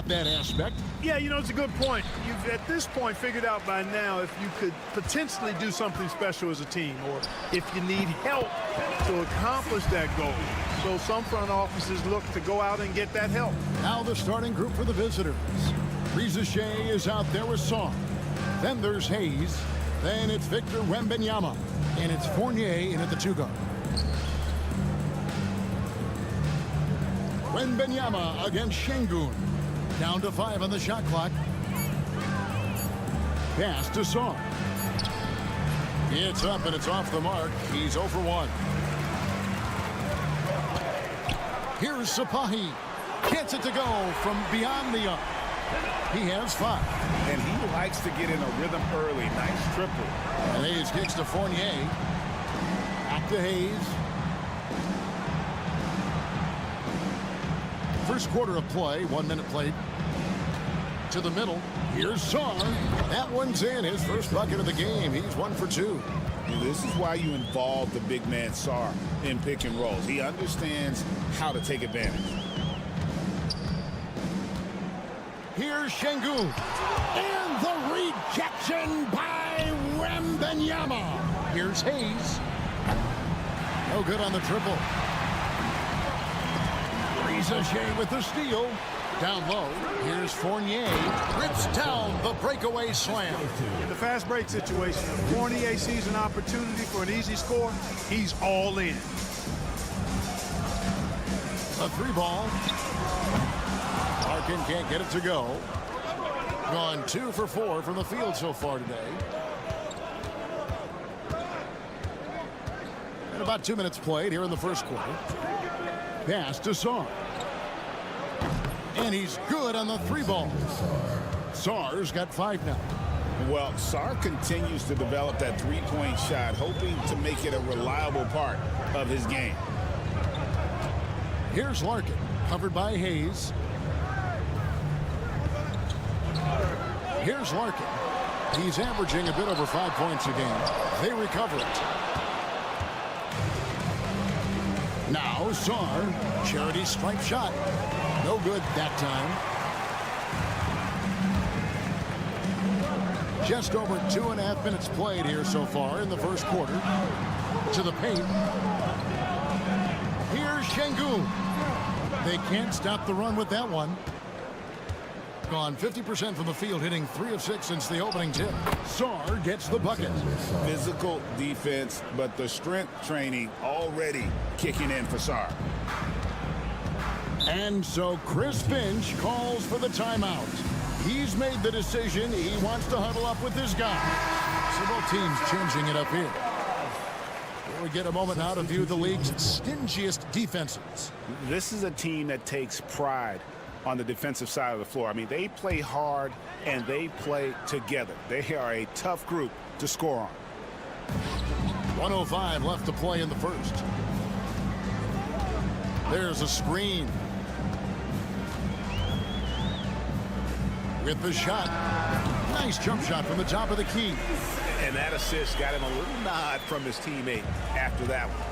about that aspect. Yeah, you know, it's a good point. You've, at this point, figured out by now if you could potentially do something special as a team or if you need help to accomplish that goal. So some front offices look to go out and get that help. Now the starting group for the visitors. Shea is out there with Song. Then there's Hayes. Then it's Victor Wembanyama. And it's Fournier in at the 2 guard. Wembanyama against Şengün. Down to 5 on the shot clock. Pass to Song. It's up and it's off the mark. He's 0 for 1. Here's Sapahi. Gets it to go from beyond the arc. He has 5. And he likes to get in a rhythm early. Nice triple. And Hayes kicks to Fournier. Back to Hayes. First quarter of play, 1 minute played. To the middle. Here's Sarr. That one's in. His first bucket of the game. He's 1 for 2. And this is why you involve the big man Sarr in pick and rolls. He understands how to take advantage. Here's Şengün. And the rejection by Wembanyama. Here's Hayes. No good on the triple. Shea with the steal. Down low. Here's Fournier. Rips down the breakaway slam. In the fast break situation, if Fournier sees an opportunity for an easy score, he's all in. A 3-ball. Larkin can't get it to go. Gone 2 for 4 from the field so far today. And about 2 minutes played here in the first quarter. Pass to Sarr. And he's good on the 3-ball. Sarr's got 5 now. Well, Sarr continues to develop that three-point shot, hoping to make it a reliable part of his game. Here's Larkin, covered by Hayes. Here's Larkin. He's averaging a bit over 5 points a game. They recover it. Now Sarr, charity stripe shot. No good that time. Just over 2.5 minutes played here so far in the first quarter. To the paint. Here's Şengün. They can't stop the run with that one. Gone 50% from the field, hitting 3 of 6 since the opening tip. Sarr gets the bucket. Physical defense, but the strength training already kicking in for Sarr. And so Chris Finch calls for the timeout. He's made the decision. He wants to huddle up with this guy. So both teams changing it up here. We get a moment now to view the league's stingiest defenses. This is a team that takes pride on the defensive side of the floor. I mean, they play hard and they play together. They are a tough group to score on. 1:05 left to play in the first. There's a screen. With the shot. Nice jump shot from the top of the key. And that assist got him a little nod from his teammate after that one.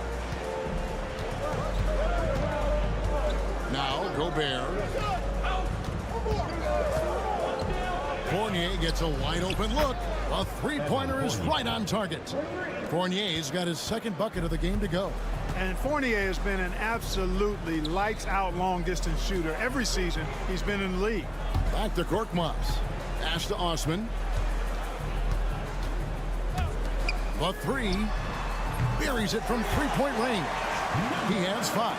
Now Gobert. Fournier gets a wide open look. A 3-pointer is right on target. Fournier's got his second bucket of the game to go. And Fournier has been an absolutely lights-out long-distance shooter every season he's been in the league. Back to Korkmaz. Pass to Osman. The 3. Buries it from 3-point range. He has 5.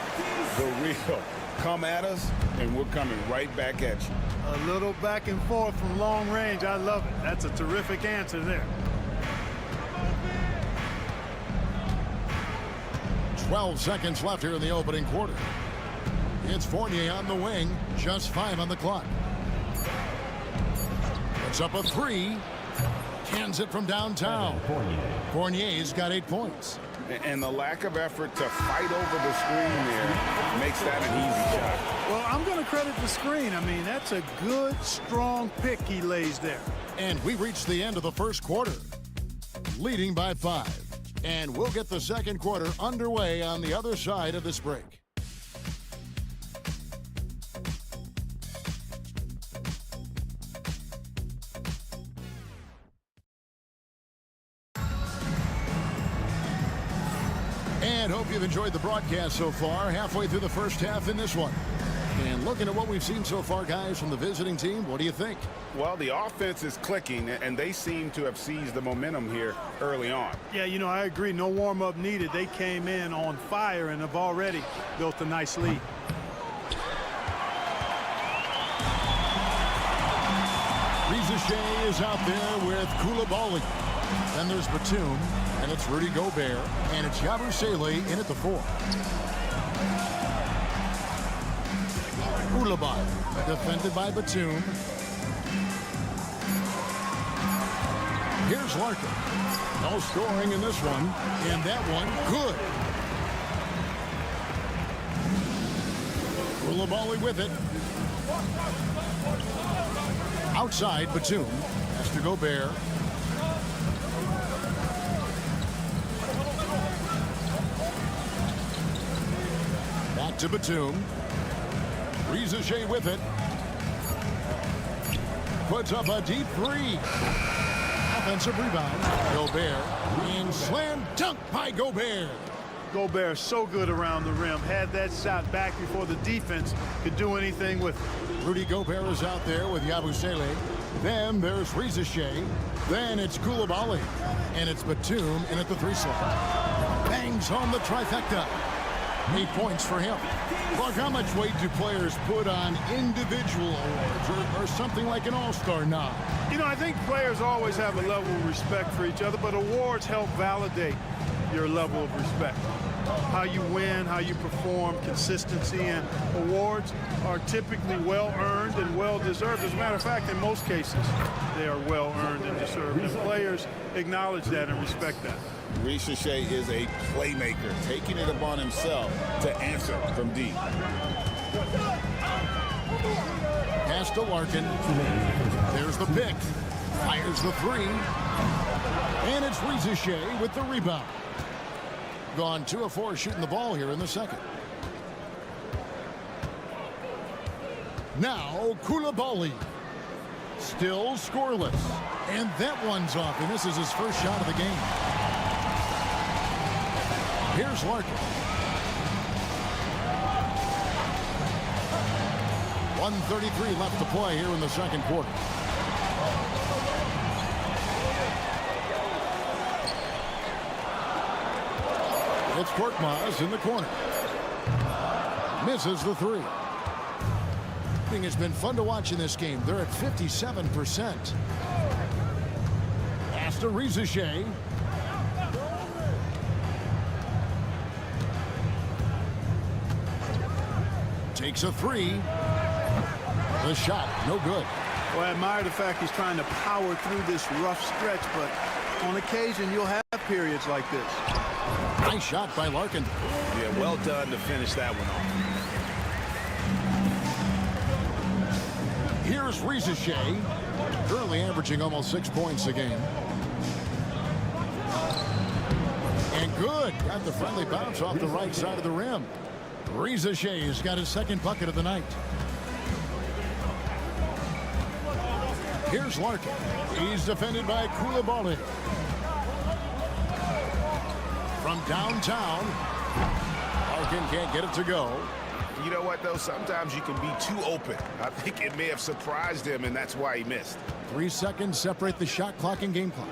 The real. Come at us, and we're coming right back at you. A little back and forth from long range. I love it. That's a terrific answer there. 12 seconds left here in the opening quarter. It's Fournier on the wing. Just 5 on the clock. Puts up a 3. Cans it from downtown. Fournier's got 8 points. And the lack of effort to fight over the screen there makes that an easy shot. Well, I'm going to credit the screen. I mean, that's a good, strong pick he lays there. And we reached the end of the first quarter, leading by 5. And we'll get the second quarter underway on the other side of this break. And hope you've enjoyed the broadcast so far. Halfway through the first half in this one. And looking at what we've seen so far, guys, from the visiting team, what do you think? Well, the offense is clicking, and they seem to have seized the momentum here early on. Yeah, you know, I agree. No warm-up needed. They came in on fire and have already built a nice lead. Shea is out there with Koulibaly. Then there's Batum, and it's Rudy Gobert, and it's Yabusele in at the 4. Koulibaly defended by Batum. Here's Larkin. No scoring in this one, and that one good. Koulibaly with it. Outside, Batum has to Gobert. Back to Batum. Shea with it. Puts up a deep 3. Offensive rebound. Gobert. And slam dunk by Gobert. Gobert so good around the rim. Had that shot back before the defense could do anything with it. Rudy Gobert is out there with Yabusele. Then there's Shea. Then it's Koulibaly. And it's Batum in at the 3 slot. Bangs home the trifecta. 8 points for him. Look, how much weight do players put on individual awards or something like an all-star nod? You know, I think players always have a level of respect for each other, but awards help validate your level of respect. How you win, how you perform, consistency, and awards are typically well-earned and well-deserved. As a matter of fact, in most cases, they are well-earned and deserved. And players acknowledge that and respect that. Shea is a playmaker, taking it upon himself to answer from deep. Pass to Larkin. There's the pick. Fires the 3. And it's Shea with the rebound. Gone 2 of 4 shooting the ball here in the second. Now Koulibaly. Still scoreless. And that one's off, and this is his first shot of the game. Here's Larkin. 1:33 left to play here in the second quarter. It's Korkmaz in the corner. Misses the 3. It's been fun to watch in this game. They're at 57%. Pass to Shea. Takes a 3. The shot, no good. Well, I admire the fact he's trying to power through this rough stretch, but on occasion you'll have periods like this. Nice shot by Larkin. Yeah, well done to finish that one off. Here's Shea, currently averaging almost 6 points a game. And good. Got the friendly bounce off the right side of the rim. Shea has got his second bucket of the night. Here's Larkin. He's defended by Koulibaly. From downtown, Larkin can't get it to go. You know what, though? Sometimes you can be too open. I think it may have surprised him, and that's why he missed. 3 seconds separate the shot clock and game clock.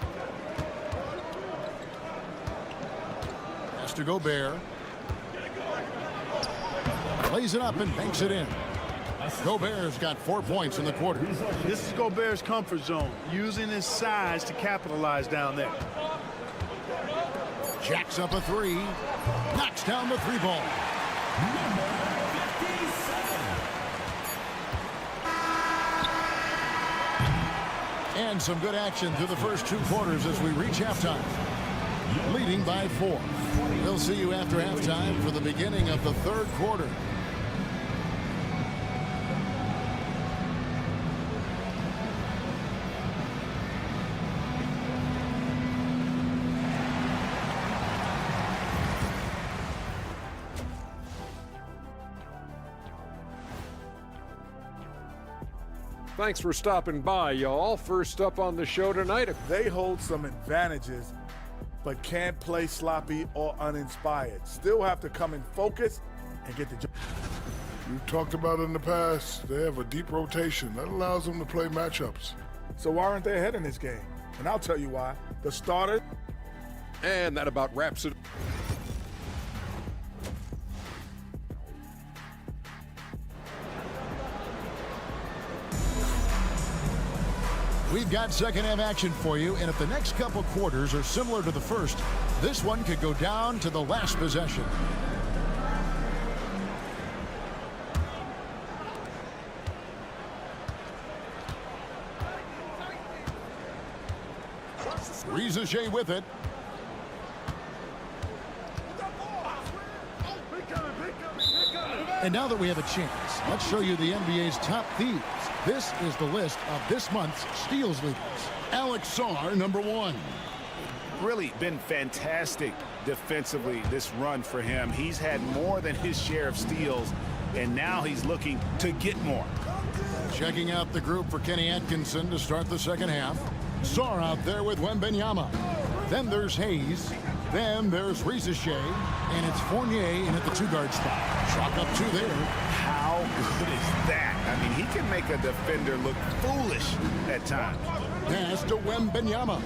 Pass to Gobert. Lays it up and banks it in. Gobert's got 4 points in the quarter. This is Gobert's comfort zone, using his size to capitalize down there. Jacks up a 3. Knocks down the 3 ball. And some good action through the first 2 quarters as we reach halftime. Leading by 4. We'll see you after halftime for the beginning of the 3rd quarter. Thanks for stopping by, y'all. First up on the show tonight. They hold some advantages but can't play sloppy or uninspired. Still have to come in focused and get the job. We've talked about it in the past. They have a deep rotation. That allows them to play matchups. So why aren't they ahead in this game? And I'll tell you why. The starter. And that about wraps it. We've got second half action for you, and if the next couple quarters are similar to the first, this one could go down to the last possession. Rizachet with it. And now that we have a chance, let's show you the NBA's top thieves. This is the list of this month's steals leaders. Alex Sarr, number 1. Really been fantastic defensively this run for him. He's had more than his share of steals, and now he's looking to get more. Checking out the group for Kenny Atkinson to start the second half. Sarr out there with Wembanyama. Then there's Hayes. Then there's Rizachet. And it's Fournier in at the 2-guard spot. Chalk up 2 there. How good is that? I mean, he can make a defender look foolish at times. Pass to Wembanyama.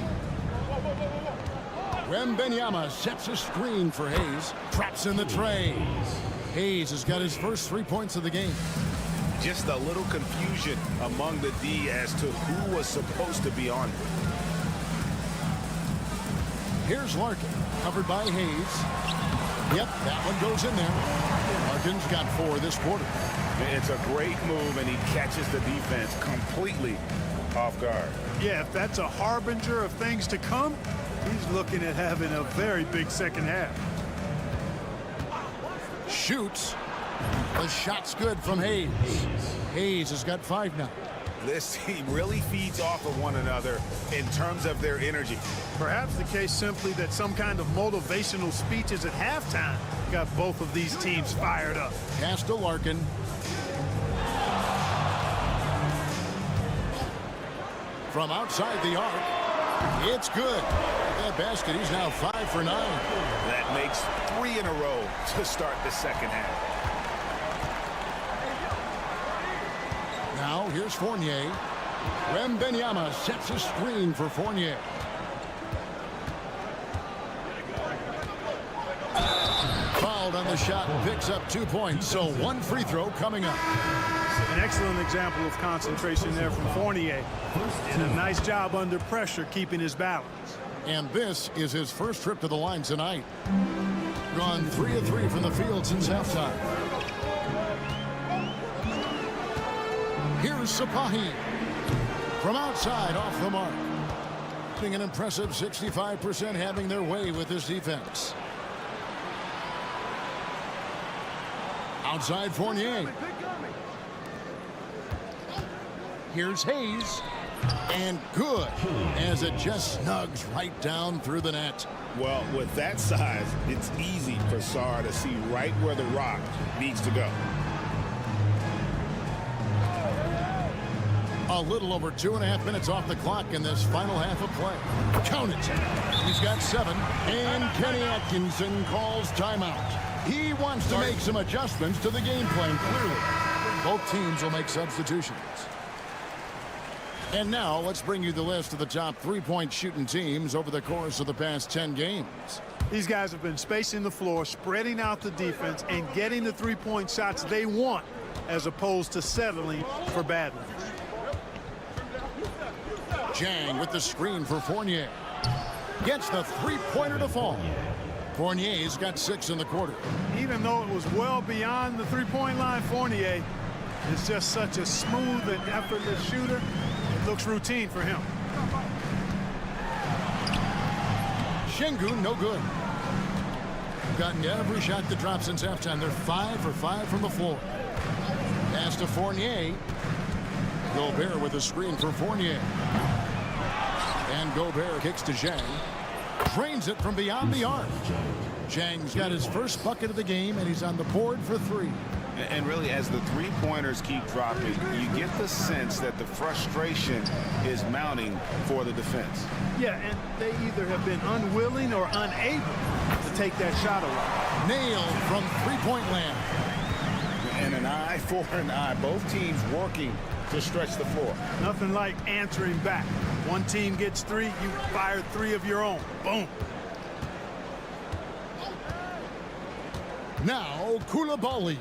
Wembanyama sets a screen for Hayes. Traps in the tray. Hayes has got his first 3 points of the game. Just a little confusion among the D as to who was supposed to be on it. Here's Larkin, covered by Hayes. Yep, that one goes in there. Larkin's got 4 this quarter. It's a great move, and he catches the defense completely off guard. Yeah, if that's a harbinger of things to come, he's looking at having a very big second half. Shoots. The shot's good from Hayes. Hayes has got 5 now. This team really feeds off of one another in terms of their energy. Perhaps the case simply that some kind of motivational speeches at halftime got both of these teams fired up. Pass to Larkin. From outside the arc, it's good. That basket, he's now 5 for 9. That makes 3 in a row to start the second half. Now here's Fournier. Wembanyama sets a screen for Fournier. Fouled on the shot, picks up 2 points, so 1 free throw coming up. An excellent example of concentration there from Fournier. And a nice job under pressure, keeping his balance. And this is his first trip to the line tonight. Gone 3 of 3 from the field since halftime. Here's Sapahi. From outside, off the mark. An impressive 65% having their way with this defense. Outside Fournier. Here's Hayes. And good, as it just snugs right down through the net. Well, with that size, it's easy for Sarr to see right where the rock needs to go. A little over 2.5 minutes off the clock in this final half of play. Count it. He's got 7, and Kenny Atkinson calls timeout. He wants to make some adjustments to the game plan, clearly. Both teams will make substitutions. And now let's bring you the list of the top 3-point shooting teams over the course of the past 10 games. These guys have been spacing the floor, spreading out the defense, and getting the 3-point shots they want, as opposed to settling for bad ones. Jang with the screen for Fournier. Gets the 3-pointer to fall. Fournier's got 6 in the quarter. Even though it was well beyond the 3-point line, Fournier is just such a smooth and effortless shooter. It looks routine for him. Şengün, no good. Gotten every shot that dropped since halftime. They're 5 for 5 from the floor. Pass to Fournier. Gobert with a screen for Fournier. And Gobert kicks to Zhang. Drains it from beyond the arc. Zhang's got his first bucket of the game, and he's on the board for 3. And really, as the three-pointers keep dropping, you get the sense that the frustration is mounting for the defense. Yeah, and they either have been unwilling or unable to take that shot away. Nailed from three-point land. And an eye for an eye. Both teams working to stretch the floor. Nothing like answering back. One team gets three, you fire three of your own. Boom. Now, Koulibaly.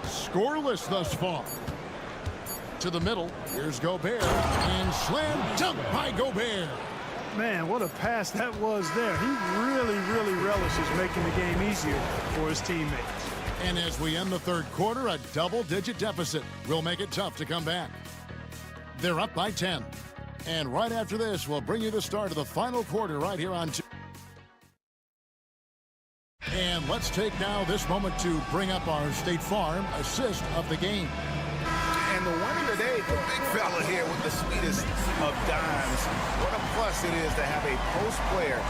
Scoreless thus far. To the middle. Here's Gobert. And slam dunk by Gobert. Man, what a pass that was there. He really, really relishes making the game easier for his teammates. And as we end the third quarter, a double-digit deficit will make it tough to come back. They're up by 10. And right after this, we'll bring you the start of the final quarter right here on 2. And let's take now this moment to bring up our State Farm assist of the game. And the winner today, the big fella here with the sweetest of dimes. What a plus it is to have a post player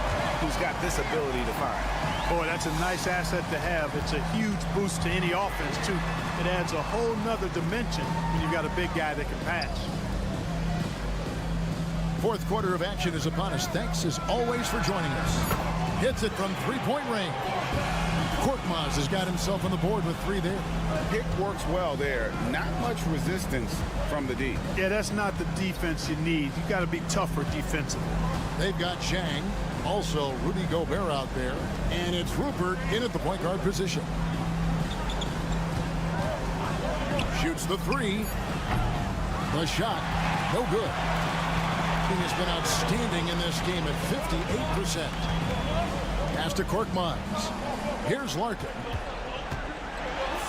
who's got this ability to find. Boy, that's a nice asset to have. It's a huge boost to any offense, too. It adds a whole nother dimension when you've got a big guy that can pass. Fourth quarter of action is upon us. Thanks, as always, for joining us. Hits it from three-point range. Korkmaz has got himself on the board with three there. Pick works well there. Not much resistance from the D. Yeah, that's not the defense you need. You got to be tougher defensively. They've got Chang, also Rudy Gobert out there, and it's Rupert in at the point guard position. Shoots the three. The shot, no good. He has been outstanding in this game at 58%. Pass to Korkmaz. Here's Larkin.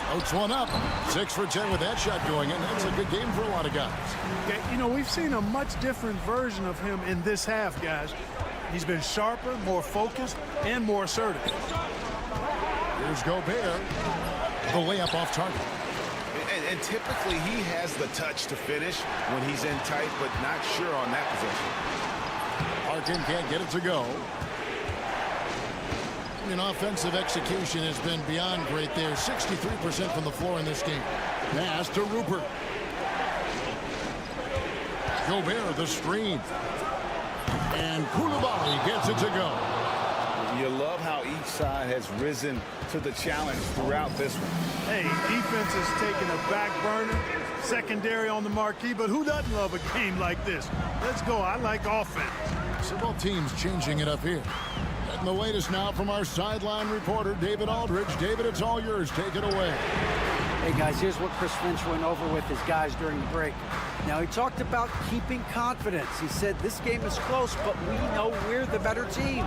Floats one up. 6 for 10 with that shot going in. That's a good game for a lot of guys. Okay, you know, we've seen a much different version of him in this half, guys. He's been sharper, more focused, and more assertive. Here's Gobert. The layup off target. And typically he has the touch to finish when he's in tight, but not sure on that possession. Larkin can't get it to go. And offensive execution has been beyond great there. 63% from the floor in this game. Pass to Rupert. Gobert, the screen. And Koulibaly gets it to go. You love how each side has risen to the challenge throughout this one. Hey, defense is taking a back burner, secondary on the marquee, but who doesn't love a game like this? Let's go. I like offense. So both teams changing it up here. And the latest now from our sideline reporter, David Aldridge. David, it's all yours. Take it away. Hey, guys, here's what Chris Finch went over with his guys during the break. Now, he talked about keeping confidence. He said this game is close, but we know we're the better team.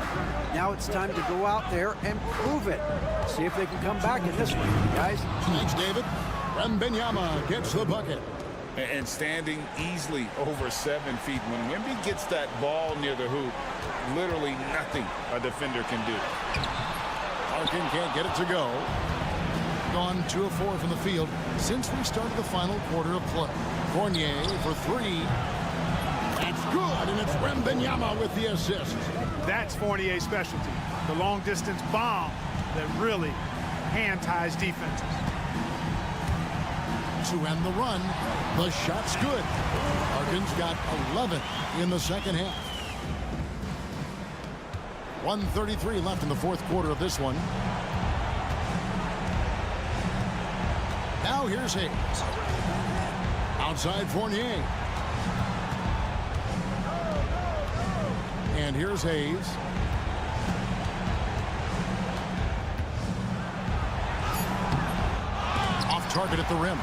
Now it's time to go out there and prove it. See if they can come back in this one, guys. Thanks, David. Wembanyama gets the bucket. And standing easily over 7 feet. When Wemby gets that ball near the hoop, literally nothing a defender can do. Larkin can't get it to go. Gone 2 of 4 from the field since we started the final quarter of play. Fournier for 3. That's good, and it's Wembanyama with the assist. That's Fournier's specialty. The long-distance bomb that really hand-ties defenses. To end the run, the shot's good. Larkin's got 11 in the second half. 1:33 left in the fourth quarter of this one. Now here's Hayes. Outside Fournier. And here's Hayes. Off target at the rim.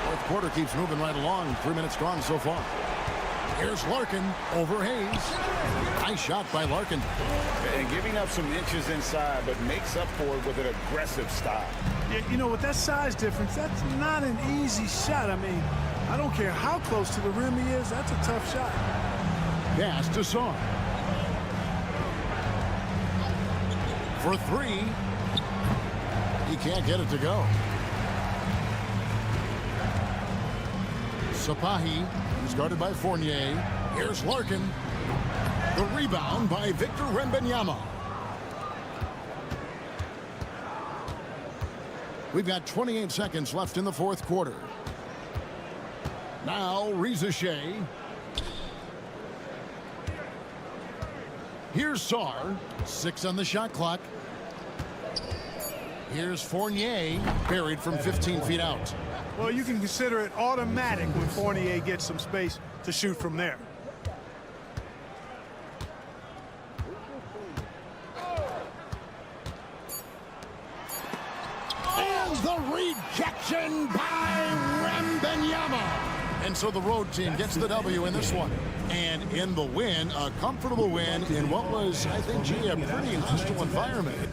Fourth quarter keeps moving right along. 3 minutes gone so far. Here's Larkin over Hayes. Nice shot by Larkin. And giving up some inches inside, but makes up for it with an aggressive style. Yeah, you know, with that size difference, that's not an easy shot. I mean, I don't care how close to the rim he is. That's a tough shot. Pass to Saw. For 3. He can't get it to go. Sapahi is guarded by Fournier. Here's Larkin. The rebound by Victor Wembanyama. We've got 28 seconds left in the fourth quarter. Now, Reza Shea. Here's Sarr. 6 on the shot clock. Here's Fournier, buried from 15 feet out. Well, you can consider it automatic when Fournier gets some space to shoot from there. And the rejection by Wembanyama. And so the road team gets the W in this one. And in the win, a comfortable win in what was, I think, gee, a pretty hostile environment.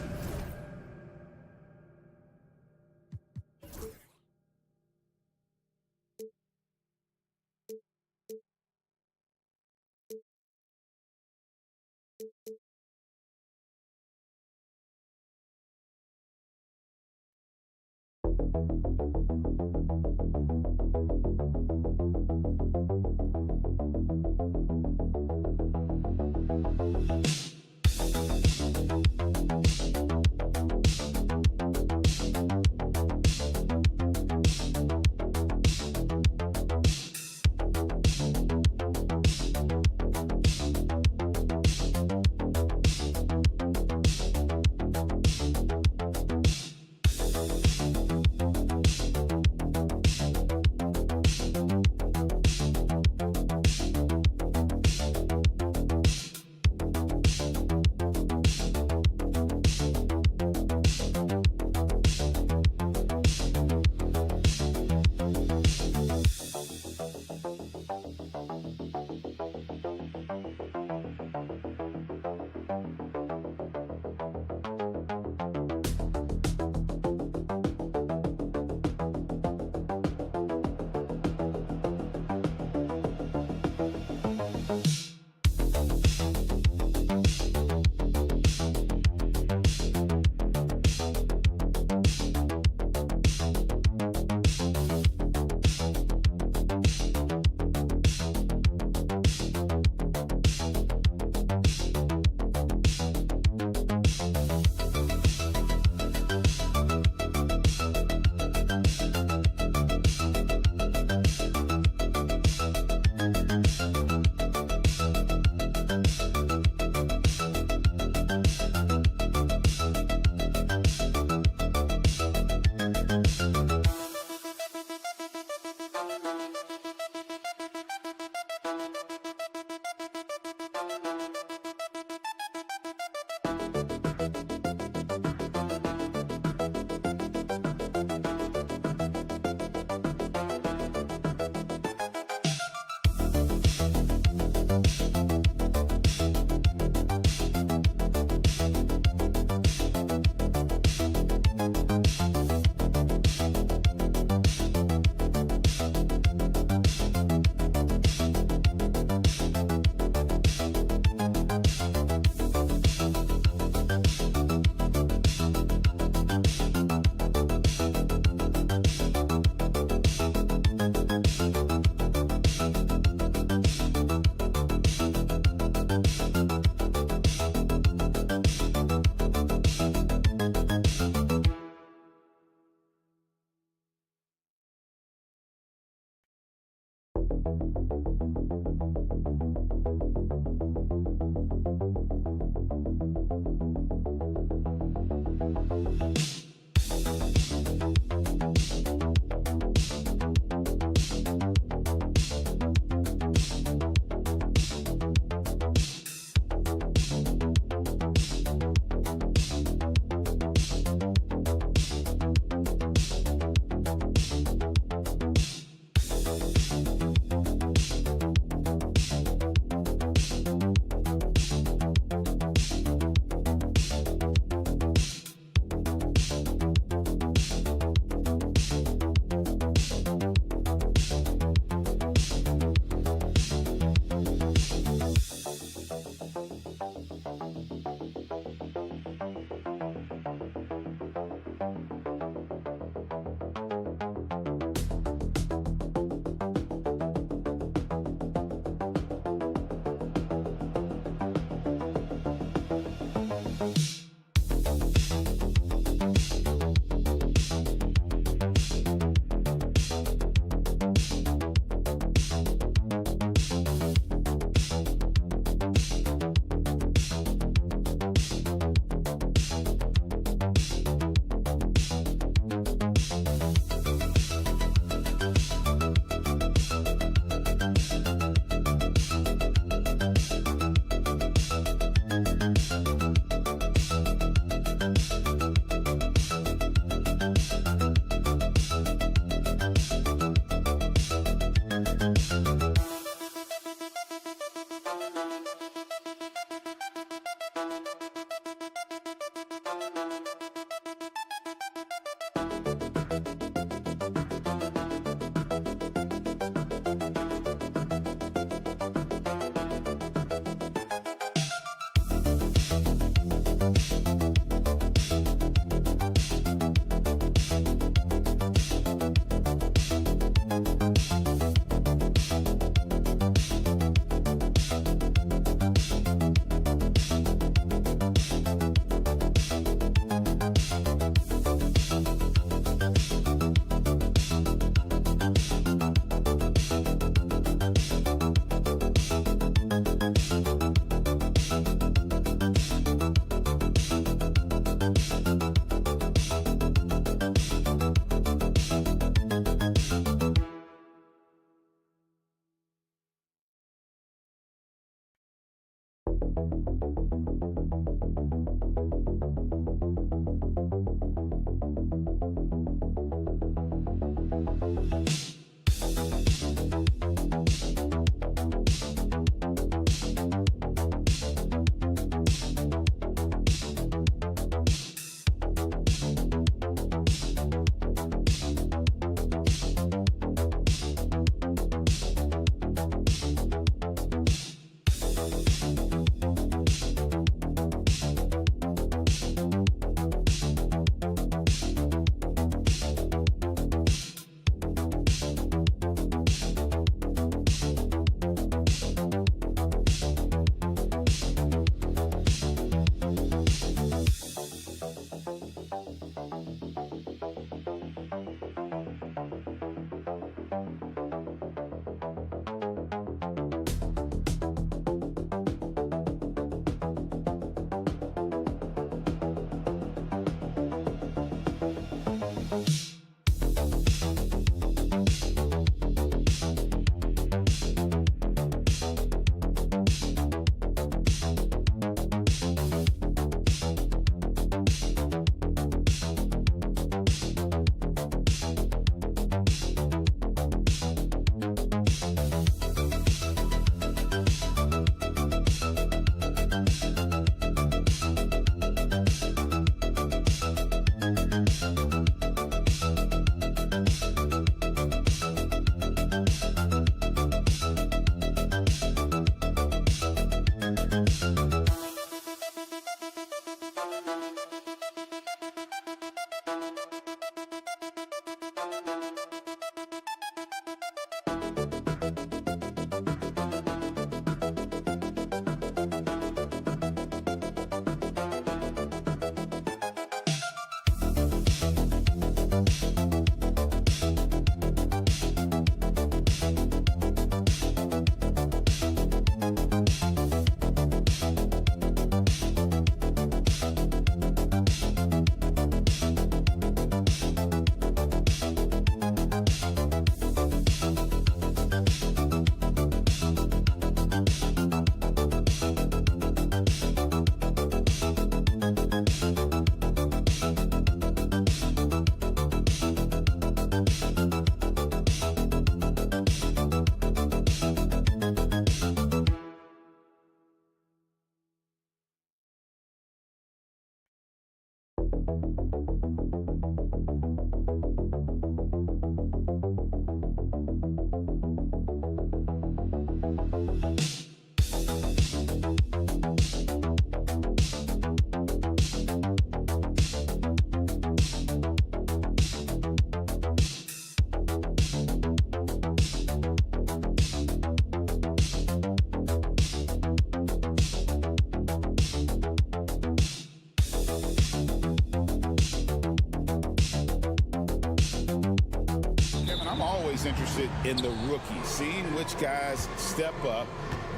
interested in the rookies, seeing which guys step up.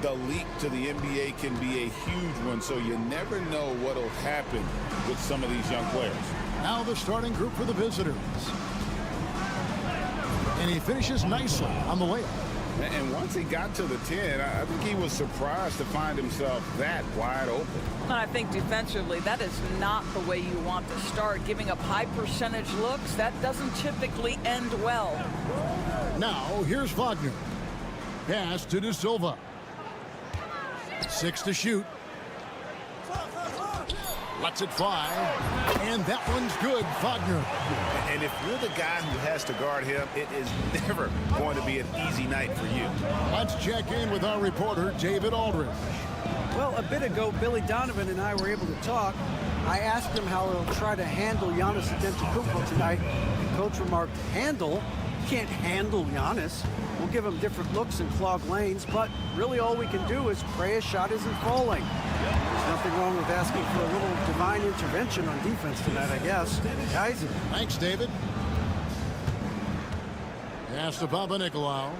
The leap to the NBA can be a huge one, so you never know what will happen with some of these young players. Now the starting group for the visitors. And he finishes nicely on the layup. And once he got to the 10, I think he was surprised to find himself that wide open. And I think defensively, that is not the way you want to start. Giving up high percentage looks, that doesn't typically end well. Now, here's Wagner. Pass to De Silva. 6 to shoot. Lets it fly. And that one's good, Wagner. And if you're the guy who has to guard him, it is never going to be an easy night for you. Let's check in with our reporter, David Aldridge. Well, a bit ago, Billy Donovan and I were able to talk. I asked him how he'll try to handle Giannis Antetokounmpo tonight. The coach remarked, handle? can't handle Giannis. We'll give him different looks and clog lanes, but really all we can do is pray a shot isn't falling. There's nothing wrong with asking for a little divine intervention on defense tonight, I guess. Guys? Thanks, David. Pass to Papanikolaou.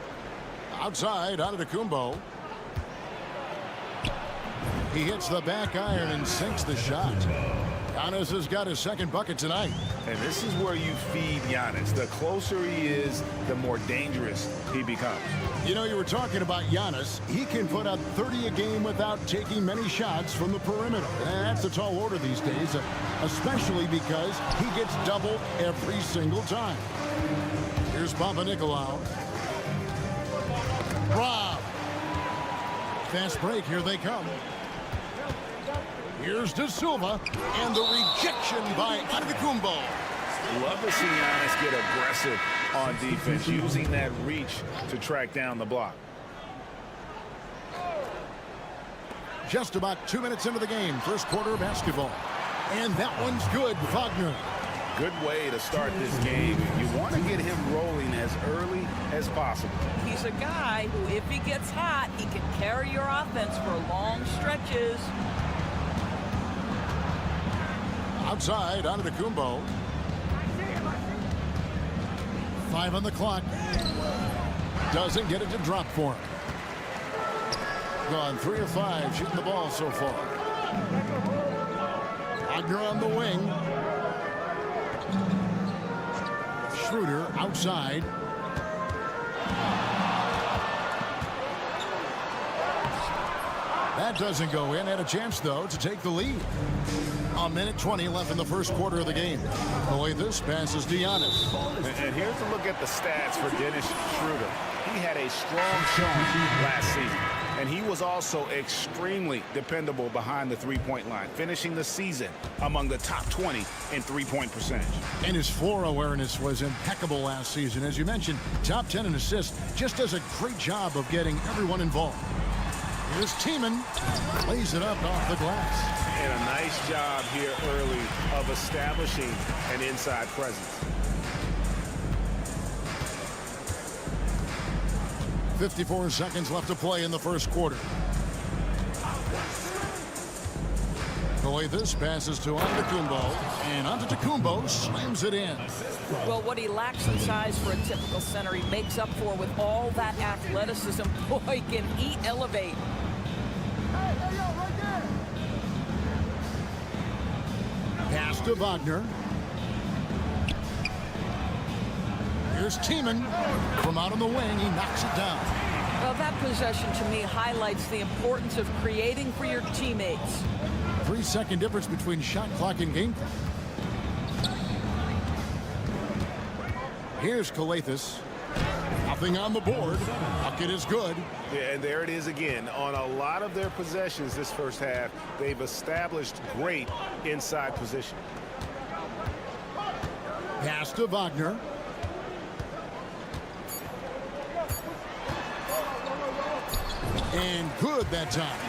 Outside, Antetokounmpo. He hits the back iron and sinks the shot. Giannis has got his second bucket tonight. And this is where you feed Giannis. The closer he is, the more dangerous he becomes. You know, you were talking about Giannis. He can put up 30 a game without taking many shots from the perimeter. That's a tall order these days, especially because he gets doubled every single time. Here's Papanikolaou. Rob. Fast break. Here they come. Here's De Silva, and the rejection by Antetokounmpo. Love to see Giannis get aggressive on defense, using that reach to track down the block. Just about 2 minutes into the game, first quarter of basketball. And that one's good, Wagner. Good way to start this game. You want to get him rolling as early as possible. He's a guy who, if he gets hot, he can carry your offense for long stretches. Outside, Antetokounmpo. 5 on the clock. Doesn't get it to drop for him. Gone 3 of 5 shooting the ball so far. Wagner on the wing. Schroeder outside. That doesn't go in. Had a chance, though, to take the lead. A minute 20 left in the first quarter of the game. This passes to Giannis. And here's a look at the stats for Dennis Schroeder. He had a strong showing last season, and he was also extremely dependable behind the three-point line, finishing the season among the top 20 in three-point percentage. And his floor awareness was impeccable last season. As you mentioned, top 10 in assists. Just does a great job of getting everyone involved. Here's Tiemann. Lays it up off the glass. And a nice job here early of establishing an inside presence. 54 seconds left to play in the first quarter. This passes to Antetokounmpo, and Antetokounmpo slams it in. Well, what he lacks in size for a typical center, he makes up for with all that athleticism. Boy, can he elevate. Pass to Wagner. Here's Tiemann. From out on the wing, he knocks it down. Well, that possession to me highlights the importance of creating for your teammates. 3-second difference between shot clock and game. Here's Calathes. Nothing on the board. Bucket is good. Yeah, and there it is again. On a lot of their possessions this first half, they've established great inside position. Pass to Wagner. And good that time.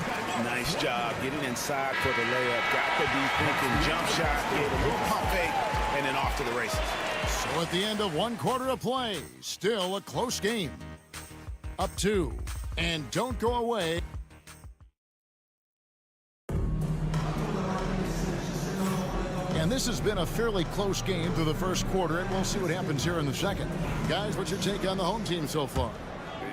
Nice job getting inside for the layup. Got the deep thinking jump shot, did a little pump fake, and then off to the races. So at the end of one quarter of play, still a close game. Up 2. And don't go away. And this has been a fairly close game through the first quarter, and we'll see what happens here in the second. Guys, what's your take on the home team so far?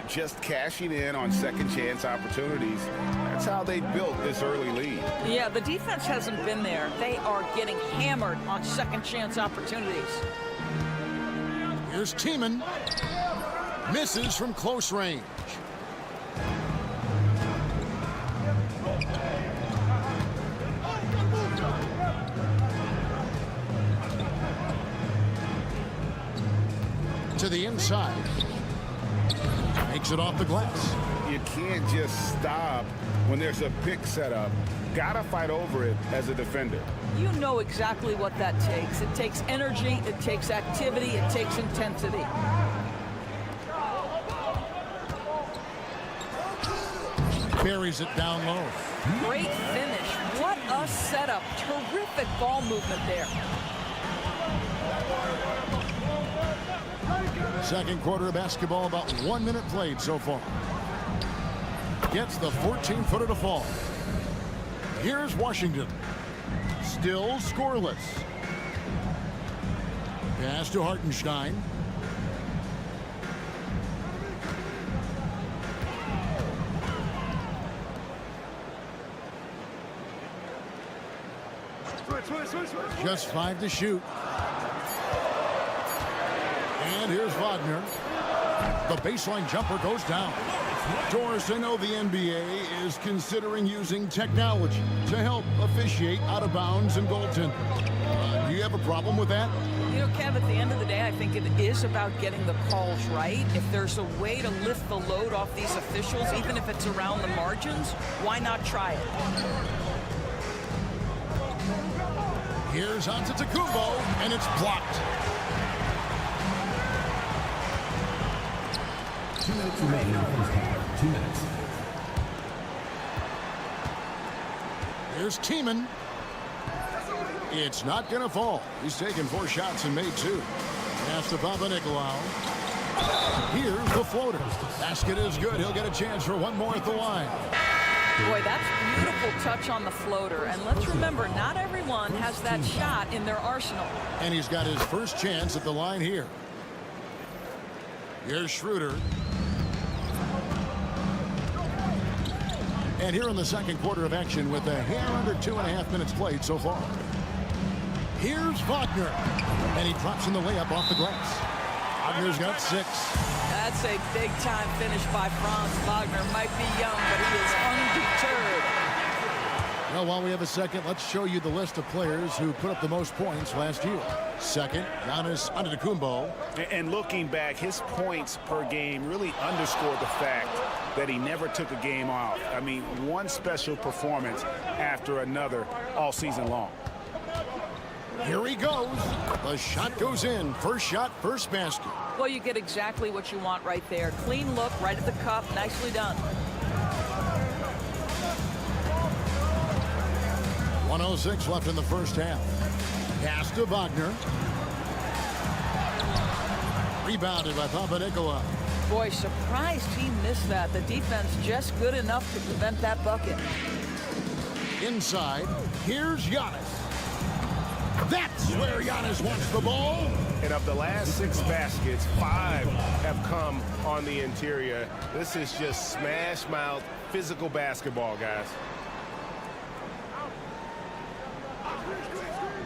Just cashing in on second chance opportunities. That's how they built this early lead. Yeah, the defense hasn't been there. They are getting hammered on second chance opportunities. Here's Tiemann. Misses from close range. To the inside. Makes it off the glass. You can't just stop when there's a pick set up. Gotta fight over it as a defender. You know exactly what that takes. It takes energy, it takes activity, it takes intensity. Buries it down low. Great finish. What a setup. Terrific ball movement there. Second quarter of basketball, about 1 minute played so far. Gets the 14-footer to fall. Here's Washington. Still scoreless. Pass to Hartenstein. Just 5 to shoot. And here's Wagner. The baseline jumper goes down. Doris, I know the NBA is considering using technology to help officiate out of bounds and goaltending. Do you have a problem with that? You know, Kev, at the end of the day, I think it is about getting the calls right. If there's a way to lift the load off these officials, even if it's around the margins, why not try it? Here's Antetokounmpo, and it's blocked. 2 minutes remaining in the first half. 2 minutes. Here's Tiemann. It's not going to fall. He's taken 4 shots and made 2. Pass to Papanikolaou. Here's the floater. Basket is good. He'll get a chance for one more at the line. Boy, that's a beautiful touch on the floater. And let's remember, not everyone has that shot in their arsenal. And he's got his first chance at the line here. Here's Schroeder. And here in the second quarter of action with a hair under 2.5 minutes played so far. Here's Wagner. And he drops in the layup off the glass. Wagner's got 6. That's a big-time finish by Franz Wagner. Might be young, but he is undeterred. Well, while we have a second, let's show you the list of players who put up the most points last year. Second, Giannis Antetokounmpo. And looking back, his points per game really underscored the fact that he never took a game off. I mean, one special performance after another all season long. Here he goes. The shot goes in. First shot, first basket. Well, you get exactly what you want right there. Clean look, right at the cup. Nicely done. 1:06 left in the first half. Pass to Wagner. Rebounded by Papanikolaou. Boy, surprised he missed that. The defense just good enough to prevent that bucket. Inside, here's Giannis. That's where Giannis wants the ball. And of the last 6 baskets, 5 have come on the interior. This is just smash mouth, physical basketball, guys.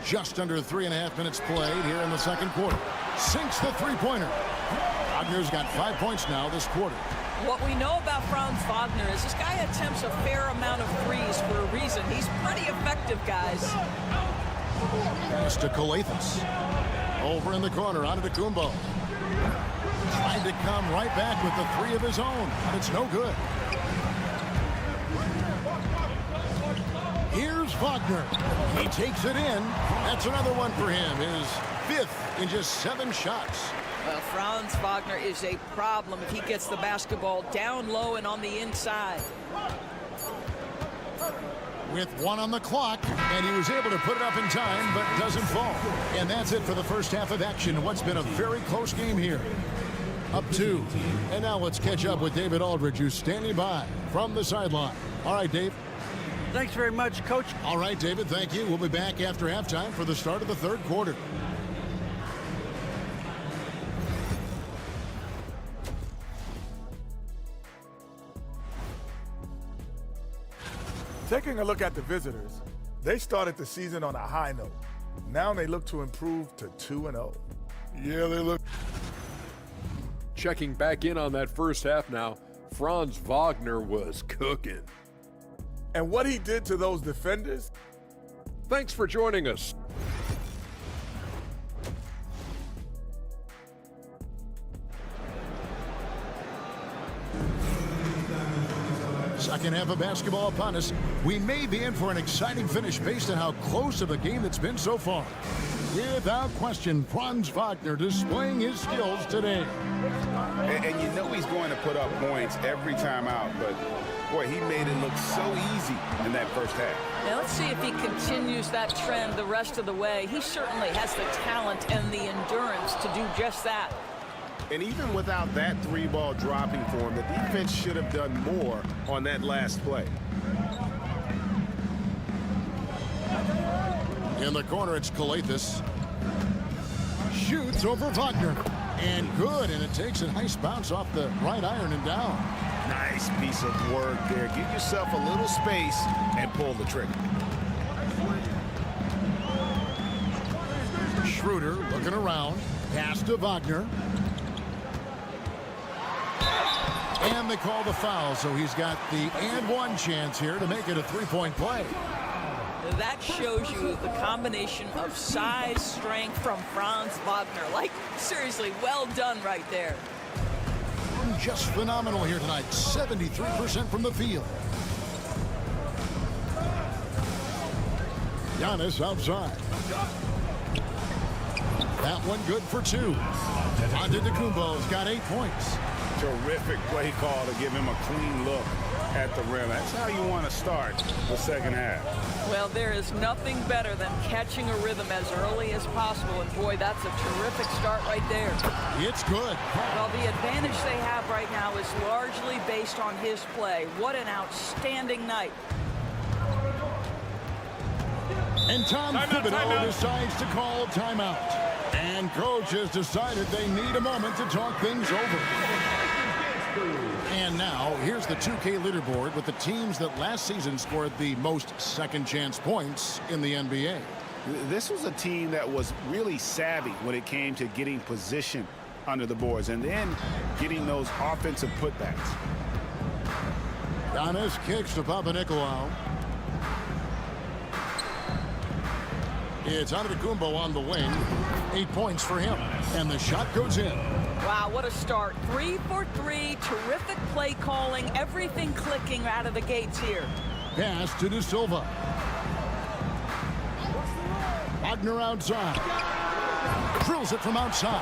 Just under 3.5 minutes played here in the second quarter. Sinks the three-pointer. Wagner's got 5 points now this quarter. What we know about Franz Wagner is this guy attempts a fair amount of threes for a reason. He's pretty effective, guys. Pass to Calathis. Over in the corner, Antetokounmpo. Trying to come right back with the 3 of his own, but it's no good. Here's Wagner. He takes it in. That's another one for him. His 5th in just 7 shots. Well, Franz Wagner is a problem if he gets the basketball down low and on the inside. With 1 on the clock, and he was able to put it up in time, but doesn't fall. And that's it for the first half of action. What's been a very close game here. Up 2. And now let's catch up with David Aldridge, who's standing by from the sideline. All right, Dave. Thanks very much, Coach. All right, David, thank you. We'll be back after halftime for the start of the third quarter. Taking a look at the visitors, they started the season on a high note. Now they look to improve to 2-0. Yeah, they look. Checking back in on that first half now, Franz Wagner was cooking. And what he did to those defenders? Thanks for joining us. Second half of basketball upon us. We may be in for an exciting finish based on how close of a game it's been so far. Without question, Franz Wagner displaying his skills today. And you know he's going to put up points every time out, but boy, he made it look so easy in that first half. Now let's see if he continues that trend the rest of the way. He certainly has the talent and the endurance to do just that. And even without that three-ball dropping for him, the defense should have done more on that last play. In the corner, it's Calathis. Shoots over Wagner. And good, and it takes a nice bounce off the right iron and down. Nice piece of work there. Give yourself a little space and pull the trigger. Schroeder looking around. Pass to Wagner. And they call the foul, so he's got the and one chance here to make it a three-point play. That shows you the combination of size, strength from Franz Wagner. Like, seriously, well done right there. Just phenomenal here tonight. 73% from the field. Giannis outside. That one good for two. Antetokounmpo's got 8 points. Terrific play call to give him a clean look at the rim. That's how you want to start the second half. Well, there is nothing better than catching a rhythm as early as possible. And boy, that's a terrific start right there. It's good. Well, the advantage they have right now is largely based on his play. What an outstanding night. And Tom Thibodeau decides to call timeout. And coach has decided they need a moment to talk things over. And now, here's the 2K leaderboard with the teams that last season scored the most second-chance points in the NBA. This was a team that was really savvy when it came to getting position under the boards and then getting those offensive putbacks. Giannis kicks to Papanikolaou. It's Antetokounmpo on the wing. 8 points for him. And the shot goes in. Wow, what a start. 3 for 3. Terrific play calling. Everything clicking out of the gates here. Pass to De Silva. Wagner outside. Drills it from outside.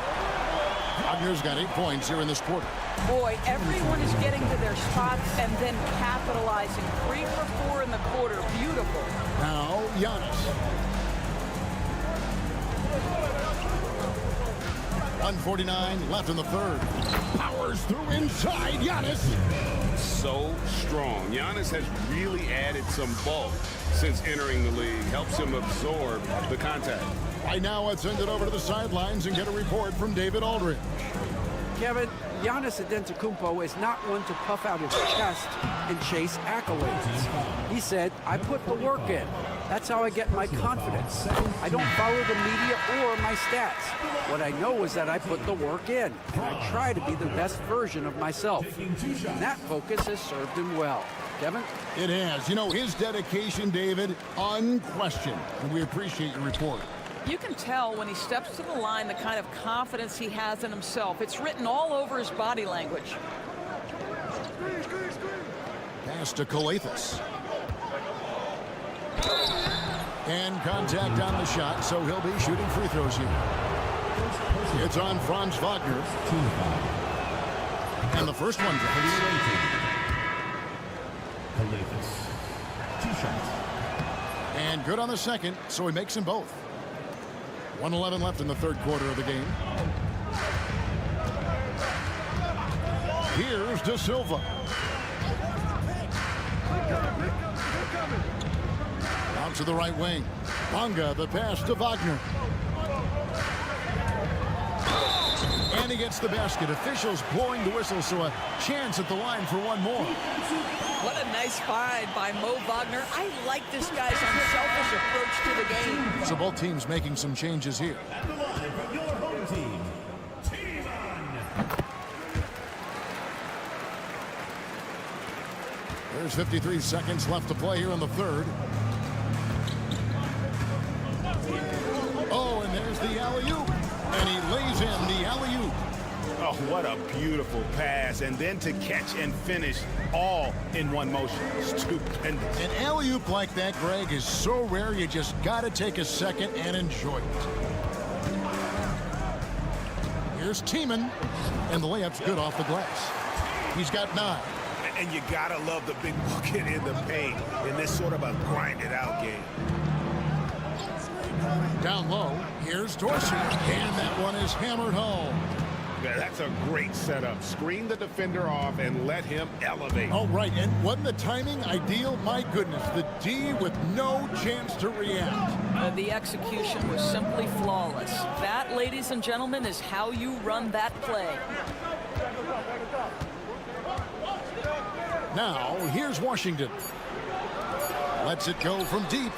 Wagner's got 8 points here in this quarter. Boy, everyone is getting to their spots and then capitalizing. 3 for 4 in the quarter. Beautiful. Now, Giannis. 1:49 left in the third. Powers through inside. Giannis. So strong. Giannis has really added some bulk since entering the league. Helps him absorb the contact. Right now, let's send it over to the sidelines and get a report from David Aldridge. Kevin, Giannis Antetokounmpo is not one to puff out his chest and chase accolades. He said, I put the work in. That's how I get my confidence. I don't follow the media or my stats. What I know is that I put the work in, and I try to be the best version of myself. And that focus has served him well. Kevin? It has. You know, his dedication, David, unquestioned. And we appreciate your report. You can tell when he steps to the line the kind of confidence he has in himself. It's written all over his body language. Pass to Calathis. And contact on the shot, so he'll be shooting free throws here. It's on Franz Wagner. And the first one drops. Calathis. 2 shots. And good on the second, so he makes them both. 1:11 left in the third quarter of the game. Here's De Silva. Out to the right wing. Bonga, the pass to Wagner. And he gets the basket. Officials blowing the whistle, so a chance at the line for one more. What a nice find by Mo Wagner. I like this guy's unselfish approach to the game. So both teams making some changes here. At the line from your home team, There's 53 seconds left to play here in the third. Oh, and there's the alley-oop. And he lays in the alley-oop. Oh, what a beautiful pass. And then to catch and finish all in one motion. Stupendous. An alley-oop like that, Greg, is so rare you just got to take a second and enjoy it. Here's Tiemann. And the layup's good off the glass. He's got 9. And you gotta love the big bucket in the paint in this sort of a grinded-out game. Down low, here's Dorsey, and that one is hammered home. That's a great setup. Screen the defender off and let him elevate. Oh, right. And wasn't the timing ideal? My goodness, the D with no chance to react. The execution was simply flawless. That, ladies and gentlemen, is how you run that play. Now, here's Washington. Lets it go from deep.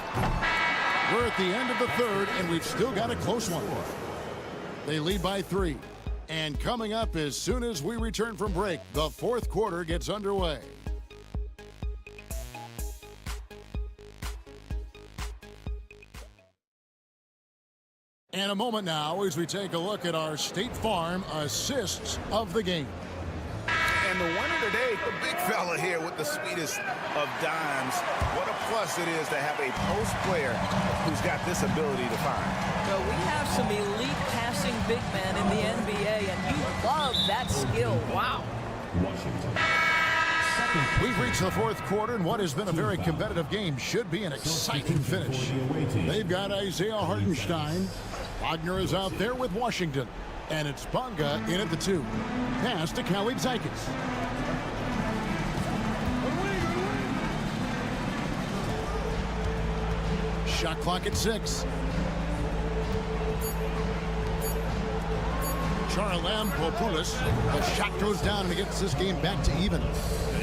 We're at the end of the third, and we've still got a close one. They lead by 3. And coming up as soon as we return from break, the fourth quarter gets underway. And a moment now as we take a look at our State Farm assists of the game. And the winner today, the big fella here with the sweetest of dimes. What a plus it is to have a post player who's got this ability to find. So we have some elite passing big men in the NBA, and you love that skill. Wow. We've reached the fourth quarter, and what has been a very competitive game should be an exciting finish. They've got Isaiah Hartenstein. Wagner is out there with Washington. And it's Bonga in at the 2. Pass to Khalid Zykis. Shot clock at 6. Charalampopoulos. The shot goes down and it gets this game back to even.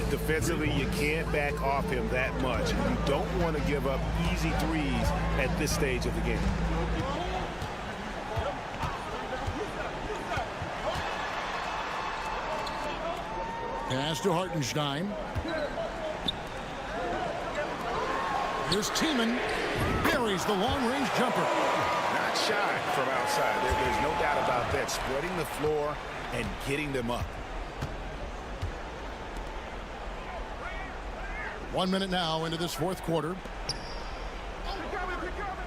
Defensively, you can't back off him that much. You don't want to give up easy threes at this stage of the game. Pass to Hartenstein. Here's Tiemann. Buries the long-range jumper. Not shy from outside. There's no doubt about that. Spreading the floor and getting them up. 1 minute now into this fourth quarter.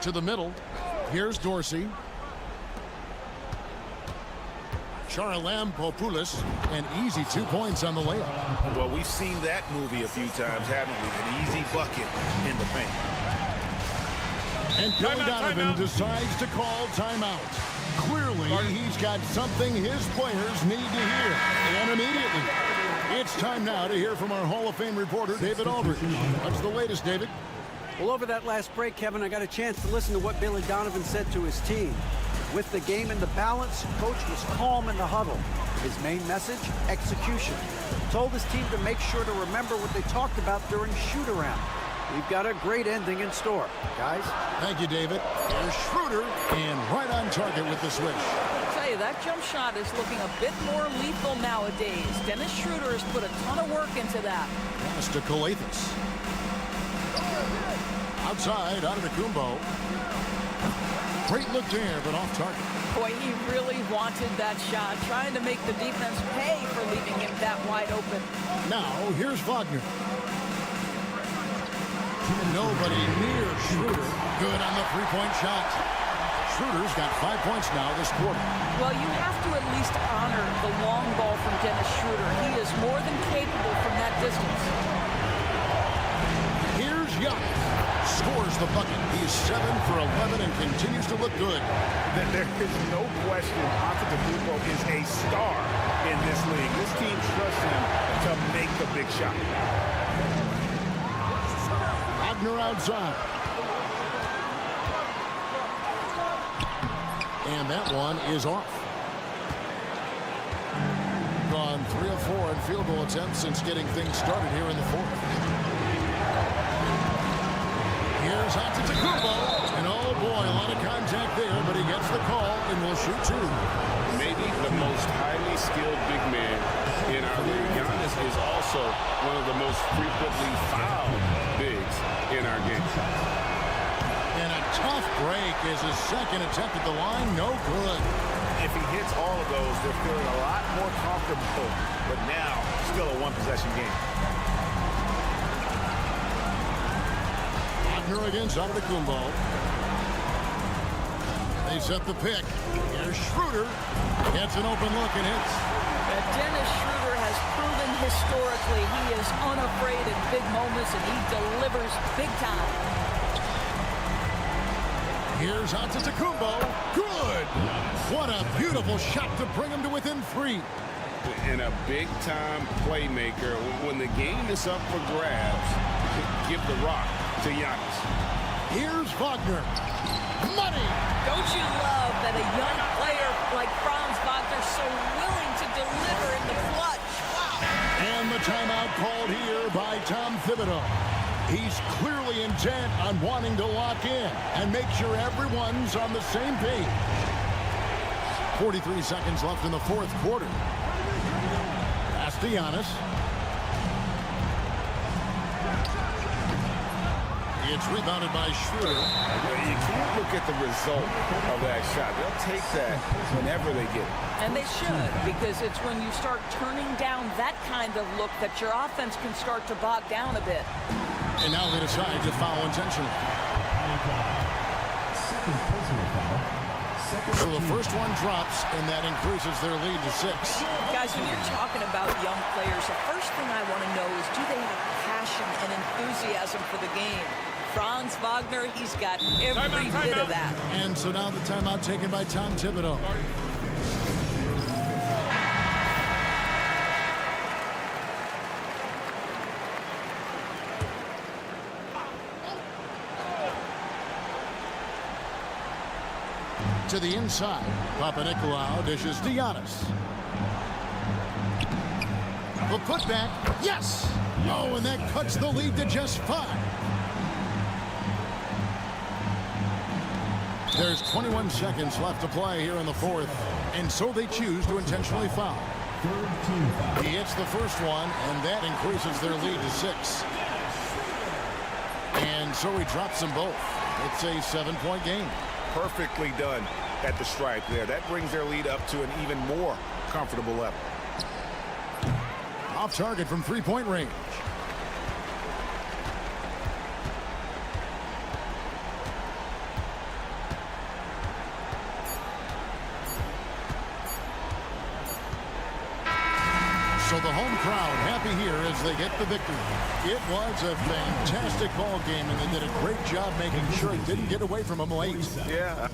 To the middle. Here's Dorsey. Charalampopoulos, an easy 2 points on the layup. Well, we've seen that movie a few times, haven't we? An easy bucket in the paint. And Billy Donovan decides to call timeout. Clearly, he's got something his players need to hear. And immediately, it's time now to hear from our Hall of Fame reporter, David Aldridge. What's the latest, David? Well, over that last break, Kevin, I got a chance to listen to what Billy Donovan said to his team. With the game in the balance, coach was calm in the huddle. His main message, execution. Told his team to make sure to remember what they talked about during shoot-around. We've got a great ending in store, guys. Thank you, David. There's Schroeder, and right on target with the switch. I'll tell you, that jump shot is looking a bit more lethal nowadays. Dennis Schroeder has put a ton of work into that. Pass to Calathis. Outside, out of the Kumbo. Great look there, but off target. Boy, he really wanted that shot, trying to make the defense pay for leaving him that wide open. Now, here's Wagner. Nobody near Schroeder. Good on the three-point shot. Schroeder's got 5 points now this quarter. Well, you have to at least honor the long ball from Dennis Schroeder. He is more than capable from that distance. Here's Young. Scores the bucket. He's 7 for 11 and continues to look good. There is no question Antetokounmpo is a star in this league. This team trusts him to make the big shot. Wagner outside. And that one is off. Gone 3 of 4 in field goal attempts since getting things started here in the fourth. Here's Antetokounmpo, and oh boy, a lot of contact there, but he gets the call and will shoot 2. Maybe the most highly skilled big man in our league. Giannis is also one of the most frequently fouled bigs in our game. And a tough break is his second attempt at the line, no good. If he hits all of those, they're feeling a lot more comfortable, but now still a one-possession game. Against Antetokounmpo. They set the pick. Here's Schroeder. Gets an open look and hits. Dennis Schroeder has proven historically he is unafraid in big moments and he delivers big time. Here's Antetokounmpo. Good. What a beautiful shot to bring him to within 3. And a big-time playmaker. When the game is up for grabs, give the rock to Giannis. Here's Wagner. Money. Don't you love that a young player like Franz Wagner so willing to deliver in the clutch? Wow. And the timeout called here by Tom Thibodeau. He's clearly intent on wanting to lock in and make sure everyone's on the same page. 43 seconds left in the fourth quarter. Pass to Giannis. It's rebounded by Schroeder. You can't look at the result of that shot. They'll take that whenever they get it. And they should, because it's when you start turning down that kind of look that your offense can start to bog down a bit. And now they decide to foul intentionally. So the first one drops, and that increases their lead to 6. Guys, when you're talking about young players, the first thing I want to know is, do they have passion and enthusiasm for the game? Franz Wagner, he's got every bit of that. And so now the timeout taken by Tom Thibodeau. To the inside, Papanikolaou dishes to Giannis. The putback, yes! Oh, and that cuts the lead to just 5. There's 21 seconds left to play here in the fourth, and so they choose to intentionally foul. He hits the first one, and that increases their lead to 6. And so he drops them both. It's a 7-point game. Perfectly done at the stripe there. That brings their lead up to an even more comfortable level. Off target from 3-point range. So the home crowd happy here as they get the victory. It was a fantastic ball game, and they did a great job making sure it didn't get away from them late. Yeah.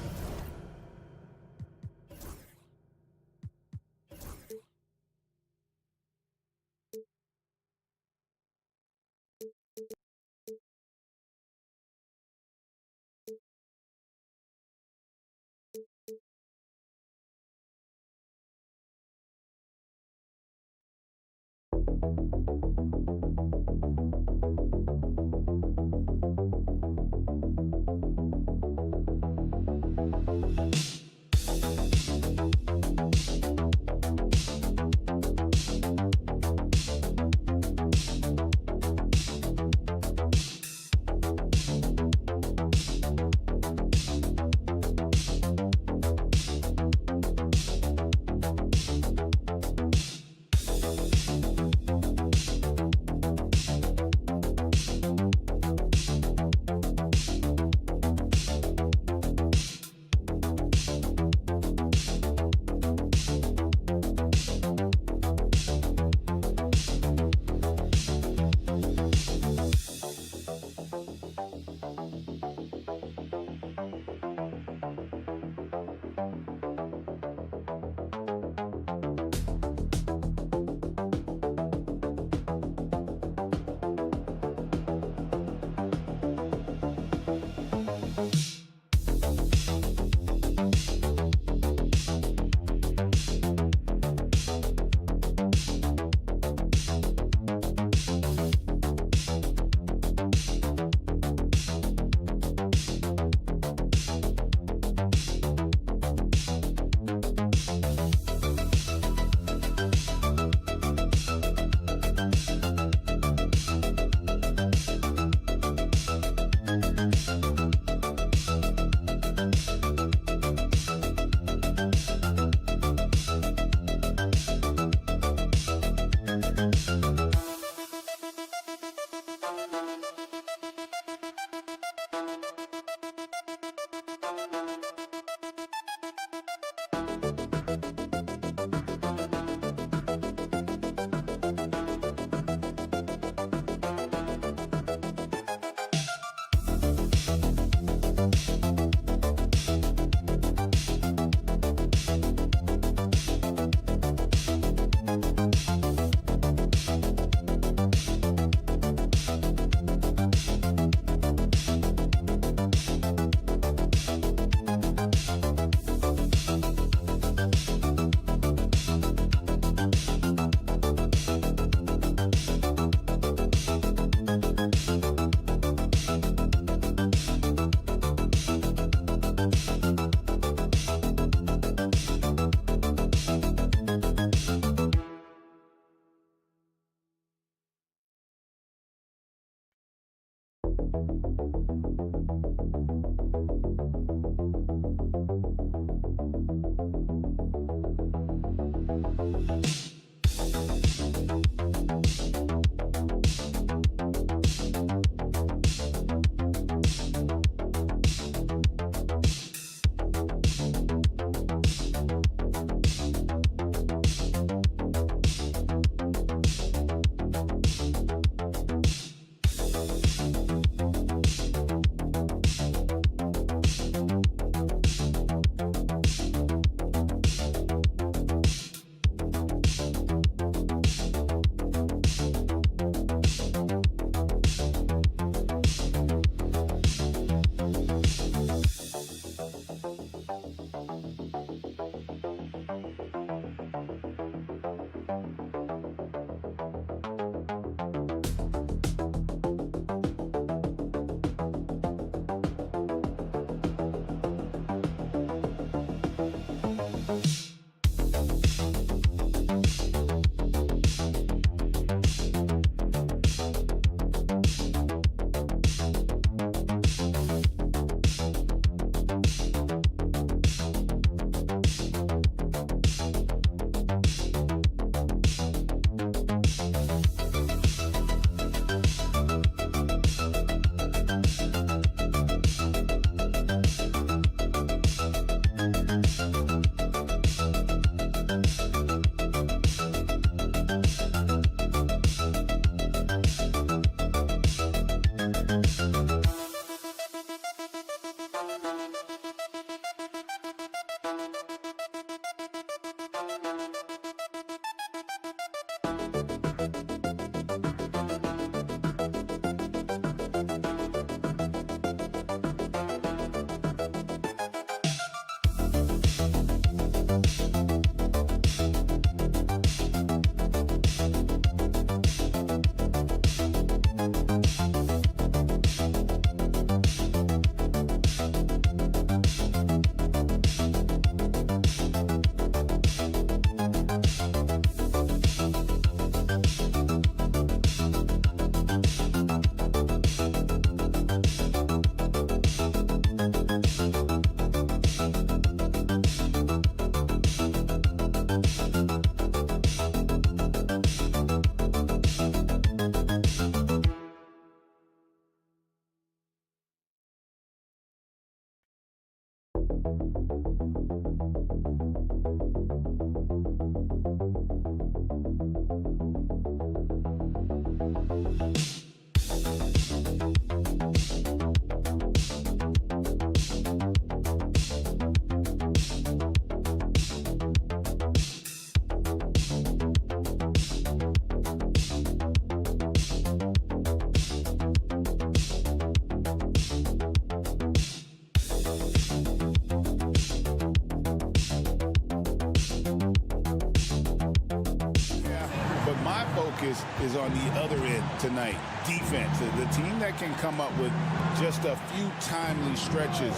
Is on the other end tonight. Defense. The team that can come up with just a few timely stretches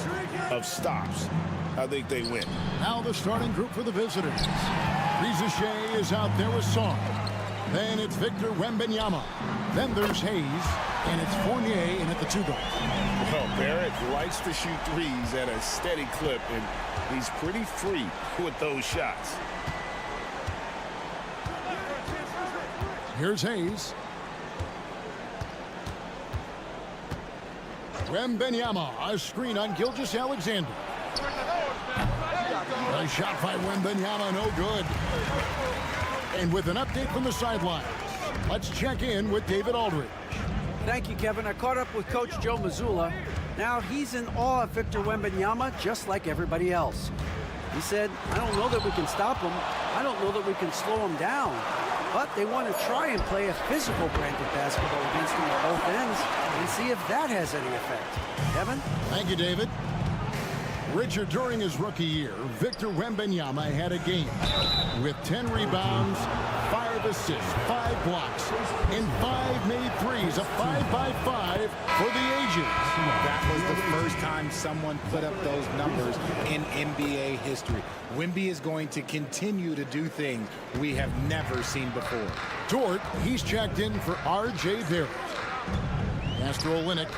of stops, I think they win. Now the starting group for the visitors. Rizachet is out there with Song. Then it's Victor Wembanyama. Then there's Hayes. And it's Fournier in at the 2-guard. Well, Barrett likes to shoot threes at a steady clip, and he's pretty free with those shots. Here's Hayes. Wembanyama, a screen on Gilgeous-Alexander. A shot by Wembanyama, no good. And with an update from the sideline, let's check in with David Aldridge. Thank you, Kevin. I caught up with Coach Joe Mazzulla. Now he's in awe of Victor Wembanyama, just like everybody else. He said, I don't know that we can stop him. I don't know that we can slow him down. But they want to try and play a physical branded basketball against him at both ends and see if that has any effect. Kevin? Thank you, David. Richard, during his rookie year, Victor Wembanyama had a game with 10 rebounds, 5 assists, 5 blocks, and 5 made threes, a 5-by-5 for the ages. That was the first time someone put up those numbers in NBA history. Wemby is going to continue to do things we have never seen before. Dort, he's checked in for R.J. Barrett. Pass to Olynyk.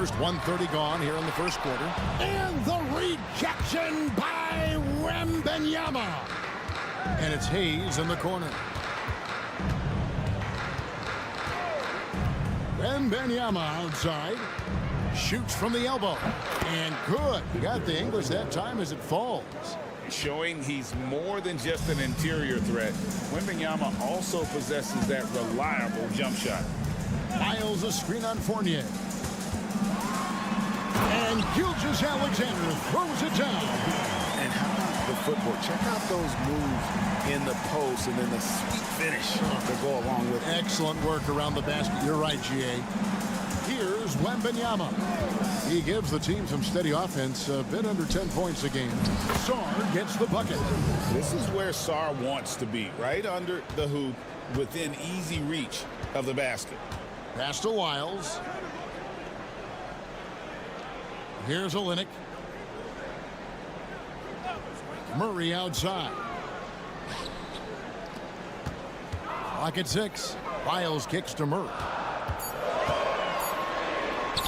first, 1:30 gone here in the first quarter. And the rejection by Wembanyama. And it's Hayes in the corner. Wembanyama outside. Shoots from the elbow. And good. He got the English that time as it falls. Showing he's more than just an interior threat. Wembanyama also possesses that reliable jump shot. Miles a screen on Fournier. And Gilgeous-Alexander throws it down. And how about the footwork? Check out those moves in the post and then the sweet finish to go along with it. Excellent work around the basket. You're right, G.A. Here's Wembanyama. He gives the team some steady offense, a bit under 10 points a game. Sarr gets the bucket. This is where Sarr wants to be, right under the hoop, within easy reach of the basket. Pass to Wiles. Here's Olynyk. Murray outside. Clock at 6. Wiles kicks to Murray.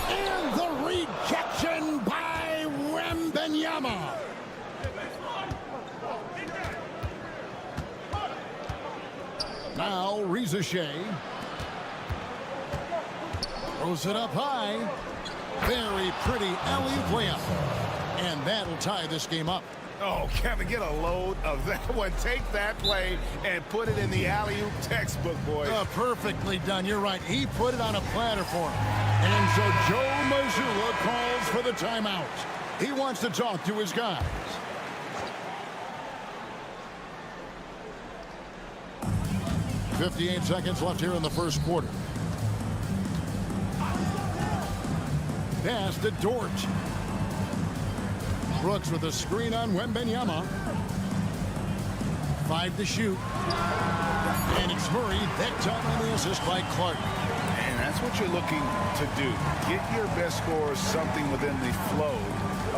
And the rejection by Wembanyama. Now Reza Shea. Throws it up high. Very pretty alley-oop layup. And that'll tie this game up. Oh, Kevin, get a load of that one. Take that play and put it in the alley-oop textbook, boys. Perfectly done. You're right. He put it on a platter for him. And so Joe Mazzulla calls for the timeout. He wants to talk to his guys. .58 seconds left here in the first quarter. Pass to Dort. Brooks with a screen on Wembanyama. 5 to shoot. And it's Murray. That time on the assist by Clark. And that's what you're looking to do. Get your best scorers something within the flow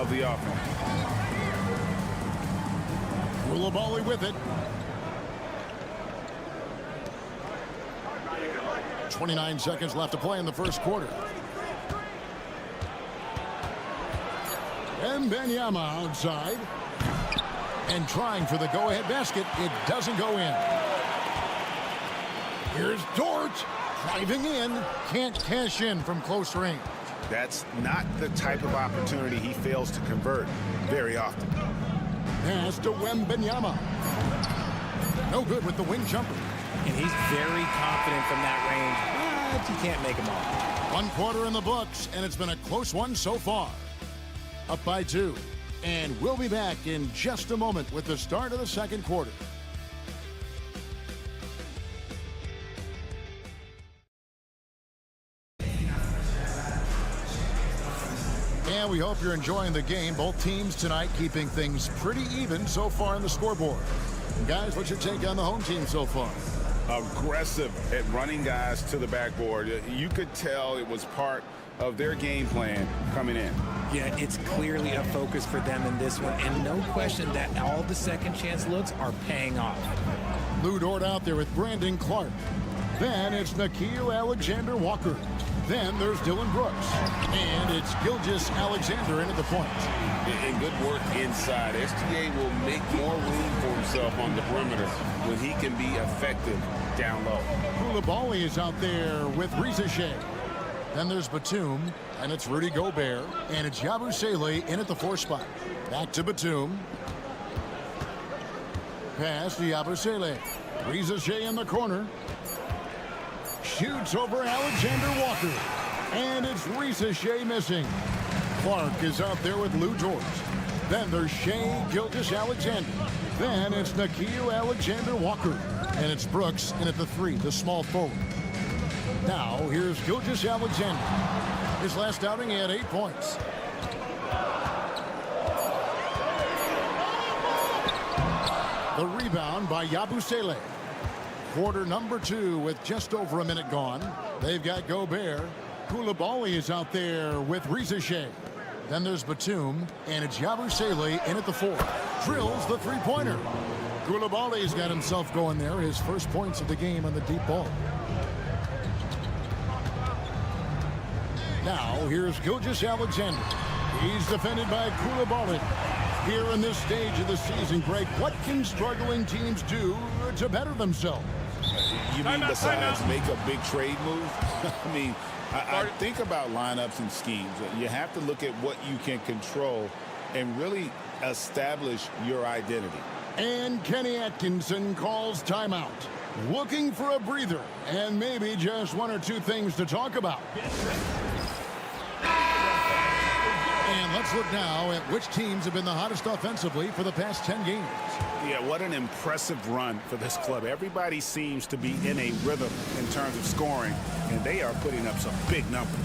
of the offense. Koulibaly with it. 29 seconds left to play in the first quarter. Wembanyama outside. And trying for the go-ahead basket. It doesn't go in. Here's Dort. Driving in. Can't cash in from close range. That's not the type of opportunity he fails to convert very often. Pass to Wembanyama. No good with the wing jumper. And he's very confident from that range, but you can't make him all. 1 quarter in the books, and it's been a close one so far. Up by 2. And we'll be back in just a moment with the start of the second quarter. And we hope you're enjoying the game. Both teams tonight keeping things pretty even so far on the scoreboard. Guys, what's your take on the home team so far? Aggressive at running guys to the backboard. You could tell it was part of their game plan coming in. Yeah, it's clearly a focus for them in this one, and no question that all the second chance looks are paying off. Lou Dort out there with Brandon Clark. Then it's Nickeil Walker. Then there's Dylan Brooks. And it's Gilgeous-Alexander in at the point. And good work inside. SGA will make more room for himself on the perimeter when he can be effective down low. Koulibaly is out there with Reza Shea. Then there's Batum, and it's Rudy Gobert, and it's Yabusele in at the 4 spot. Back to Batum. Pass to Yabusele. Reza Shea in the corner. Shoots over Alexander Walker. And it's Reza Shea missing. Clark is out there with Lou Dort. Then there's Shea Gilgeous-Alexander. Then it's Nickeil Walker. And it's Brooks in at the 3, the small forward. Now, here's Gilgeous-Alexander. His last outing, he had 8 points. The rebound by Yabusele. Quarter number 2 with just over a minute gone. They've got Gobert. Koulibaly is out there with Reza Shea. Then there's Batum, and it's Yabusele in at the 4. Drills the three-pointer. Koulibaly's got himself going there. His first points of the game on the deep ball. Now, here's Gilgeous-Alexander. He's defended by Koulibaly. Here in this stage of the season, Greg, what can struggling teams do to better themselves? You mean besides make a big trade move? I mean, I think about lineups and schemes. You have to look at what you can control and really establish your identity. And Kenny Atkinson calls timeout. Looking for a breather and maybe just one or two things to talk about. And let's look now at which teams have been the hottest offensively for the past 10 games. Yeah, what an impressive run for this club. Everybody seems to be in a rhythm in terms of scoring, and they are putting up some big numbers.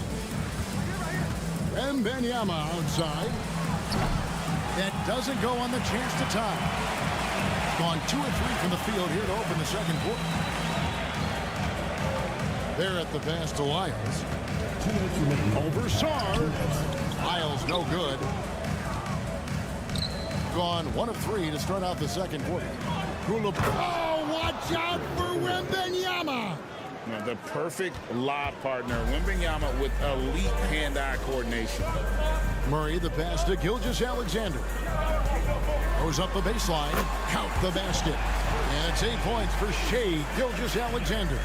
Wembanyama outside. That doesn't go on the chance to tie. Gone 2 or 3 from the field here to open the second quarter. They're at the pass to Lyles. Over Sarr. Lyles no good. Gone 1 of 3 to start out the second quarter. Oh, watch out for Wembanyama. Now, the perfect lob partner. Wembanyama with elite hand-eye coordination. Murray the pass to Gilgeous-Alexander. Goes up the baseline, count the basket. And it's 8 points for Shai Gilgeous-Alexander.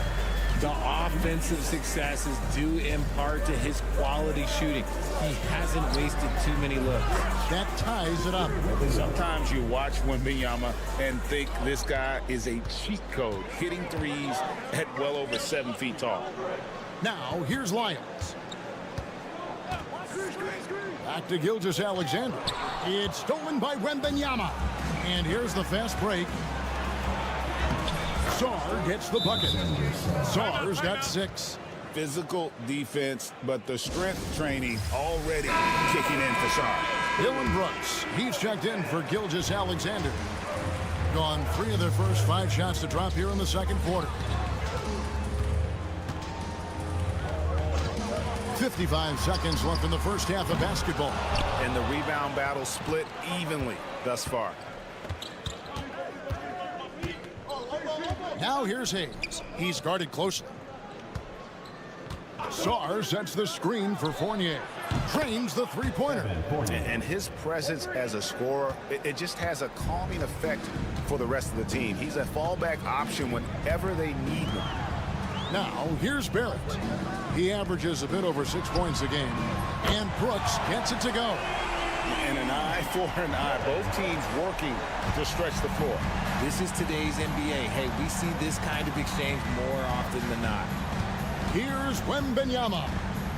The offensive successes due in part to his quality shooting. He hasn't wasted too many looks. That ties it up. Sometimes you watch Wembanyama and think this guy is a cheat code, hitting threes at well over 7 feet tall. Now, here's Lyles. Back to Gilgeous-Alexander. It's stolen by Wembanyama. And here's the fast break. Sarr gets the bucket. Sarr's got 6. Physical defense, but the strength training already kicking in for Sarr. Dylan Brooks, he's checked in for Gilgeous-Alexander. Gone 3 of their first 5 shots to drop here in the second quarter. 55 seconds left in the first half of basketball. And the rebound battle split evenly thus far. Now here's Hayes. He's guarded closely. Sarr sets the screen for Fournier. Trains the three-pointer. And his presence as a scorer, it just has a calming effect for the rest of the team. He's a fallback option whenever they need one. Now, here's Barrett. He averages a bit over 6 points a game. And Brooks gets it to go. And an eye for an eye. Both teams working to stretch the floor. This is today's NBA. Hey, we see this kind of exchange more often than not. Here's Wembanyama.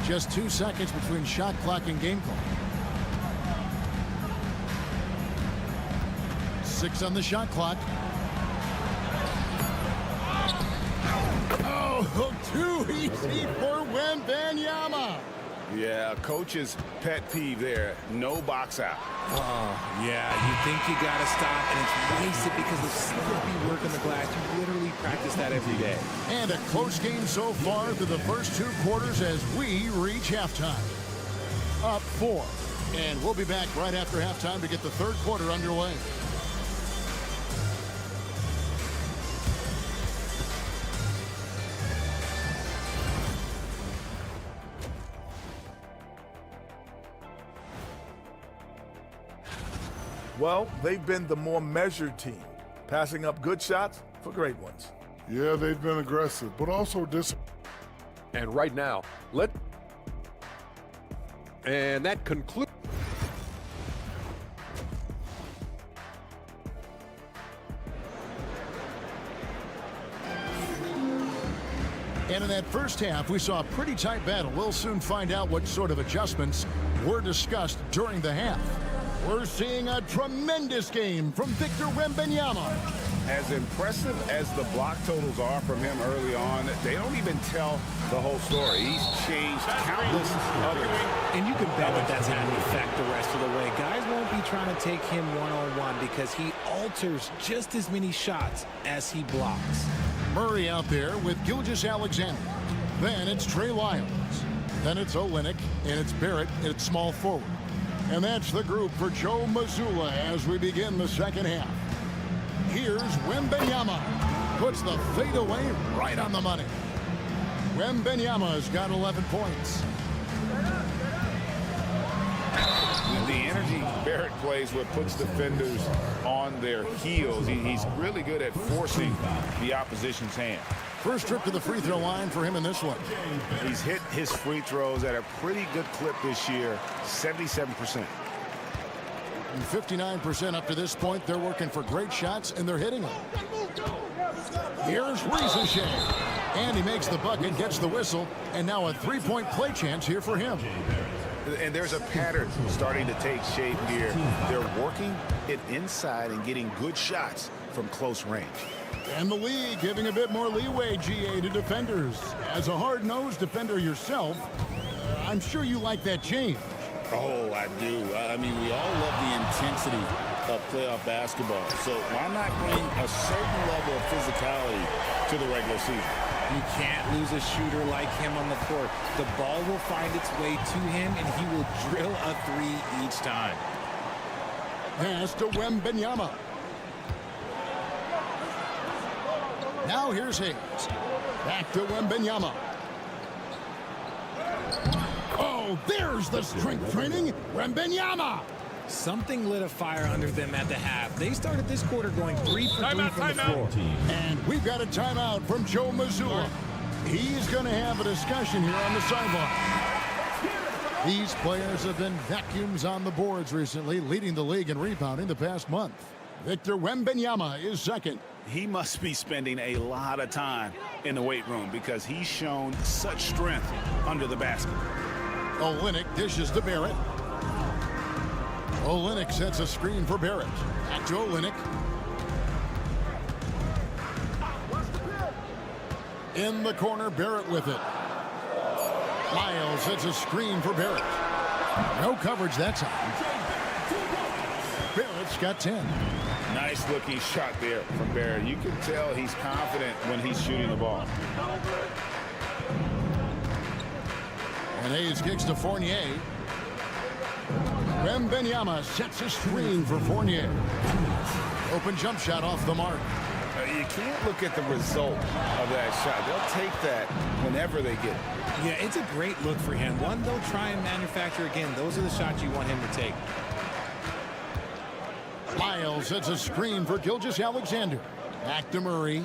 Just 2 seconds between shot clock and game clock. 6 on the shot clock. Oh, too easy for Wembanyama. Yeah, coach's pet peeve there. No box out. Oh, yeah, you think you got to stop, and it's wasted because of sloppy work on the glass. You literally practice that every day. And a close game so far through the first 2 quarters as we reach halftime. Up 4. And we'll be back right after halftime to get the third quarter underway. Well, they've been the more measured team, passing up good shots for great ones. Yeah, they've been aggressive, but also disciplined. And right now, and that concludes. And in that first half, we saw a pretty tight battle. We'll soon find out what sort of adjustments were discussed during the half. We're seeing a tremendous game from Victor Wembanyama. As impressive as the block totals are from him early on, they don't even tell the whole story. He's changed countless others. And you can bet that that's had an effect the rest of the way. Guys won't be trying to take him one-on-one because he alters just as many shots as he blocks. Murray out there with Gilgeous-Alexander. Then it's Trey Lyles. Then it's Olynyk, and it's Barrett at small forward. And that's the group for Joe Mazzulla as we begin the second half. Here's Wembanyama. Puts the fadeaway right on the money. Wembanyama's got 11 points. The energy Barrett plays with puts defenders on their heels. He's really good at forcing the opposition's hand. First trip to the free throw line for him in this one. He's hit his free throws at a pretty good clip this year, 77%. And 59% up to this point. They're working for great shots, and they're hitting them. Here's Ricochet. And he makes the bucket, gets the whistle, and now a three-point play chance here for him. And there's a pattern starting to take shape here. They're working it inside and getting good shots from close range. And the league giving a bit more leeway, GA, to defenders. As a hard-nosed defender yourself, I'm sure you like that change. Oh, I do. I mean, we all love the intensity of playoff basketball. So why not bring a certain level of physicality to the regular season? You can't lose a shooter like him on the court. The ball will find its way to him, and he will drill a three each time. Pass to Wembanyama. Now here's Hayes. Back to Wembanyama. Oh, there's the strength training. Wembanyama. Something lit a fire under them at the half. They started this quarter going 3 for 3 from the floor. And we've got a timeout from Joe Mazzulla. He's going to have a discussion here on the sideline. These players have been vacuums on the boards recently, leading the league in rebounding the past month. Victor Wembanyama is second. He must be spending a lot of time in the weight room because he's shown such strength under the basket. Olynyk dishes to Barrett. Olynyk sets a screen for Barrett. Back to Olynyk. In the corner, Barrett with it. Miles sets a screen for Barrett. No coverage that time. Barrett's got 10. Nice looking shot there from Barrett. You can tell he's confident when he's shooting the ball. And Hayes kicks to Fournier. Wembanyama sets a screen for Fournier. Open jump shot off the mark. You can't look at the result of that shot. They'll take that whenever they get it. Yeah, it's a great look for him. One they'll try and manufacture again. Those are the shots you want him to take. Miles sets a screen for Gilgeous-Alexander. Back to Murray.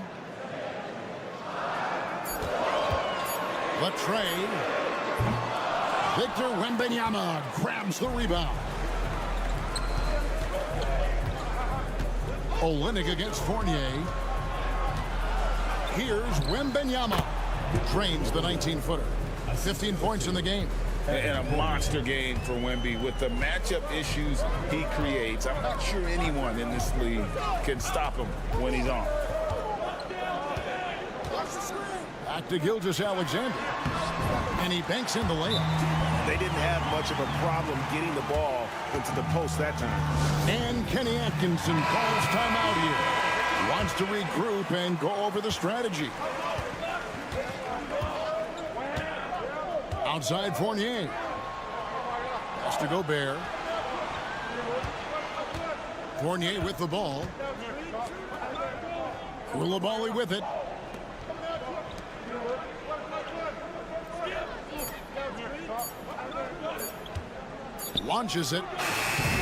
Latrey. Victor Wembanyama grabs the rebound. Olynyk against Fournier. Here's Wembanyama. Drains the 19-footer. 15 points in the game. And a monster game for Wemby with the matchup issues he creates. I'm not sure anyone in this league can stop him when he's on. Back to Gilgeous-Alexander. And he banks in the layup. They didn't have much of a problem getting the ball into the post that time. And Kenny Atkinson calls timeout here. Wants to regroup and go over the strategy. Outside Fournier. Has to go Bear. Fournier with the ball. Koulibaly with it. Launches it.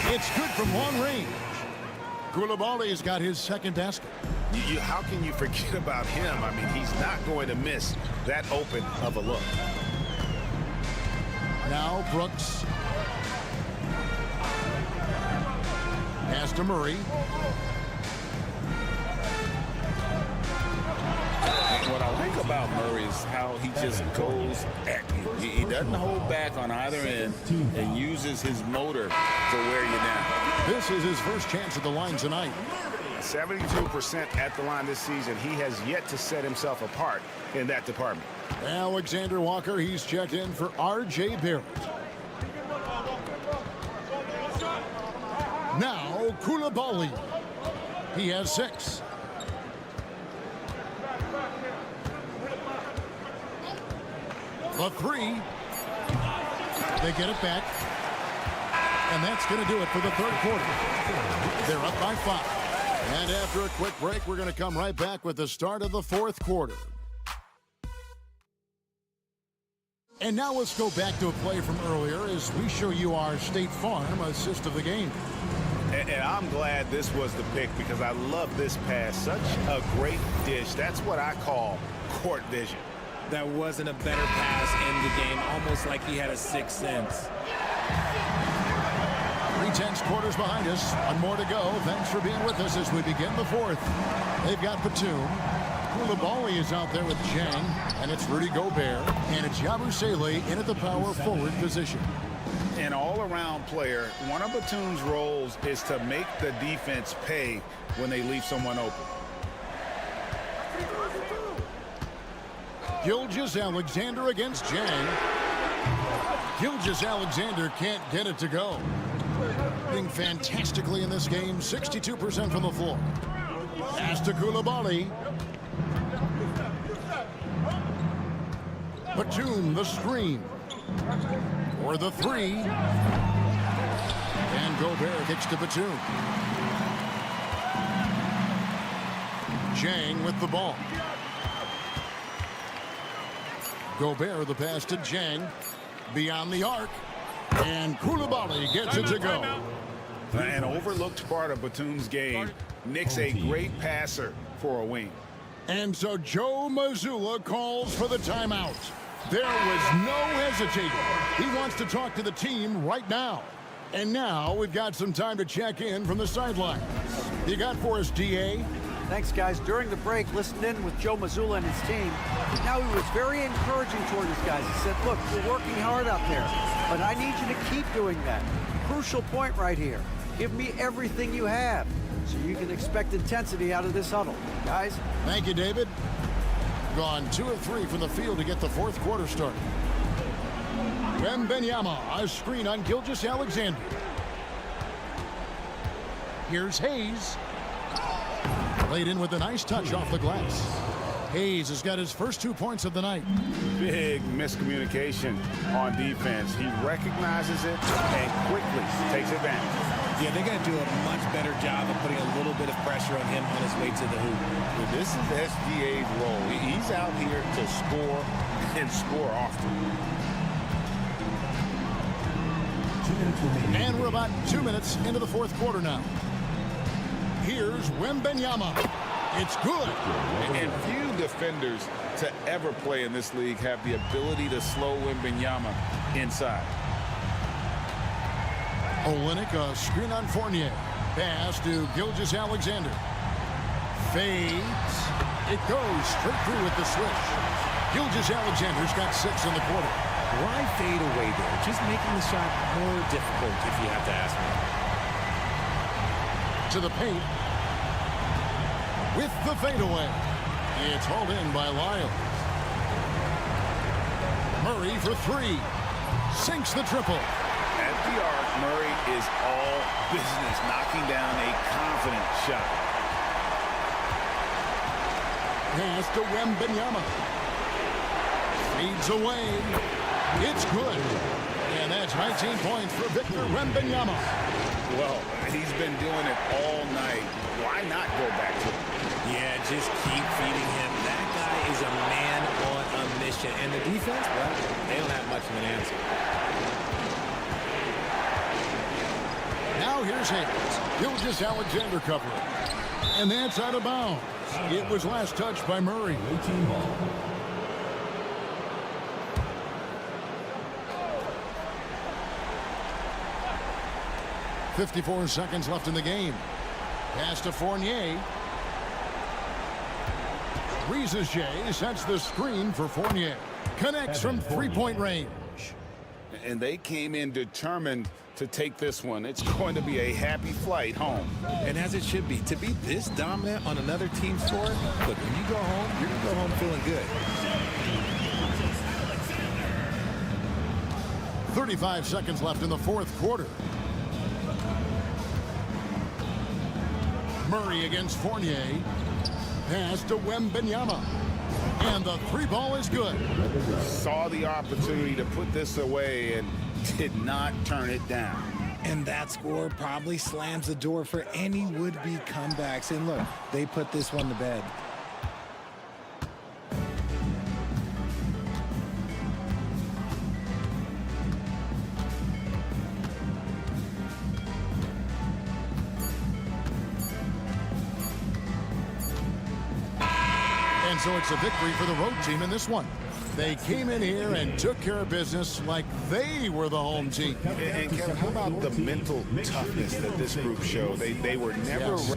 It's good from long range. Koulibaly's got his second basket. How can you forget about him? I mean, he's not going to miss that open of a look. Now Brooks. Pass to Murray. What I like about Murray is how he just goes at you. He doesn't hold back on either end and uses his motor to wear you down. This is his first chance at the line tonight. 72% at the line this season. He has yet to set himself apart in that department. Alexander Walker, he's checked in for R.J. Barrett. Now Koulibaly. He has 6. The 3. They get it back. And that's going to do it for the third quarter. They're up by 5. And after a quick break, we're going to come right back with the start of the fourth quarter. And now let's go back to a play from earlier as we show you our State Farm assist of the game. And I'm glad this was the pick because I love this pass. Such a great dish. That's what I call court vision. That wasn't a better pass in the game, almost like he had a sixth sense. 3/10 quarters behind us. One more to go. Thanks for being with us as we begin the fourth. They've got Batum. Koulibaly is out there with Jang, and it's Rudy Gobert, and it's Yabusele in at the power forward position. An all-around player, one of Batum's roles is to make the defense pay when they leave someone open. Gilgeous-Alexander against Jang. Gilgeous-Alexander can't get it to go. Doing fantastically in this game, 62% from the floor. Pass to Koulibaly. Batum, the screen. For the three. And Gobert kicks to Batum. Jang with the ball. Gobert, the pass to Jang. Beyond the arc. And Koulibaly gets it to go. An overlooked part of Batum's game. Nick's a great passer for a wing. And so Joe Mazzulla calls for the timeout. There was no hesitating. He wants to talk to the team right now. And now we've got some time to check in from the sidelines. You got for us, DA? Thanks, guys. During the break, listened in with Joe Mazzulla and his team. Now he was very encouraging toward his guys. He said, look, you're working hard out there, but I need you to keep doing that. Crucial point right here. Give me everything you have so you can expect intensity out of this huddle. Guys? Thank you, David. Gone 2 of 3 from the field to get the fourth quarter started. Wembanyama, a screen on Gilgeous-Alexander. Here's Hayes. Laid in with a nice touch off the glass. Hayes has got his first 2 points of the night. Big miscommunication on defense. He recognizes it and quickly takes advantage. Yeah, they got to do a much better job of putting a little bit of pressure on him on his way to the hoop. Well, this is SGA's role. He's out here to score and score often. And we're about 2 minutes into the fourth quarter now. Here's Wembanyama. It's good. And few defenders to ever play in this league have the ability to slow Wembanyama inside. Olynyk, a screen on Fournier. Pass to Gilgeous-Alexander. Fades. It goes straight through with the switch. Gilgeous-Alexander's got 6 in the quarter. Why fade away there? Just making the shot more difficult, if you have to ask me. To the paint. With the fadeaway. It's hauled in by Lyles. Murray for 3. Sinks the triple. At the arc, Murray is all business, knocking down a confident shot. Pass to Wembanyama. Fades away. It's good. And that's 19 points for Victor Wembanyama. Well, he's been doing it all night. Why not go back to him? Yeah, just keep feeding him. That guy is a man on a mission. And the defense, well, they don't have much of an answer. Now here's Hayes. Gilgeous-Alexander covering. And that's out of bounds. It was last touched by Murray. 18 ball. .54 seconds left in the game. Pass to Fournier. Riesage sets the screen for Fournier. Connects from three-point range. And they came in determined to take this one. It's going to be a happy flight home. And as it should be. To be this dominant on another team's floor, look, when you go home, you're going to go home feeling good. 35 seconds left in the fourth quarter. Murray against Fournier. Pass to Wembanyama. And the three ball is good. Saw the opportunity to put this away and did not turn it down. And that score probably slams the door for any would-be comebacks. And look, they put this one to bed. And so it's a victory for the road team in this one. They came in here and took care of business like they were the home team. And Kevin, how about the mental toughness that this group showed? They were never... Yes.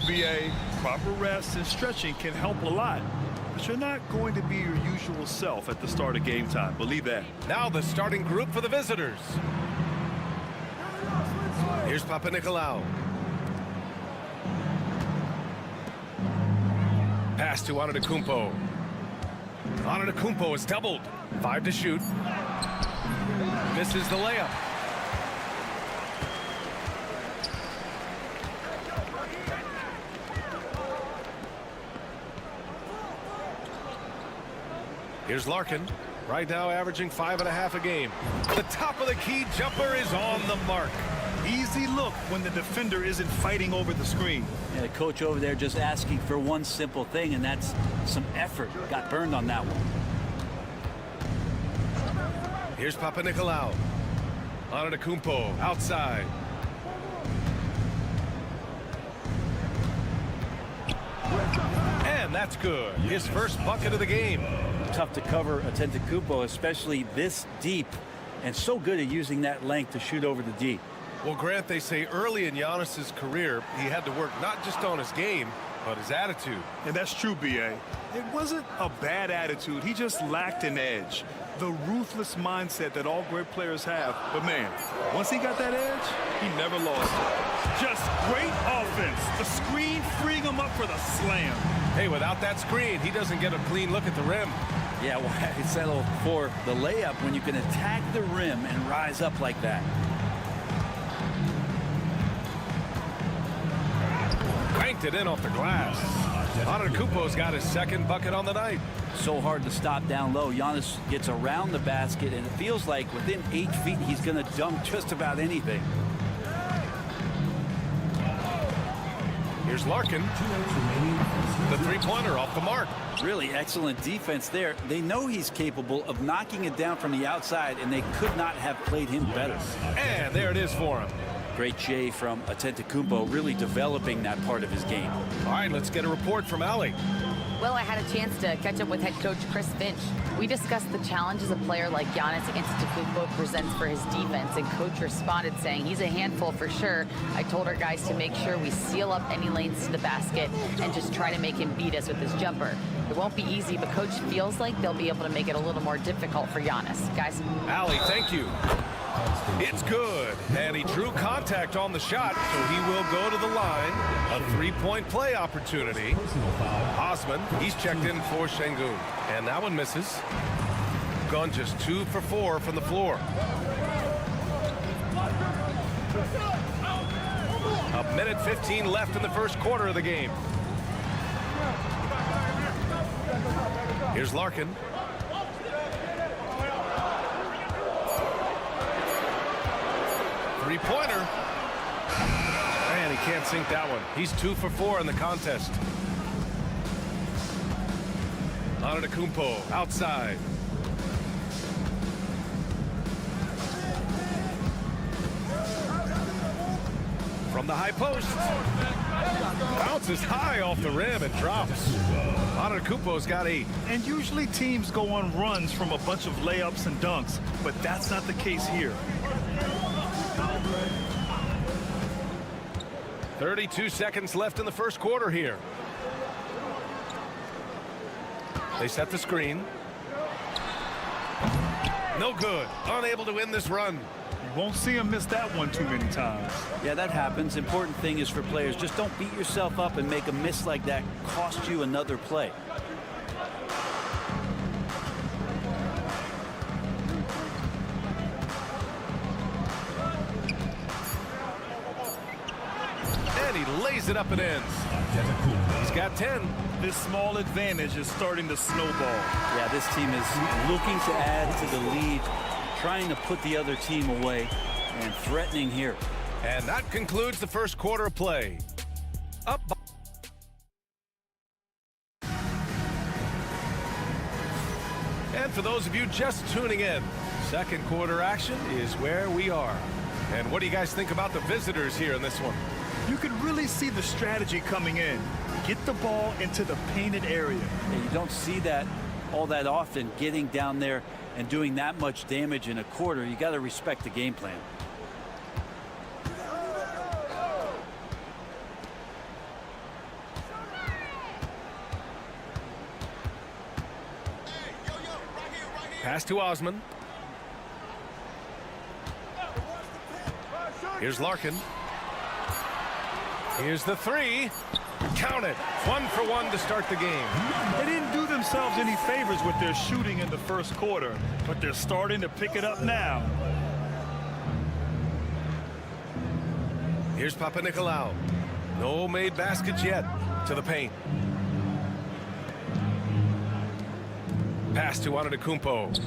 know, BA, proper rest and stretching can help a lot. But you're not going to be your usual self at the start of game time. Believe that. Now the starting group for the visitors. Here's Papanikolaou. Pass to Antetokounmpo. Antetokounmpo is doubled. 5 to shoot. Misses the layup. Here's Larkin. Right now averaging 5.5 a game. The top of the key jumper is on the mark. Easy look when the defender isn't fighting over the screen. Yeah, the coach over there just asking for one simple thing, and that's some effort. Got burned on that one. Here's Papanikolaou. Antetokounmpo outside. And that's good. His first bucket of the game. Tough to cover Antetokounmpo, especially this deep, and so good at using that length to shoot over the D. Well, Grant, they say early in Giannis's career, he had to work not just on his game, but his attitude. And that's true, B.A. It wasn't a bad attitude. He just lacked an edge. The ruthless mindset that all great players have. But, man, once he got that edge, he never lost it. Just great offense. The screen freeing him up for the slam. Hey, without that screen, he doesn't get a clean look at the rim. Yeah, why settle for the layup when you can attack the rim and rise up like that? Banked it in off the glass. Antetokounmpo's got his second bucket on the night. So hard to stop down low. Giannis gets around the basket, and it feels like within 8 feet he's going to dunk just about anything. Here's Larkin. The three-pointer off the mark. Really excellent defense there. They know he's capable of knocking it down from the outside, and they could not have played him better. And there it is for him. Great J from Antetokounmpo, really developing that part of his game. All right, let's get a report from Allie. Well, I had a chance to catch up with head coach Chris Finch. We discussed the challenges a player like Giannis Antetokounmpo presents for his defense, and coach responded saying he's a handful for sure. I told our guys to make sure we seal up any lanes to the basket and just try to make him beat us with his jumper. It won't be easy, but coach feels like they'll be able to make it a little more difficult for Giannis. Guys. Allie, thank you. It's good, and he drew contact on the shot, so he will go to the line. A three-point play opportunity. Osman, he's checked in for Şengün, and that one misses. Gone just 2 for 4 from the floor. A minute 15 left in the first quarter of the game. Here's Larkin. Three-pointer. And he can't sink that one. He's 2 for 4 in the contest. Antetokounmpo outside. From the high post. Bounces high off the rim and drops. Antetokounmpo's got 8. And usually teams go on runs from a bunch of layups and dunks, but that's not the case here. 32 seconds left in the first quarter here. They set the screen. No good. Unable to win this run. You won't see him miss that one too many times. Yeah, that happens. Important thing is for players, just don't beat yourself up and make a miss like that cost you another play. And he lays it up and in. He's got 10. This small advantage is starting to snowball. Yeah, this team is looking to add to the lead, trying to put the other team away, and threatening here. And that concludes the first quarter of play. Up. And for those of you just tuning in, second quarter action is where we are. And what do you guys think about the visitors here in this one? You could really see the strategy coming in. Get the ball into the painted area. Yeah, you don't see that all that often, getting down there and doing that much damage in a quarter. You got to respect the game plan. Pass to Osman. Here's Larkin. Here's the three. Count it. 1 for 1 to start the game. They didn't do themselves any favors with their shooting in the first quarter, but they're starting to pick it up now. Here's Papanikolaou. No made baskets yet. To the paint. Pass to Antetokounmpo.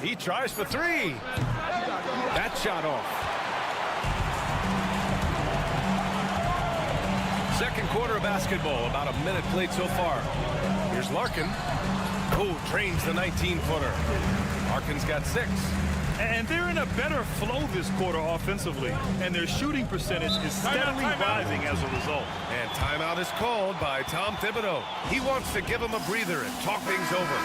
He tries for three. That shot off. Second quarter of basketball. About a minute played so far. Here's Larkin. Oh, drains the 19-footer. Larkin's got 6. And they're in a better flow this quarter offensively, and their shooting percentage is steadily rising as a result. And timeout is called by Tom Thibodeau. He wants to give them a breather and talk things over.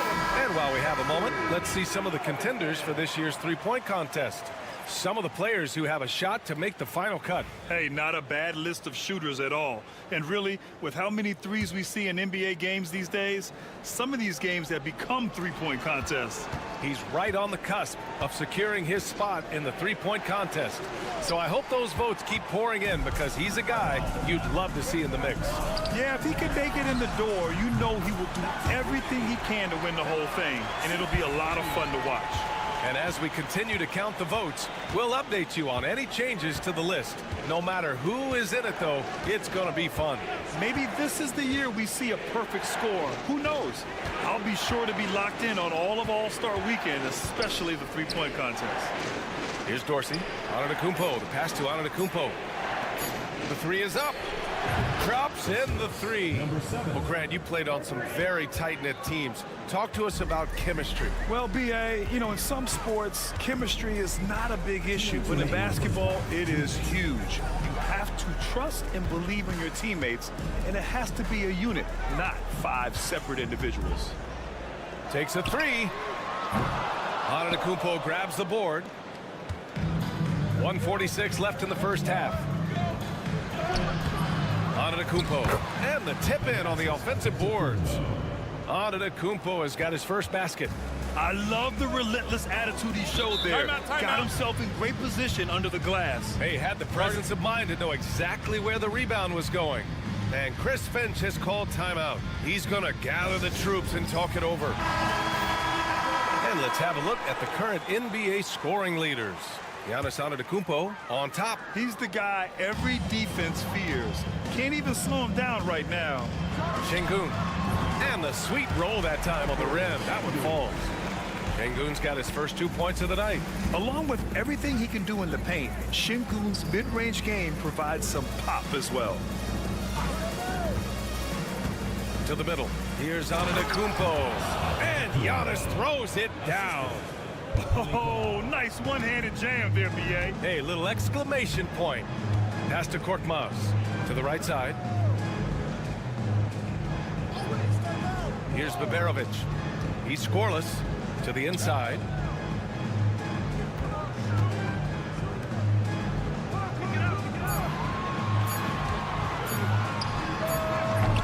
And while we have a moment, let's see some of the contenders for this year's three-point contest. Some of the players who have a shot to make the final cut. Hey, not a bad list of shooters at all. And really, with how many threes we see in NBA games these days, some of these games have become three-point contests. He's right on the cusp of securing his spot in the three-point contest. So I hope those votes keep pouring in because he's a guy you'd love to see in the mix. Yeah, if he can make it in the door, you know he will do everything he can to win the whole thing. And it'll be a lot of fun to watch. And as we continue to count the votes, we'll update you on any changes to the list. No matter who is in it, though, it's going to be fun. Maybe this is the year we see a perfect score. Who knows? I'll be sure to be locked in on all of All-Star Weekend, especially the three-point contest. Here's Dorsey. Antetokounmpo. The pass to Antetokounmpo. The three is up. Drops in the three. Well, Grant, you played on some very tight-knit teams. Talk to us about chemistry. Well, B.A., you know, in some sports, chemistry is not a big issue, but in basketball, it is huge. You have to trust and believe in your teammates, and it has to be a unit, not 5 separate individuals. Takes a three. Antetokounmpo grabs the board. 1:46 left in the first half. Antetokounmpo, and the tip in on the offensive boards. Antetokounmpo has got his first basket. I love the relentless attitude he showed there. Got himself in great position under the glass. He had the presence of mind to know exactly where the rebound was going. And Chris Finch has called timeout. He's going to gather the troops and talk it over. And let's have a look at the current NBA scoring leaders. Giannis Antetokounmpo on top. He's the guy every defense fears. Can't even slow him down right now. Şengün. And the sweet roll that time on the rim. That one falls. Şengün's got his first 2 points of the night. Along with everything he can do in the paint, Şengün's mid-range game provides some pop as well. To the middle. Here's Antetokounmpo. And Giannis throws it down. Oh, nice one-handed jam there, B.A. Hey, little exclamation point. Pass to Korkmaz. To the right side. Here's Baberovic. He's scoreless. To the inside.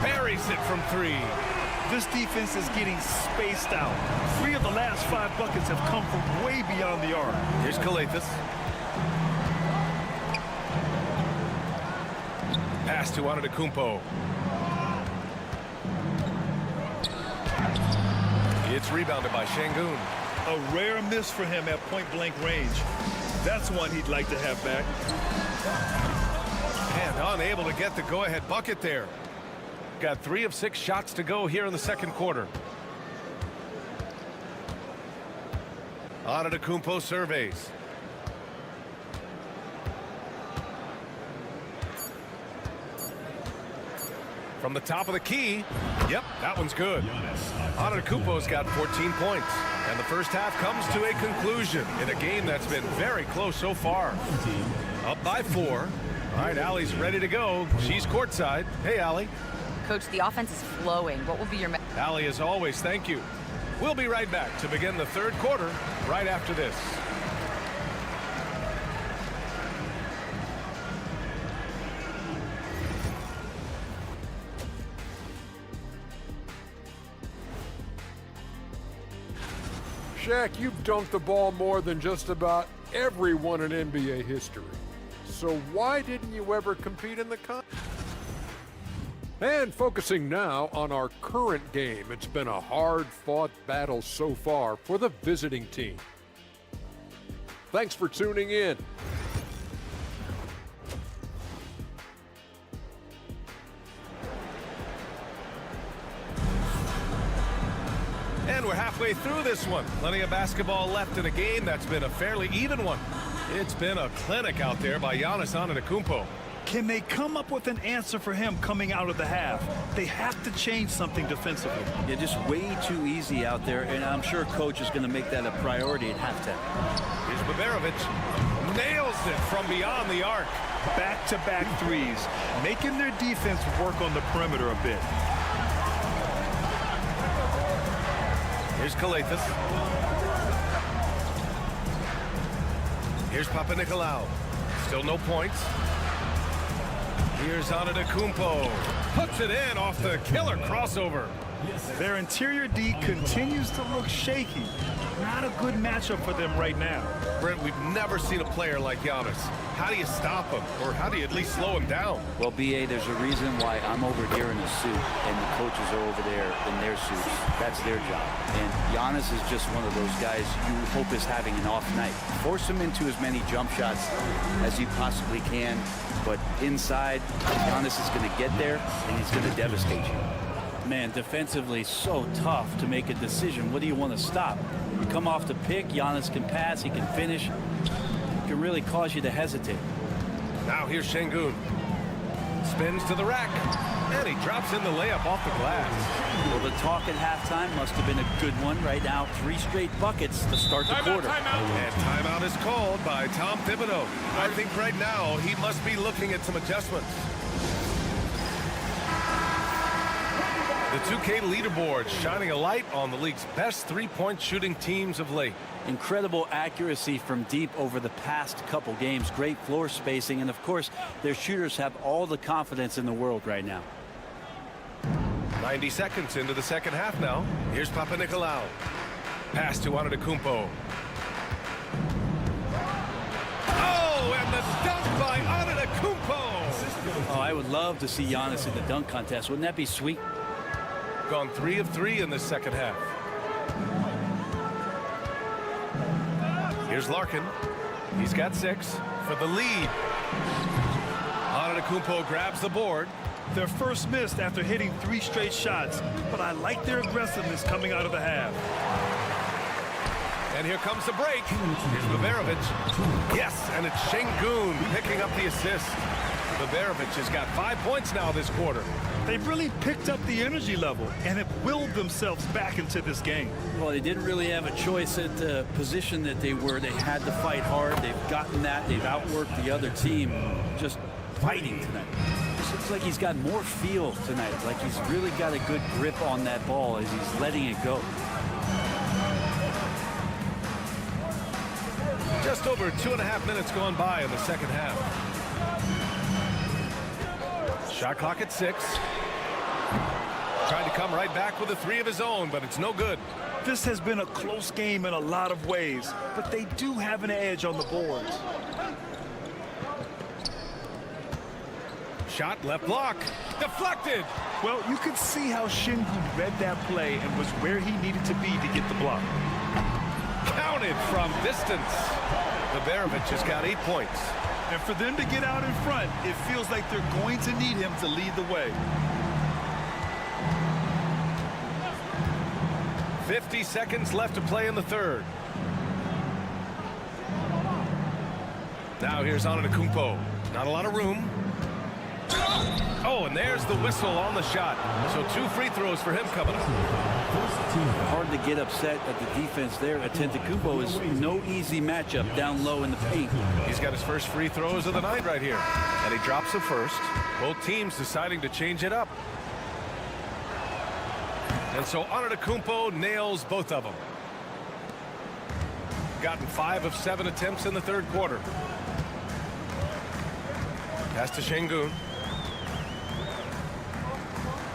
Buries it from three. This defense is getting spaced out. 3 of the last 5 buckets have come from way beyond the arc. Here's Calathes. Pass to Antetokounmpo. It's rebounded by Şengün. A rare miss for him at point-blank range. That's one he'd like to have back. And unable to get the go-ahead bucket there. Got 3 of 6 shots to go here in the second quarter. Antetokounmpo surveys. From the top of the key. Yep, that one's good. Antetokounmpo's got 14 points. And the first half comes to a conclusion in a game that's been very close so far. Up by 4. All right, Allie's ready to go. She's courtside. Hey, Allie. Coach, the offense is flowing. What will be your... Allie, as always, thank you. We'll be right back to begin the third quarter right after this. Shaq, you've dunked the ball more than just about everyone in NBA history. So why didn't you ever compete in the contest? And focusing now on our current game, it's been a hard-fought battle so far for the visiting team. Thanks for tuning in. And we're halfway through this one. Plenty of basketball left in a game that's been a fairly even one. It's been a clinic out there by Giannis Antetokounmpo. Can they come up with an answer for him coming out of the half? They have to change something defensively. Yeah, just way too easy out there, and I'm sure coach is going to make that a priority at halftime. Here's Bobrovich. Nails it from beyond the arc. Back-to-back threes, making their defense work on the perimeter a bit. Here's Kalathis. Here's Papanikolaou. Still no points. Here's Antetokounmpo. Puts it in off the killer crossover. Their interior D continues to look shaky. Not a good matchup for them right now. Brent, we've never seen a player like Giannis. How do you stop him? Or how do you at least slow him down? Well, B.A., there's a reason why I'm over here in a suit and the coaches are over there in their suits. That's their job. And Giannis is just one of those guys you hope is having an off night. Force him into as many jump shots as you possibly can. But inside, Giannis is going to get there and he's going to devastate you. Man, defensively so tough to make a decision. What do you want to stop? You come off the pick, Giannis can pass, he can finish. It can really cause you to hesitate. Now here's Şengün. Spins to the rack, and he drops in the layup off the glass. Well, the talk at halftime must have been a good one. Right now, 3 straight buckets to start the quarter. And timeout is called by Tom Thibodeau. I think right now he must be looking at some adjustments. The 2K leaderboard shining a light on the league's best three-point shooting teams of late. Incredible accuracy from deep over the past couple games. Great floor spacing, and of course, their shooters have all the confidence in the world right now. 90 seconds into the second half now. Here's Papanikolaou. Pass to Antetokounmpo. Oh, and the dunk by Antetokounmpo! Oh, I would love to see Giannis in the dunk contest. Wouldn't that be sweet? Gone 3 of 3 in this second half. Here's Larkin. He's got 6 for the lead. Antetokounmpo grabs the board. Their first miss after hitting 3 straight shots, but I like their aggressiveness coming out of the half. And here comes the break. Here's Bobrovich. Yes, and it's Şengün picking up the assist. Bobrovich has got 5 points now this quarter. They've really picked up the energy level and have willed themselves back into this game. Well, they didn't really have a choice at the position that they were. They had to fight hard. They've gotten that. They've outworked the other team. Just fighting tonight. It looks like he's got more feel tonight. Like he's really got a good grip on that ball as he's letting it go. Just over 2.5 minutes gone by in the second half. Shot clock at 6. Trying to come right back with a 3 of his own, but it's no good. This has been a close game in a lot of ways, but they do have an edge on the boards. Shot left block. Deflected. Well, you could see how Şengün read that play and was where he needed to be to get the block. Counted from distance. Bobrovich has got 8 points. And for them to get out in front, it feels like they're going to need him to lead the way. 50 seconds left to play in the third. Now here's Antetokounmpo. Not a lot of room. Oh, and there's the whistle on the shot. So 2 free throws for him coming up. Hard to get upset at the defense there. Antetokounmpo is no easy matchup down low in the paint. He's got his first free throws of the night right here. And he drops the first. Both teams deciding to change it up. And so Antetokounmpo nails both of them. Gotten 5 of 7 attempts in the third quarter. Pass to Şengün.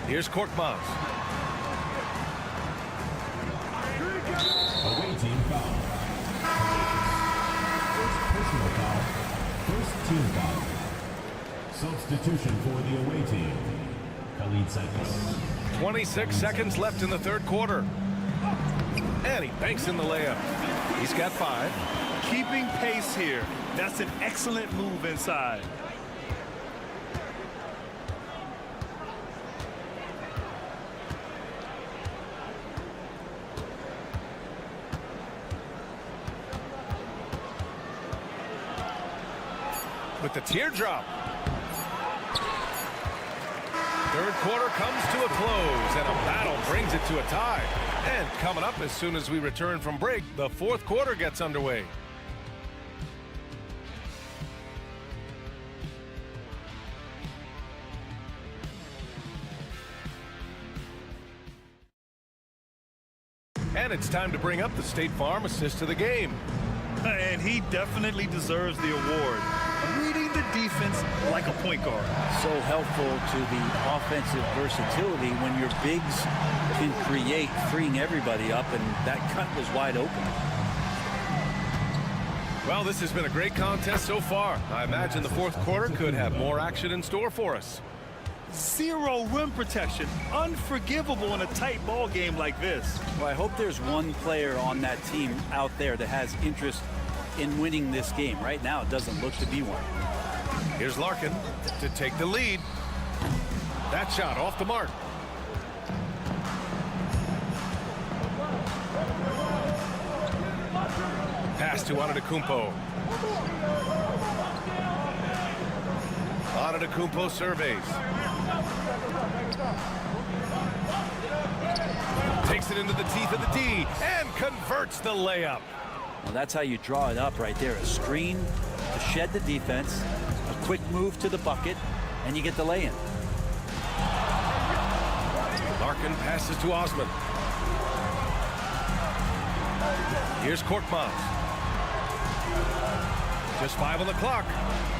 Here's Korkmaz. Away team team foul. Substitution for the away team. Khalid Sykes. 26 seconds left in the third quarter. And he banks in the layup. He's got 5. Keeping pace here. That's an excellent move inside. With the teardrop. Third quarter comes to a close, and a battle brings it to a tie. And coming up as soon as we return from break, the fourth quarter gets underway. And it's time to bring up the State Farm assist of the game. And he definitely deserves the award. Reading the defense like a point guard. So helpful to the offensive versatility when your bigs can create, freeing everybody up, and that cut was wide open. Well, this has been a great contest so far. I imagine the fourth quarter could have more action in store for us. Zero rim protection. Unforgivable in a tight ball game like this. Well, I hope there's one player on that team out there that has interest in winning this game. Right now, it doesn't look to be one. Here's Larkin to take the lead. That shot off the mark. Pass to Antetokounmpo. Antetokounmpo surveys. Takes it into the teeth of the D and converts the layup. Well, that's how you draw it up right there. A screen to shed the defense, a quick move to the bucket, and you get the lay-in. Larkin passes to Osman. Here's Korkmaz. Just 5 on the clock.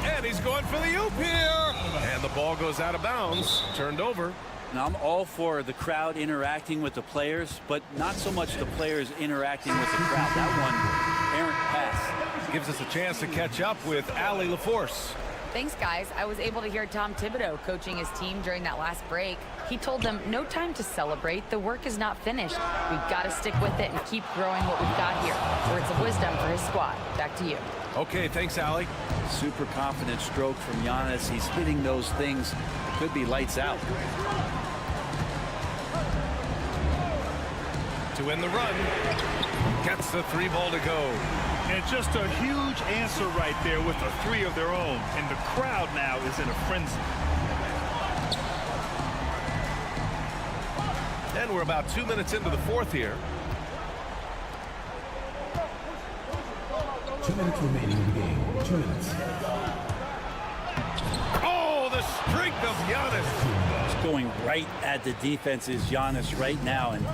And he's going for the oop here. And the ball goes out of bounds. Turned over. Now, I'm all for the crowd interacting with the players, but not so much the players interacting with the crowd. That one, errant pass. Gives us a chance to catch up with Allie LaForce. Thanks, guys. I was able to hear Tom Thibodeau coaching his team during that last break. He told them, no time to celebrate. The work is not finished. We've got to stick with it and keep growing what we've got here. Words of wisdom for his squad. Back to you. Okay, thanks, Allie. Super confident stroke from Giannis. He's hitting those things. Could be lights out. To end the run. Gets the 3 ball to go. And just a huge answer right there with a 3 of their own. And the crowd now is in a frenzy. And we're about 2 minutes into the fourth here. 2 minutes remaining in the game. 2 minutes. Oh, the strength of Giannis. Just going right at the defense is Giannis right now, and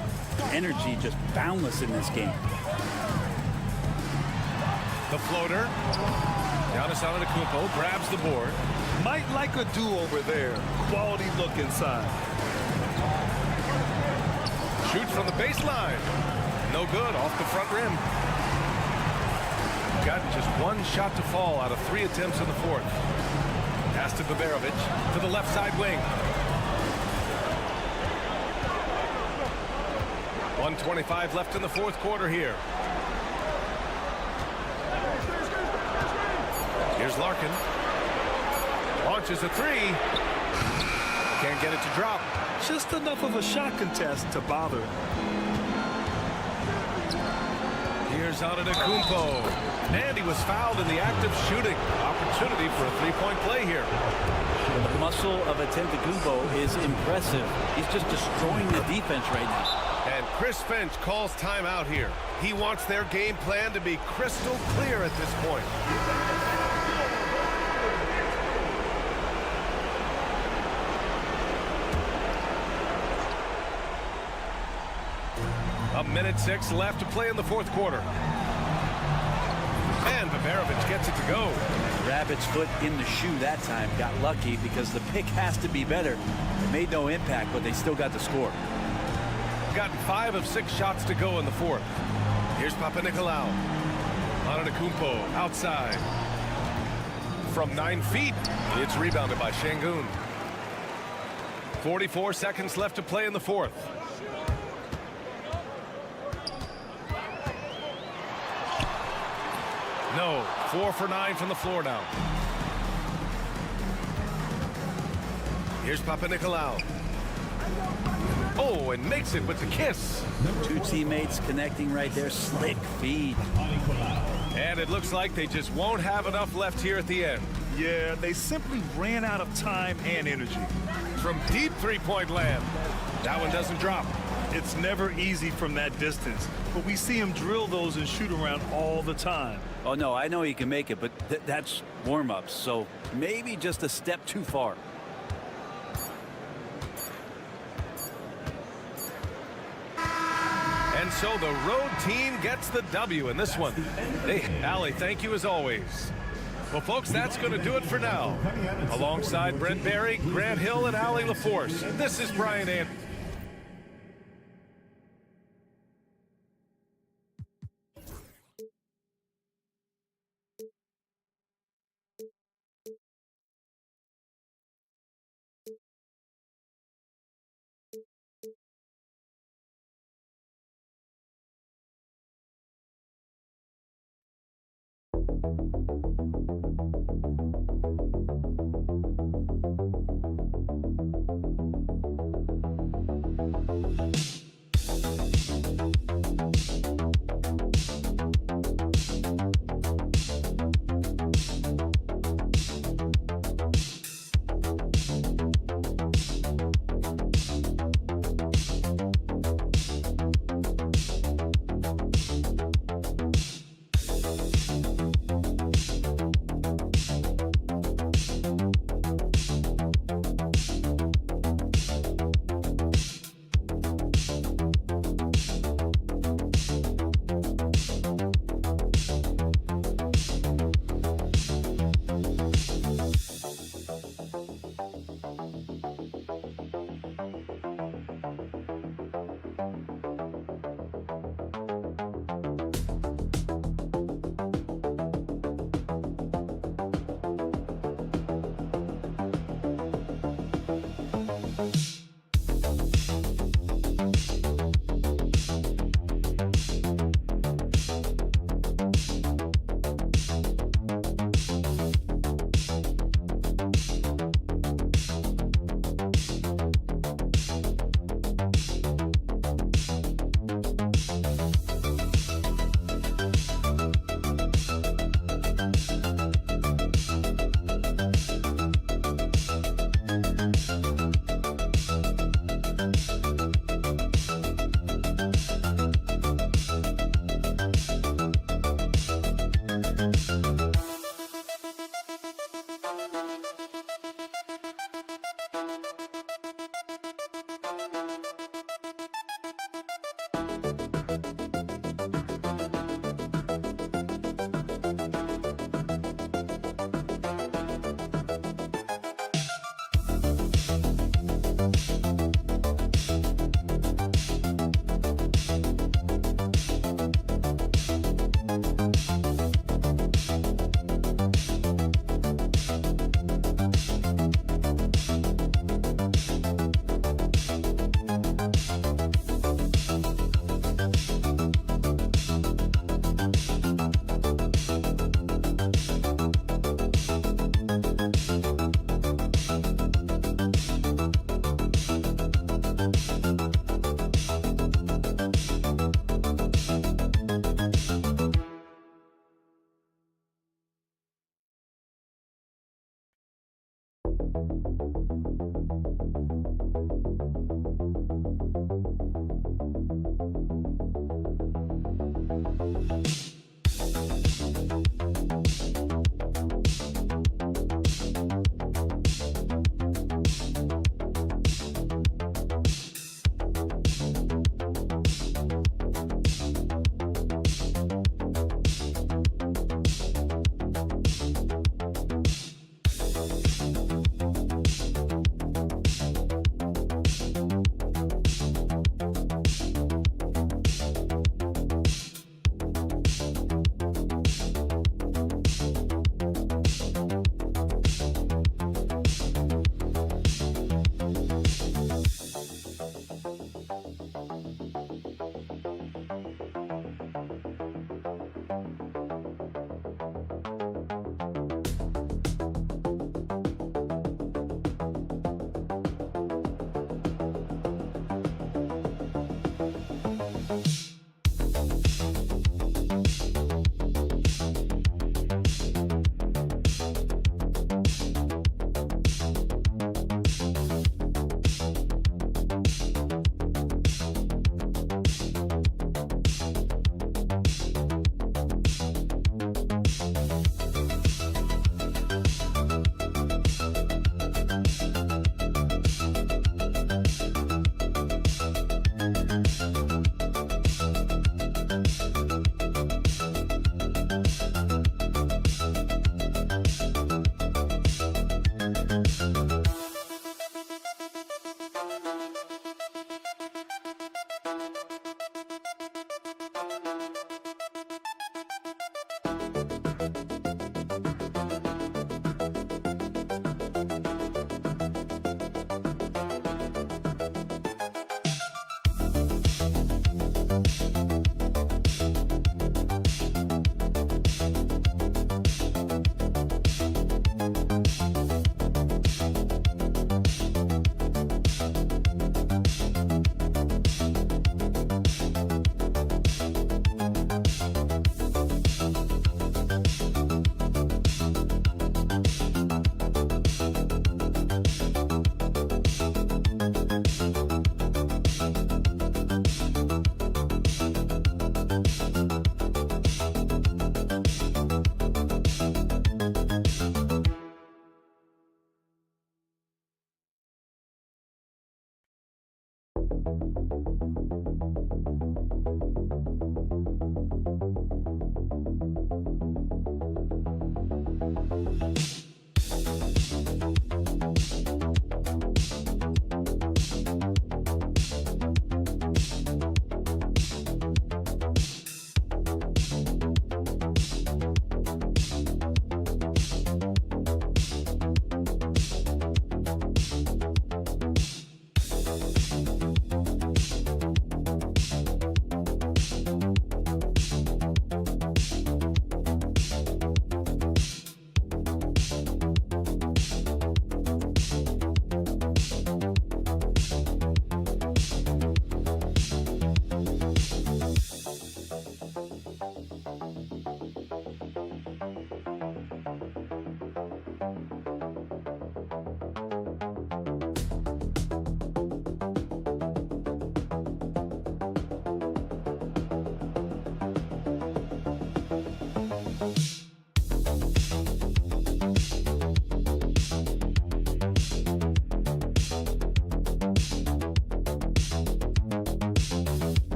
energy just boundless in this game. The floater. Giannis Antetokounmpo grabs the board. Might like a do-over there. Quality look inside. Shoots from the baseline. No good, off the front rim. Got just 1 shot to fall out of 3 attempts in the fourth. Pass to Baberovic to the left side wing. 1:25 left in the fourth quarter here. Here's Larkin. Launches a 3. Can't get it to drop. Just enough of a shot contest to bother. Here's Antetokounmpo. And he was fouled in the act of shooting. Opportunity for a 3-point play here. The muscle of Antetokounmpo is impressive. He's just destroying the defense right now. And Chris Finch calls timeout here. He wants their game plan to be crystal clear at this point. A minute 6 left to play in the fourth quarter. And Baberovic gets it to go. Rabbit's foot in the shoe that time. Got lucky because the pick has to be better. It made no impact, but they still got the score. Gotten 5 of 6 shots to go in the fourth. Here's Papanikolaou. Antetokounmpo outside. from 9 feet. It's rebounded by Şengün. 44 seconds left to play in the fourth. No, 4 for 9 from the floor now. Here's Papanikolaou. Oh, and makes it with the kiss. Two teammates connecting right there. Slick feed. And it looks like they just won't have enough left here at the end. Yeah, they simply ran out of time and energy. From deep three-point land. That one doesn't drop. It's never easy from that distance, but we see him drill those and shoot around all the time. Oh, no, I know he can make it, but that's warm-ups, so maybe just a step too far. And so the road team gets the W in this one. Hey, Allie, thank you as always. Well, folks, that's going to do it for now. Alongside Brent Barry, Grant Hill, and Allie LaForce, this is Brian Anderson.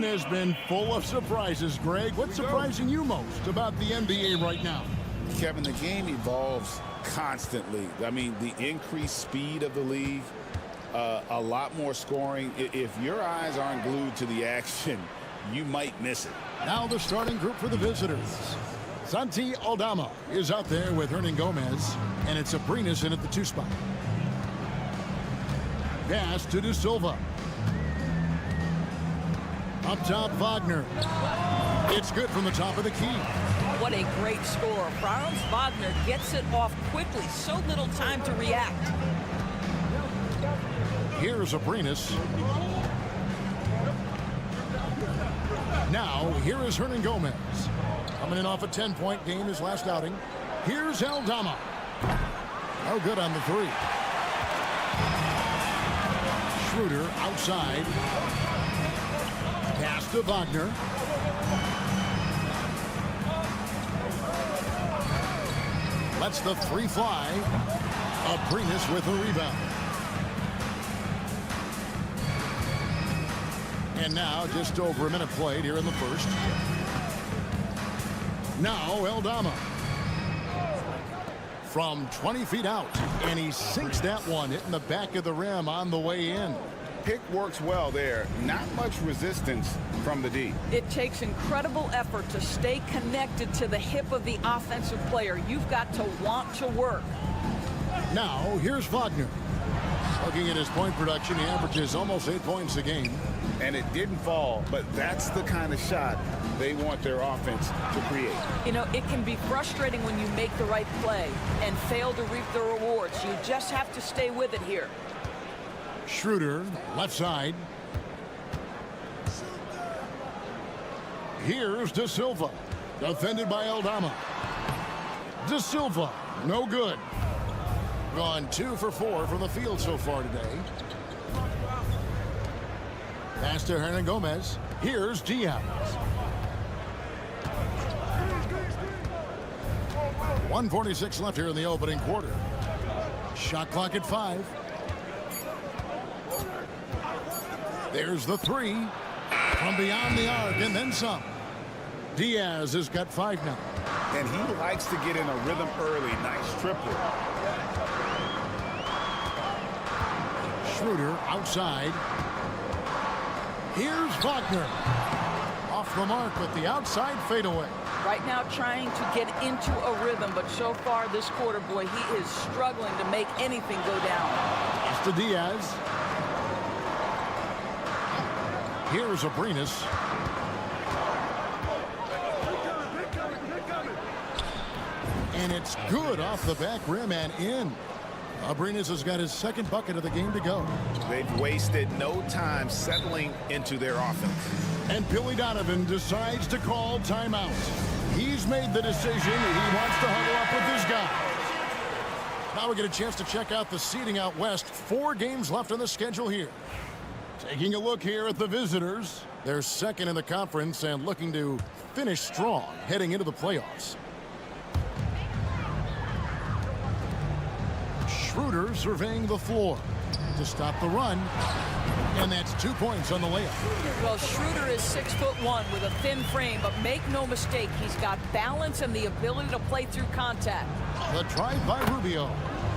Has been full of surprises, Greg. What's surprising you most about the NBA right now? Kevin, the game evolves constantly. I mean, the increased speed of the league, a lot more scoring. If your eyes aren't glued to the action, you might miss it. Now the starting group for the visitors. Santi Aldama is out there with Hernan Gomez, and it's Abrinas in at the 2 spot. Pass to De Silva. Up top, Wagner. It's good from the top of the key. What a great score. Franz Wagner gets it off quickly. So little time to react. Here's Abrinas. Now, here is Hernan Gomez. Coming in off a 10-point game his last outing. Here's Aldama. Oh, good on the 3. Schroeder outside. Pass to Wagner. Lets the 3 fly. Abrinas with a rebound. And now just over a minute played here in the first. Now Aldama. From 20 feet out. And he sinks that one, hitting the back of the rim on the way in. Pick works well there. Not much resistance from the D. It takes incredible effort to stay connected to the hip of the offensive player. You've got to want to work. Now, here's Wagner. Looking at his point production, he averages almost 8 points a game. And it didn't fall, but that's the kind of shot they want their offense to create. You know, it can be frustrating when you make the right play and fail to reap the rewards. You just have to stay with it here. Schroeder, left side. Here's De Silva. Defended by Aldama. De Silva, no good. Gone 2 for 4 from the field so far today. Pass to Hernan Gomez. Here's Diaz. 1:46 left here in the opening quarter. Shot clock at 5. There's the 3 from beyond the arc and then some. Diaz has got 5 now. And he likes to get in a rhythm early. Nice triple. Schroeder outside. Here's Wagner. Off the mark with the outside fadeaway. Right now trying to get into a rhythm, but so far this quarter, boy, he is struggling to make anything go down. It's to Diaz. Here's Abrinas. And it's good off the back rim and in. Abrinas has got his second bucket of the game to go. They've wasted no time settling into their offense. And Billy Donovan decides to call timeout. He's made the decision. He wants to huddle up with his guys. Now we get a chance to check out the seeding out west. 4 games left on the schedule here. Taking a look here at the visitors. They're second in the conference and looking to finish strong heading into the playoffs. Schroeder surveying the floor to stop the run. And that's 2 points on the layup. Well, Schroeder is 6'1" with a thin frame, but make no mistake, he's got balance and the ability to play through contact. The drive by Rubio,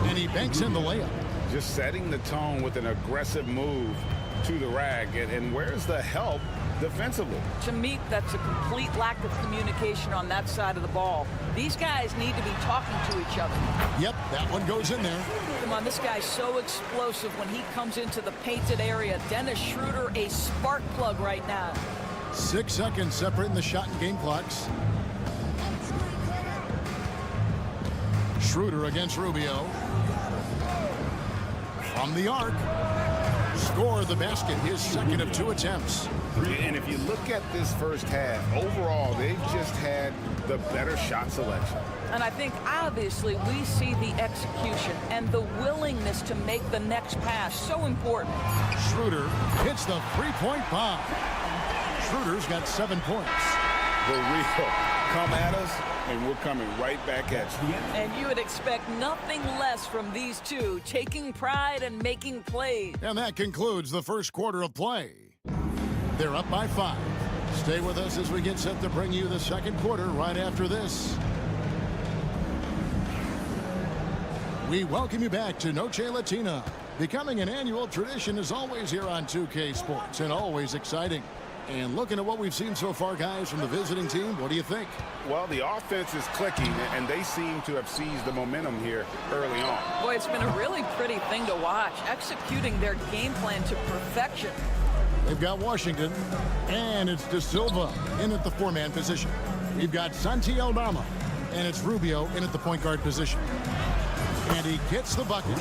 and he banks in the layup. Just setting the tone with an aggressive move to the rack. And where's the help defensively? To me, that's a complete lack of communication on that side of the ball. These guys need to be talking to each other. Yep, that one goes in there. Come on, this guy's so explosive when he comes into the painted area. Dennis Schroeder, a spark plug right now. 6 seconds separating the shot and game clocks. Schroeder against Rubio. From the arc. Score the basket, his second of 2 attempts. And if you look at this first half, overall, they've just had the better shot selection. And I think, obviously, we see the execution and the willingness to make the next pass so important. Schroeder hits the 3-point bomb. Schroeder's got 7 points. The real come at us, and we're coming right back at you. And you would expect nothing less from these two, taking pride and making plays. And that concludes the first quarter of play. They're up by 5. Stay with us as we get set to bring you the second quarter right after this. We welcome you back to Noche Latina. Becoming an annual tradition is always here on 2K Sports and always exciting. And looking at what we've seen so far, guys, from the visiting team, what do you think? Well, the offense is clicking, and they seem to have seized the momentum here early on. Boy, it's been a really pretty thing to watch, executing their game plan to perfection. They've got Washington, and it's De Silva in at the 4-man position. We've got Santi Aldama, and it's Rubio in at the point guard position. And he gets the bucket.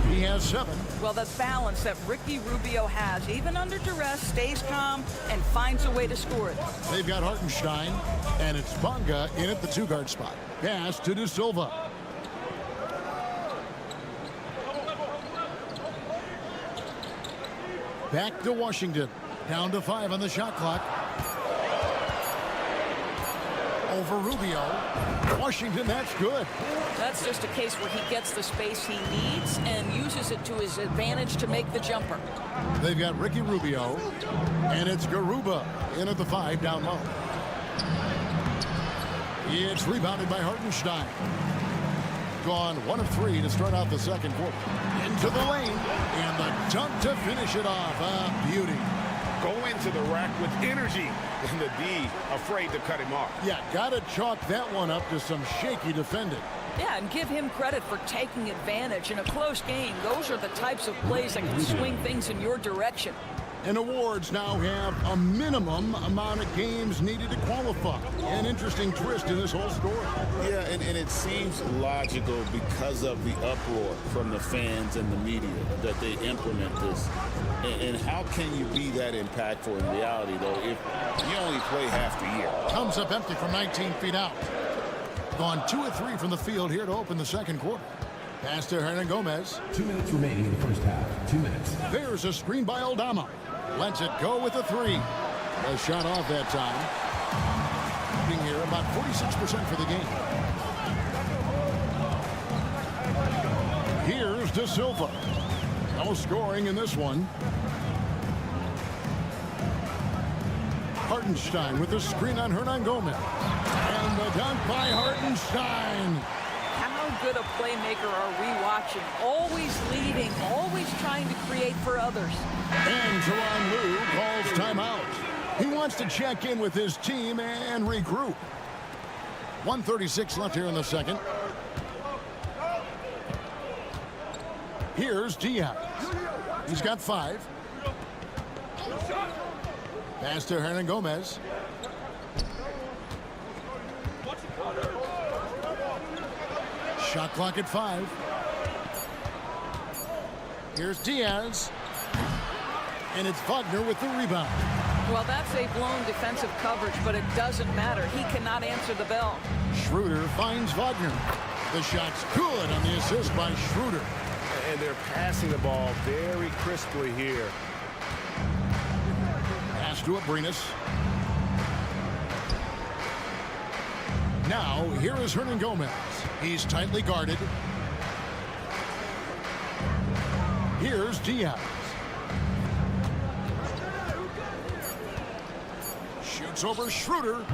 He has 7. Well, the balance that Ricky Rubio has, even under duress, stays calm and finds a way to score it. They've got Hartenstein, and it's Bonga in at the 2-guard spot. Pass to De Silva. Back to Washington. Down to 5 on the shot clock. Over Rubio. Washington, that's good. That's just a case where he gets the space he needs and uses it to his advantage to make the jumper. They've got Ricky Rubio, and it's Garuba in at the 5 down low. It's rebounded by Hartenstein. Gone 1 of 3 to start out the second quarter. Into the lane, and the dunk to finish it off. A beauty. Go into the rack with energy, and the D afraid to cut him off. Yeah, gotta chalk that one up to some shaky defending. Yeah, and give him credit for taking advantage in a close game. Those are the types of plays that can swing things in your direction. And awards now have a minimum amount of games needed to qualify. An interesting twist in this whole story. Yeah, and it seems logical because of the uproar from the fans and the media that they implement this. And how can you be that impactful in reality, though, if you only play half the year? Comes up empty from 19 feet out. Gone 2 of 3 from the field here to open the second quarter. Pass to Hernan Gomez. 2 minutes remaining in the first half. 2 minutes. There's a screen by Aldama. Lets it go with a 3. A shot off that time. Being here about 46% for the game. De Silva. No scoring in this one. Hartenstein with the screen on Hernan Gomez. And the dunk by Hartenstein. How good a playmaker are we watching? Always leading, always trying to create for others. And Tyronn Lue calls timeout. He wants to check in with his team and regroup. 1:36 left here in the second. Here's Diaz. He's got 5. Pass to Hernan Gomez. Shot clock at 5. Here's Diaz. And it's Wagner with the rebound. Well, that's a blown defensive coverage, but it doesn't matter. He cannot answer the bell. Schroeder finds Wagner. The shot's good on the assist by Schroeder. And they're passing the ball very crisply here. Pass to Abrinas. Now, here is Hernan Gomez. He's tightly guarded. Here's Diaz. Shoots over Schroeder.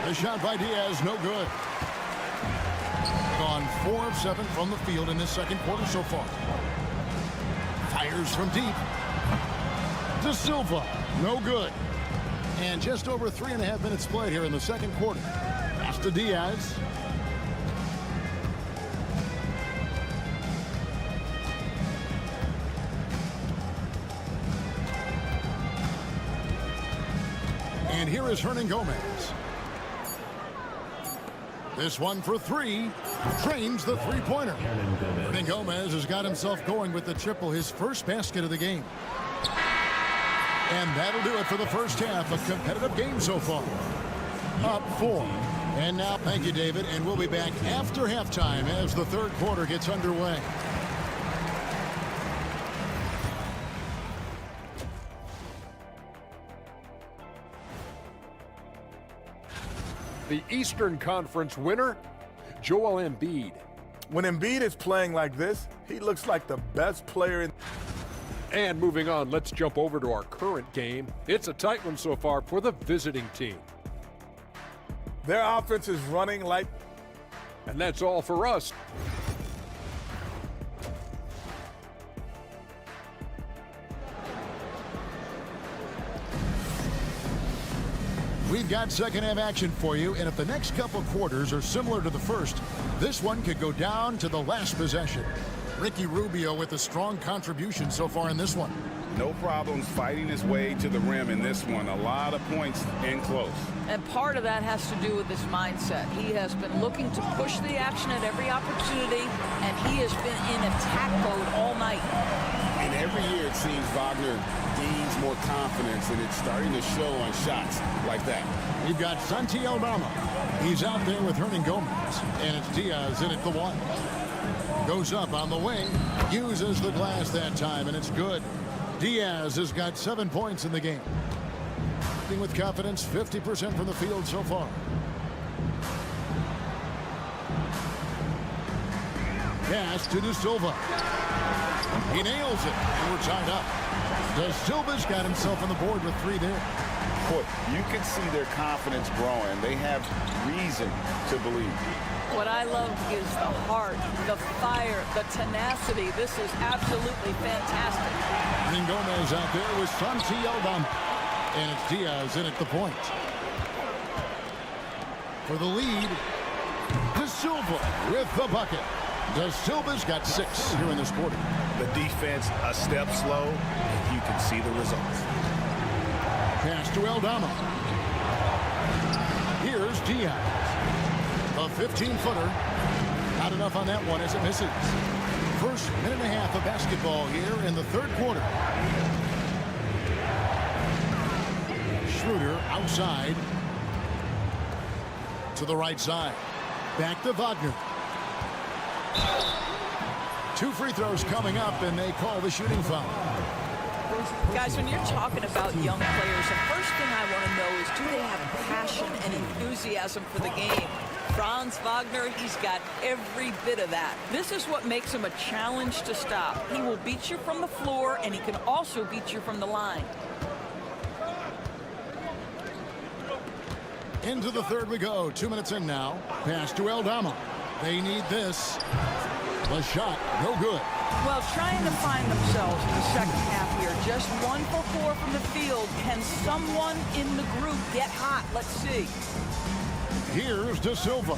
The shot by Diaz, no good. Gone 4 of 7 from the field in this second quarter so far. Fires from deep. De Silva, no good. And just over 3.5 minutes played here in the second quarter. Pass to Diaz. And here is Hernan Gomez. This one for 3. Drains the three-pointer. Hernan Gomez has got himself going with the triple, his first basket of the game. And that'll do it for the first half. A competitive game so far. Up 4. And now, thank you, David. And we'll be back after halftime as the third quarter gets underway. The Eastern Conference winner, Joel Embiid. When Embiid is playing like this, he looks like the best player in. And moving on, let's jump over to our current game. It's a tight one so far for the visiting team. Their offense is running like. And that's all for us. We've got second half action for you, and if the next couple quarters are similar to the first, this one could go down to the last possession. Ricky Rubio with a strong contribution so far in this one. No problems fighting his way to the rim in this one. A lot of points in close. And part of that has to do with his mindset. He has been looking to push the action at every opportunity, and he has been in attack mode all night. And every year it seems Wagner gains more confidence, and it's starting to show on shots like that. We've got Santi Aldama. He's out there with Hernan Gomez, and it's Diaz in at the 1. Goes up on the wing, uses the glass that time, and it's good. Diaz has got 7 points in the game. With confidence, 50% from the field so far. Pass to De Silva. He nails it, and we're tied up. De Silva's got himself on the board with 3 there. Boy, you can see their confidence growing. They have reason to believe. What I love is the heart, the fire, the tenacity. This is absolutely fantastic. Hernan Gomez out there with Santi Aldama. And it's Diaz in at the point. For the lead, De Silva with the bucket. De Silva's got 6 here in this quarter. The defense a step slow, and you can see the results. Pass to Aldama. Here's Diaz. A 15-footer. Not enough on that one as it misses. First minute and a half of basketball here in the third quarter. Schroeder outside to the right side. Back to Wagner. 2 free throws coming up, and they call the shooting foul. Guys, when you're talking about young players, the first thing I want to know is, do they have passion and enthusiasm for the game? Franz Wagner, he's got every bit of that. This is what makes him a challenge to stop. He will beat you from the floor, and he can also beat you from the line. Into the third we go. 2 minutes in now. Pass to Aldama. They need this. The shot, no good. Well, trying to find themselves in the second half here. Just 1 for 4 from the field. Can someone in the group get hot? Let's see. Here's De Silva.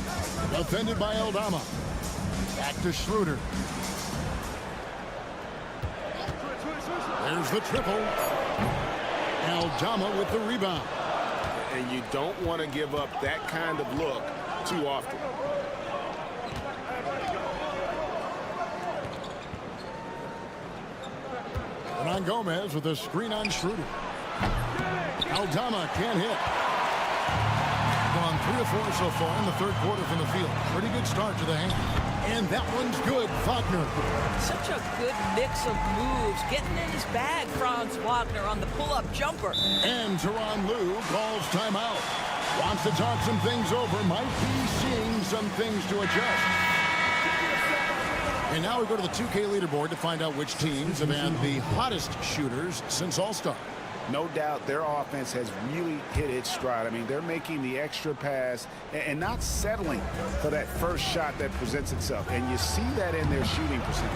Defended by Aldama. Back to Schroeder. There's the triple. Aldama with the rebound. And you don't want to give up that kind of look too often. Hernan Gomez with a screen on Schroeder. Aldama can't hit. Gone 3 of 4 so far in the third quarter from the field. Pretty good start to the hand. And that one's good. Wagner. Such a good mix of moves. Getting in his bag, Franz Wagner on the pull-up jumper. And Tyronn Lue calls timeout. Wants to talk some things over. Might be seeing some things to adjust. And now we go to the 2K leaderboard to find out which teams have had the hottest shooters since All-Star. No doubt their offense has really hit its stride. I mean, they're making the extra pass and not settling for that first shot that presents itself. And you see that in their shooting percentage.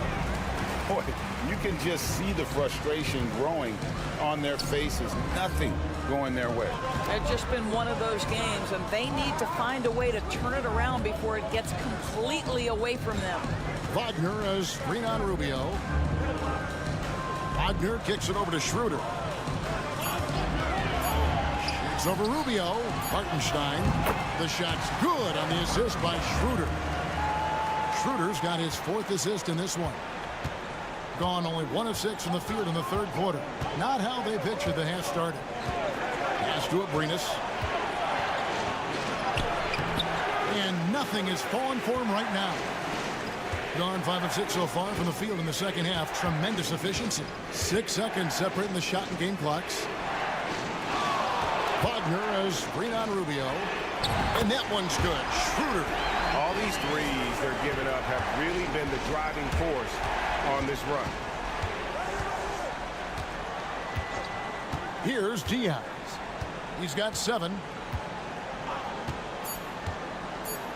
Boy, you can just see the frustration growing on their faces. Nothing going their way. It's just been one of those games, and they need to find a way to turn it around before it gets completely away from them. Wagner as screen on Rubio. Wagner kicks it over to Schroeder. It's over Rubio. Hartenstein. The shot's good on the assist by Schroeder. Schroeder's got his 4th assist in this one. Gone only 1 of 6 from the field in the third quarter. Not how they pictured the half started. Pass to Abrinas. And nothing is falling for him right now. Gone 5 of 6 so far from the field in the second half. Tremendous efficiency. 6 seconds separating the shot and game clocks. Wagner as screen on Rubio. And that one's good. Schroeder. All these threes they're giving up have really been the driving force on this run. Here's Diaz. He's got 7.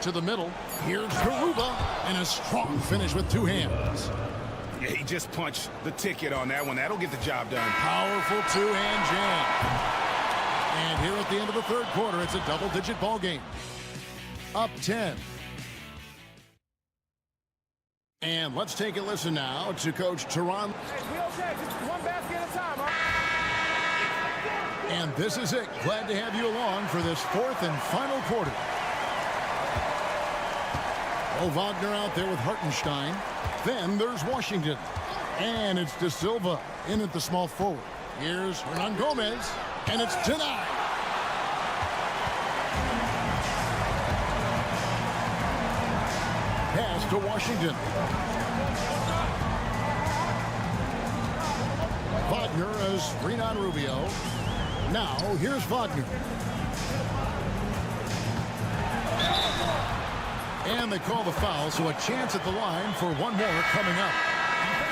To the middle. Here's Garuba. And a strong finish with 2 hands. Yeah, he just punched the ticket on that one. That'll get the job done. Powerful 2-hand jam. And here at the end of the third quarter, it's a double-digit ball game. Up 10. And let's take a listen now to Coach Tyronn. One basket at a time, huh? And this is it. Glad to have you along for this 4th and final quarter. Oh, Wagner out there with Hartenstein. Then there's Washington. And it's De Silva in at the small forward. Here's Hernan Gomez. And it's denied. Pass to Washington. Wagner as screen on Rubio. Now here's Wagner. And they call the foul, so a chance at the line for one more coming up.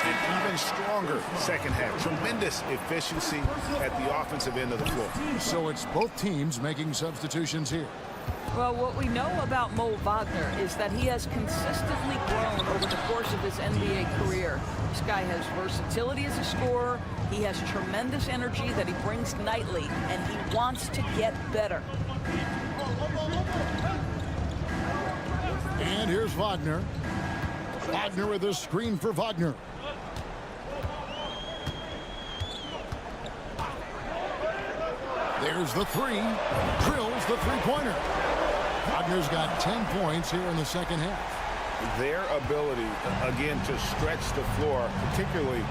An even stronger second half. Tremendous efficiency at the offensive end of the floor. So it's both teams making substitutions here. Well, what we know about Mo Wagner is that he has consistently grown over the course of his NBA career. This guy has versatility as a scorer. He has tremendous energy that he brings nightly, and he wants to get better. And here's Wagner. Wagner with a screen for Wagner. There's the 3. Drills the 3-pointer. Wagner's got 10 points here in the second half. Their ability, again, to stretch the floor, particularly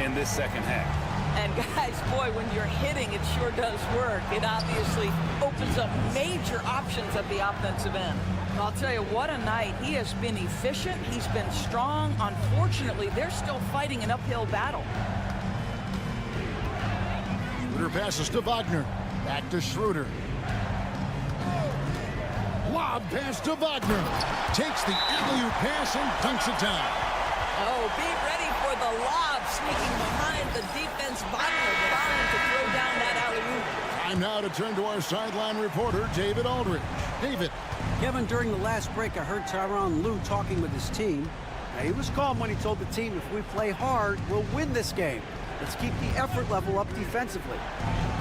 in this second half. And guys, boy, when you're hitting, it sure does work. It obviously opens up major options at the offensive end. I'll tell you, what a night. He has been efficient. He's been strong. Unfortunately, they're still fighting an uphill battle. Schroeder passes to Wagner. Back to Schroeder. Lob pass to Wagner. Takes the alley-oop pass and dunks it down. Oh, be ready for the lob sneaking behind the defense. Wagner trying to throw down that alley-oop. Time now to turn to our sideline reporter, David Aldridge. David. Kevin, during the last break, I heard Tyronn Lue talking with his team. Now, he was calm when he told the team, if we play hard, we'll win this game. Let's keep the effort level up defensively.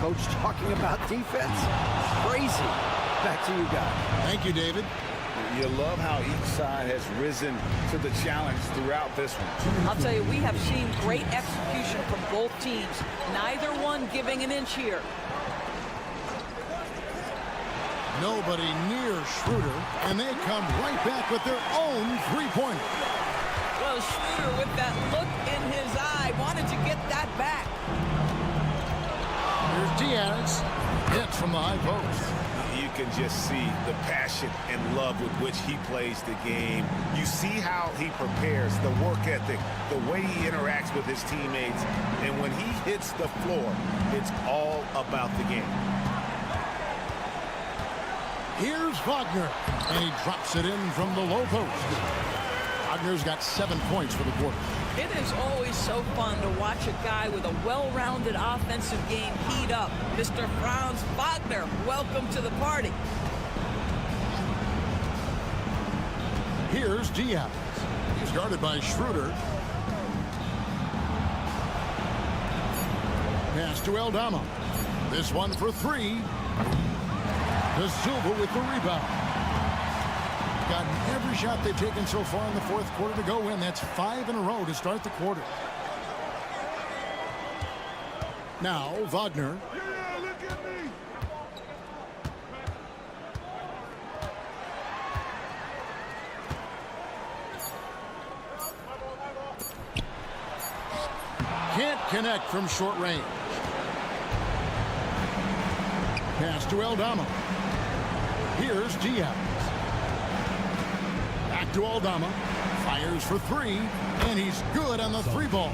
Coach talking about defense? Crazy. Back to you guys. Thank you, David. You love how each side has risen to the challenge throughout this one. I'll tell you, we have seen great execution from both teams. Neither one giving an inch here. Nobody near Schroeder, and they come right back with their own three-pointer. Well, Schroeder, with that look in his eye, wanted to get that back. Here's Diaz. Hits from the high post. You can just see the passion and love with which he plays the game. You see how he prepares, the work ethic, the way he interacts with his teammates. And when he hits the floor, it's all about the game. Here's Wagner, and he drops it in from the low post. Wagner's got 7 points for the quarter. It is always so fun to watch a guy with a well-rounded offensive game heat up. Mr. Franz Wagner, welcome to the party. Here's Diaz. He's guarded by Schroeder. Pass to Aldama. This one for three. De Silva with the rebound. Gotten every shot they've taken so far in the fourth quarter to go in. That's 5 in a row to start the quarter. Now Wagner. Yeah, look at me. Can't connect from short range. Pass to Aldama. Here's Diaz. Back to Aldama. Fires for three, and he's good on the three ball.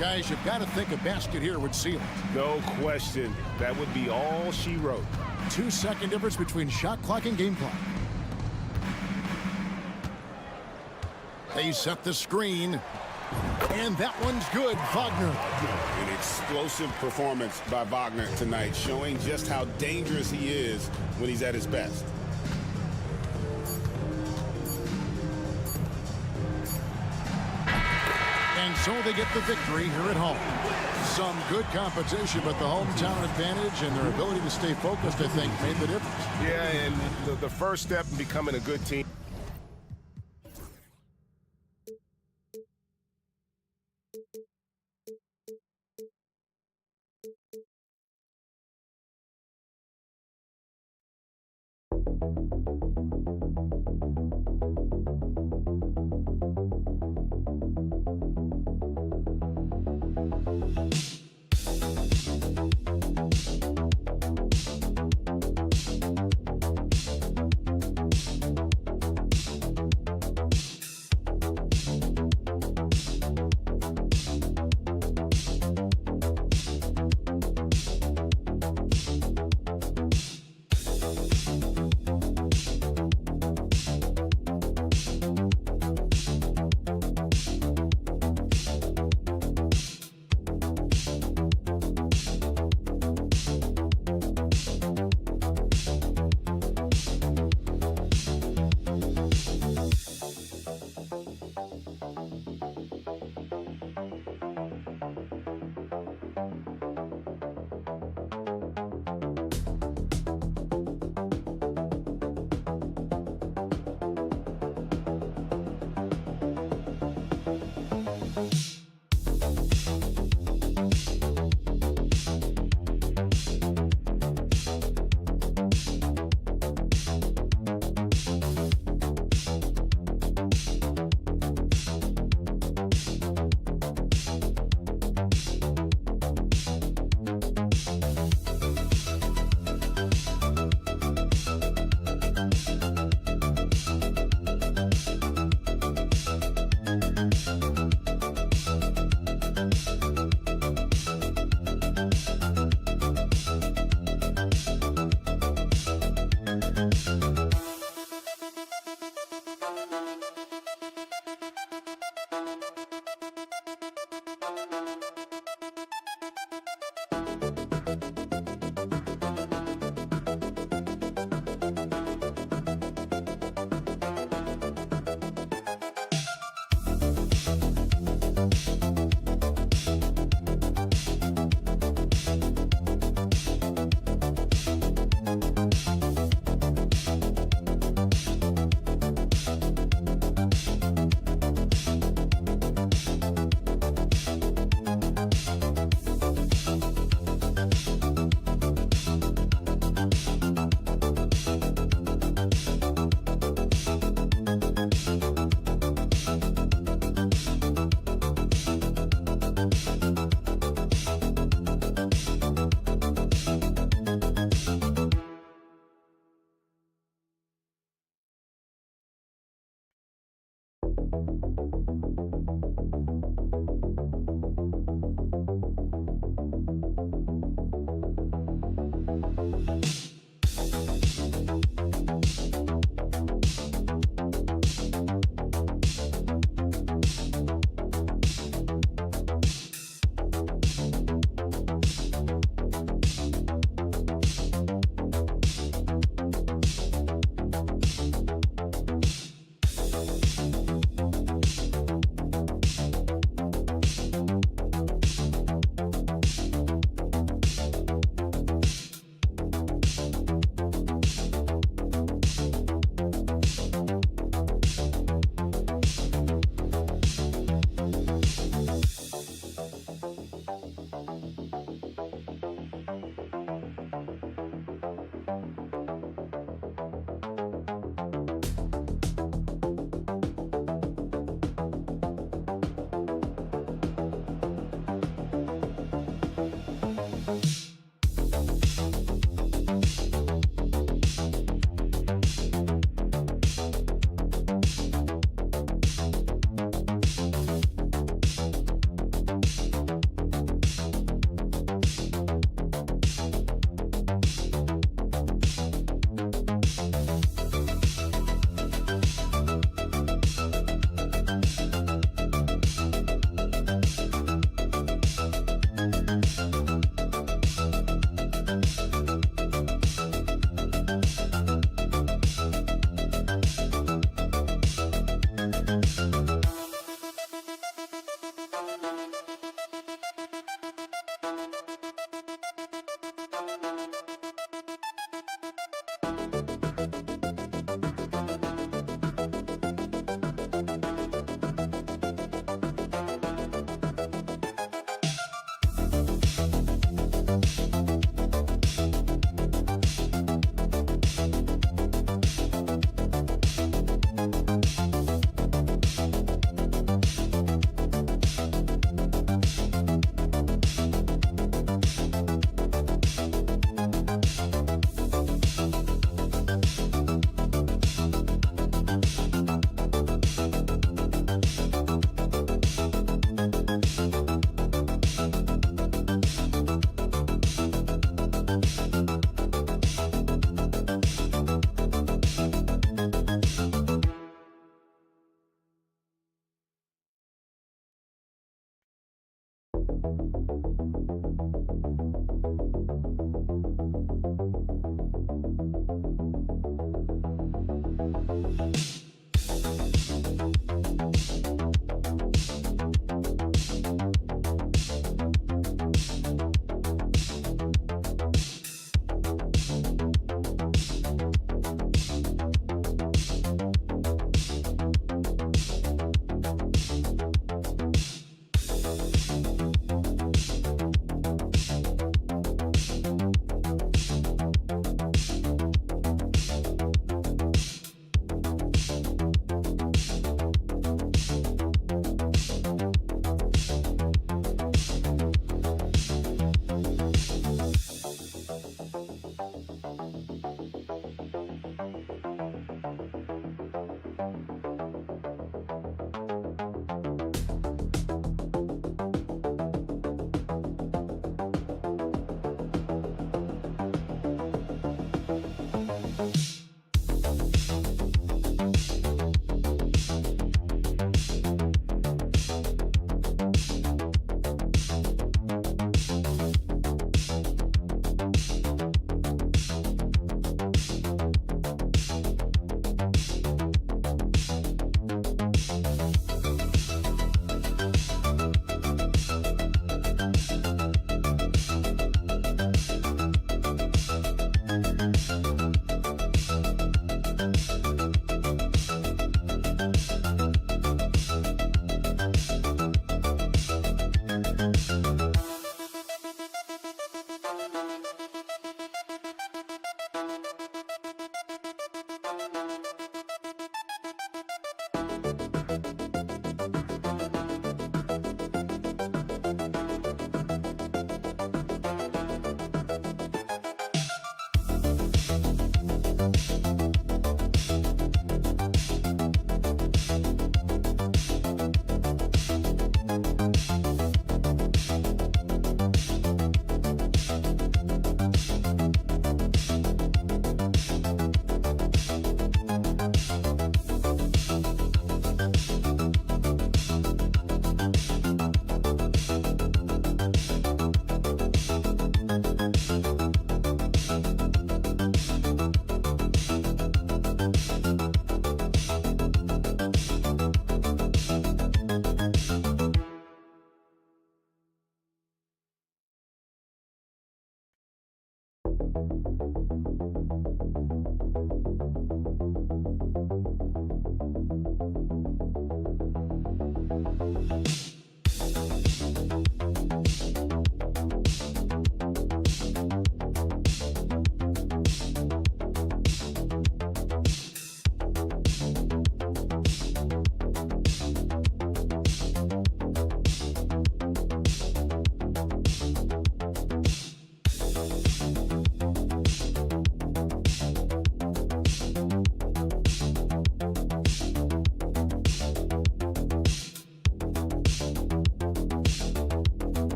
Guys, you've got to think a basket here would seal it. No question. That would be all she wrote. 2-second difference between shot clock and game clock. They set the screen, and that one's good. Wagner. An explosive performance by Wagner tonight, showing just how dangerous he is when he's at his best. And so they get the victory here at home. Some good competition, but the hometown advantage and their ability to stay focused, I think, made the difference. Yeah, and the first step in becoming a good team.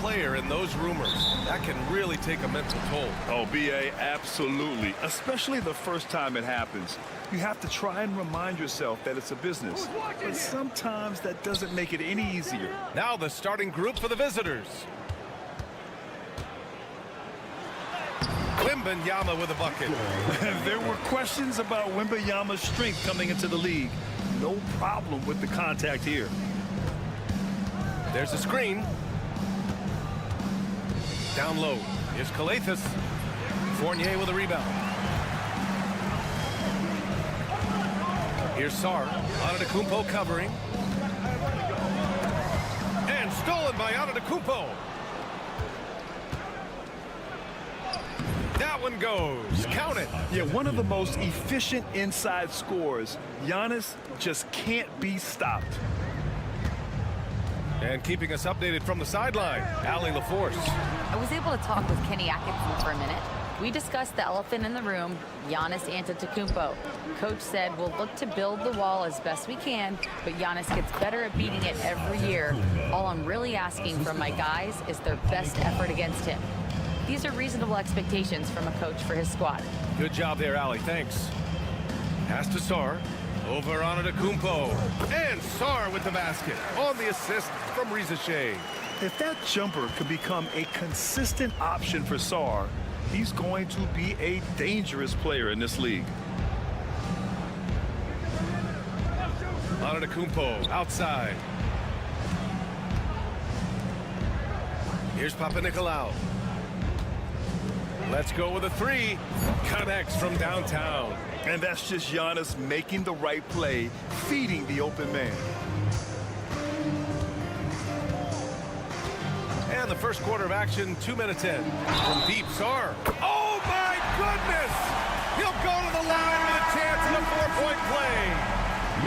player in those rumors. That can really take a mental toll. Oh, B.A., absolutely. Especially the first time it happens. You have to try and remind yourself that it's a business. But sometimes that doesn't make it any easier. Now the starting group for the visitors. Wembanyama with a bucket. There were questions about Wembanyama's strength coming into the league. No problem with the contact here. There's a screen. Down low. Here's Calathis. Fournier with a rebound. Here's Sarr. Antetokounmpo covering. And stolen by Antetokounmpo. That one goes. Count it. Yeah, one of the most efficient inside scorers. Giannis just can't be stopped. And keeping us updated from the sideline, Allie LaForce. I was able to talk with Kenny Atkinson for a minute. We discussed the elephant in the room, Giannis Antetokounmpo. Coach said we'll look to build the wall as best we can, but Giannis gets better at beating it every year. All I'm really asking from my guys is their best effort against him. These are reasonable expectations from a coach for his squad. Good job there, Allie. Thanks. Pass to Sarr. Over Antetokounmpo. And Sarr with the basket on the assist from Riza Shea. If that jumper could become a consistent option for Sarr, he's going to be a dangerous player in this league. Antetokounmpo outside. Here's Papanikolaou. Let's go with a three. Connects from downtown. And that's just Giannis making the right play, feeding the open man. And the first quarter of action, 2 minutes in. From deep, Sarr. Oh, my goodness! He'll go to the line with a chance at a 4-point play.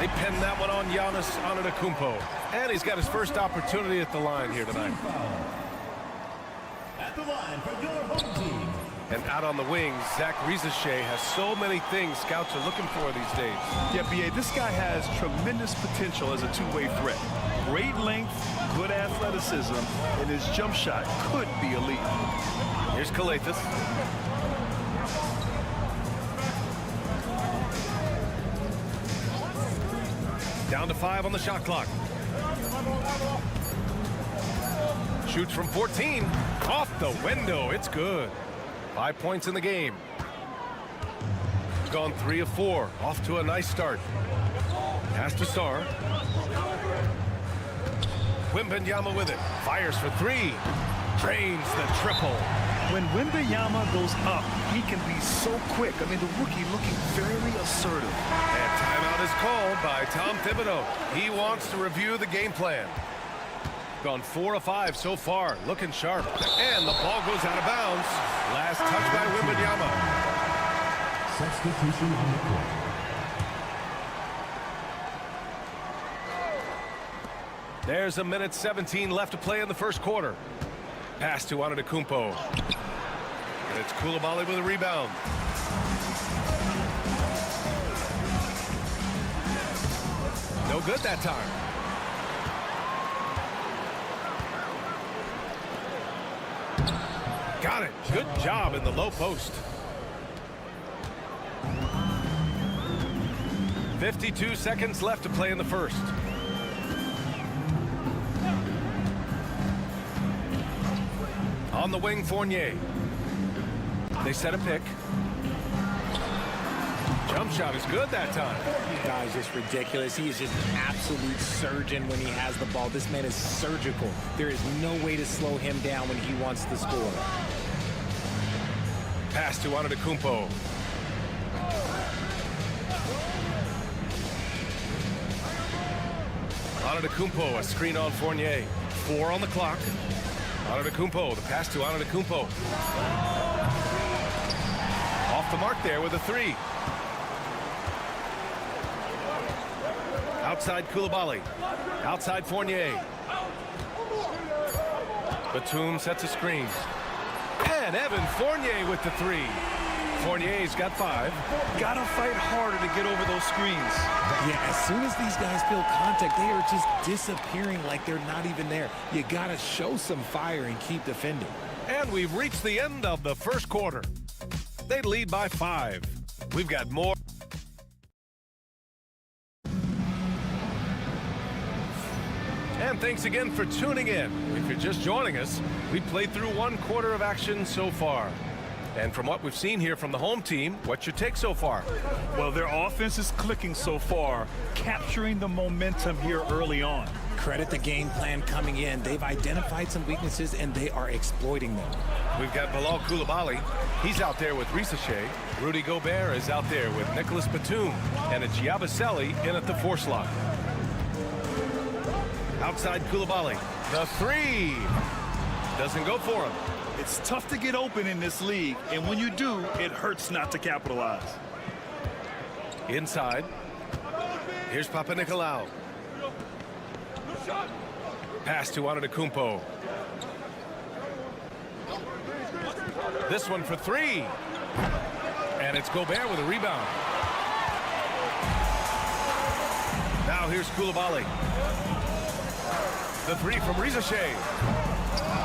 They pinned that one on Giannis Antetokounmpo. And he's got his first opportunity at the line here tonight. At the line for your home team. And out on the wings, Zach Riza-Shea has so many things scouts are looking for these days. Yeah, B.A., this guy has tremendous potential as a two-way threat. Great length, good athleticism, and his jump shot could be elite. Here's Calathis. Down to 5 on the shot clock. Shoots from 14. Off the window. It's good. 5 points in the game. He's gone 3 of 4. Off to a nice start. Pass to Sarr. Wembanyama with it. Fires for 3. Drains the triple. When Wembanyama goes up, he can be so quick. I mean, the rookie looking very assertive. And timeout is called by Tom Thibodeau. He wants to review the game plan. Gone 4 of 5 so far, looking sharp. And the ball goes out of bounds. Last touch by Wembanyama. Substitution on the court. There's 1:17 left to play in the first quarter. Pass to Antetokounmpo. And it's Coulibaly with a rebound. No good that time. Got it. Good job in the low post. 52 seconds left to play in the first. On the wing, Fournier. They set a pick. Jump shot is good that time. This guy is just ridiculous. He is just an absolute surgeon when he has the ball. This man is surgical. There is no way to slow him down when he wants to score. Pass to Antetokounmpo. Antetokounmpo, a screen on Fournier. 4 on the clock. Antetokounmpo, the pass to Antetokounmpo. Off the mark there with a 3. Outside Coulibaly. Outside Fournier. Batum sets a screen. And Evan Fournier with the 3. Fournier's got 5. Gotta fight harder to get over those screens. Yeah, as soon as these guys feel contact, they are just disappearing like they're not even there. You gotta show some fire and keep defending. And we've reached the end of the first quarter. They lead by 5. We've got more. And thanks again for tuning in. If you're just joining us, we played through 1 quarter of action so far. And from what we've seen here from the home team, what's your take so far? Well, their offense is clicking so far, capturing the momentum here early on. Credit the game plan coming in. They've identified some weaknesses, and they are exploiting them. We've got Bilal Coulibaly. He's out there with Risachet. Rudy Gobert is out there with Nicholas Batum. And a Giabaselli in at the 4 slot. Outside Coulibaly. The 3. Doesn't go for him. It's tough to get open in this league, and when you do, it hurts not to capitalize. Inside. Here's Papanikolaou. Pass to Antetokounmpo. This one for 3. And it's Gobert with a rebound. Now here's Coulibaly. The 3 from Risachet.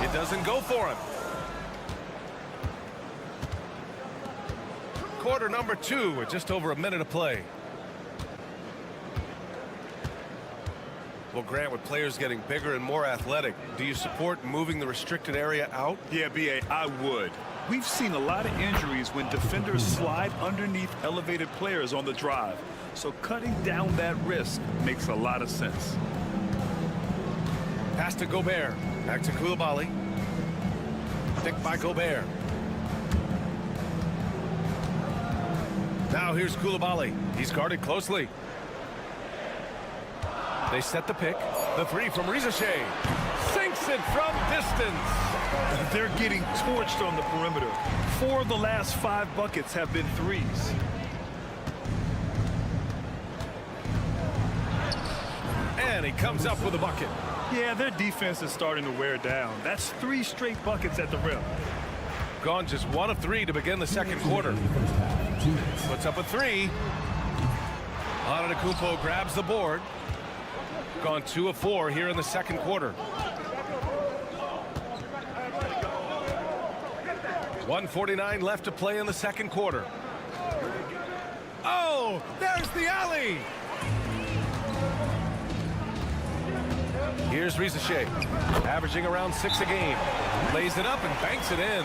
It doesn't go for him. Quarter number 2 with just over a minute to play. Well, Grant, with players getting bigger and more athletic, do you support moving the restricted area out? Yeah, B.A., I would. We've seen a lot of injuries when defenders slide underneath elevated players on the drive. So cutting down that risk makes a lot of sense. Pass to Gobert. Back to Coulibaly. Picked by Gobert. Now here's Coulibaly. He's guarded closely. They set the pick. The 3 from Risachet. Sinks it from distance. They're getting torched on the perimeter. 4 of the last 5 buckets have been 3s. And he comes up with a bucket. Yeah, their defense is starting to wear down. That's 3 straight buckets at the rim. Gone just 1 of 3 to begin the second quarter. Puts up a 3. Antetokounmpo grabs the board. Gone 2 of 4 here in the second quarter. 1:49 left to play in the second quarter. Oh, there's the alley. Here's Risachet, averaging around 6 a game. Lays it up and banks it in.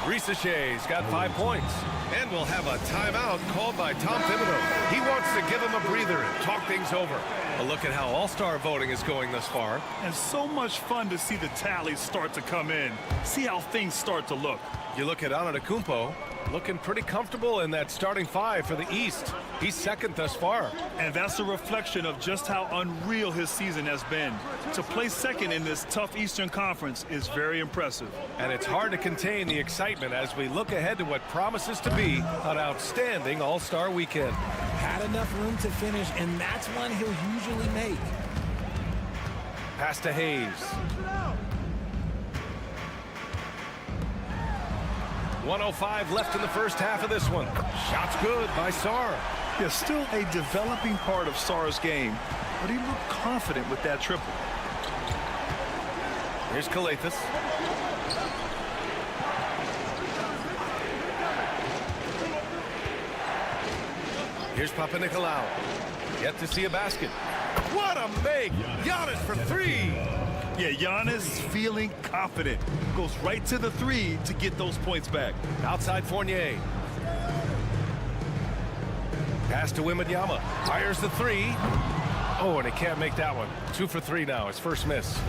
Risachet's got 5 points. And we'll have a timeout called by Tom Thibodeau. He wants to give him a breather and talk things over. A look at how All-Star voting is going thus far. And so much fun to see the tallies start to come in. See how things start to look. You look at Antetokounmpo, looking pretty comfortable in that starting 5 for the East. He's second thus far. And that's a reflection of just how unreal his season has been. To play second in this tough Eastern Conference is very impressive. And it's hard to contain the excitement as we look ahead to what promises to be an outstanding All-Star weekend. Had enough room to finish, and that's one he'll usually make. Pass to Hayes. 1:05 left in the first half of this one. Shot's good by Sarr. Yeah, still a developing part of Sarr's game, but he looked confident with that triple. Here's Kalathis. Here's Papanikolaou. Yet to see a basket. What a make! Giannis from 3. Yeah, Giannis feeling confident. Goes right to the 3 to get those points back. Outside Fournier. Pass to Wembanyama. Fires the 3. Oh, and he can't make that one. 2 for 3 now. His first miss.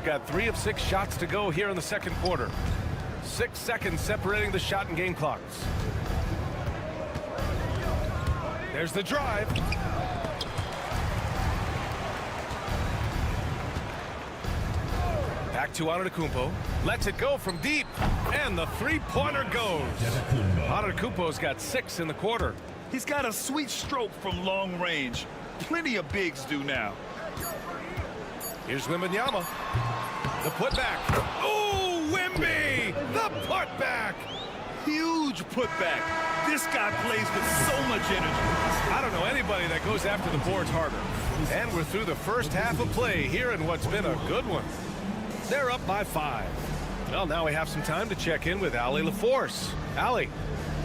Got 3 of 6 shots to go here in the second quarter. 6 seconds separating the shot and game clocks. There's the drive. Back to Antetokounmpo. Lets it go from deep. And the 3-pointer goes. Antetokounmpo's got 6 in the quarter. He's got a sweet stroke from long range. Plenty of bigs do now. Here's Wembanyama. The putback. Oh, Wemby! The putback! Huge putback. This guy plays with so much energy. I don't know anybody that goes after the boards harder. And we're through the first half of play here in what's been a good one. They're up by 5. Well, now we have some time to check in with Allie LaForce. Allie.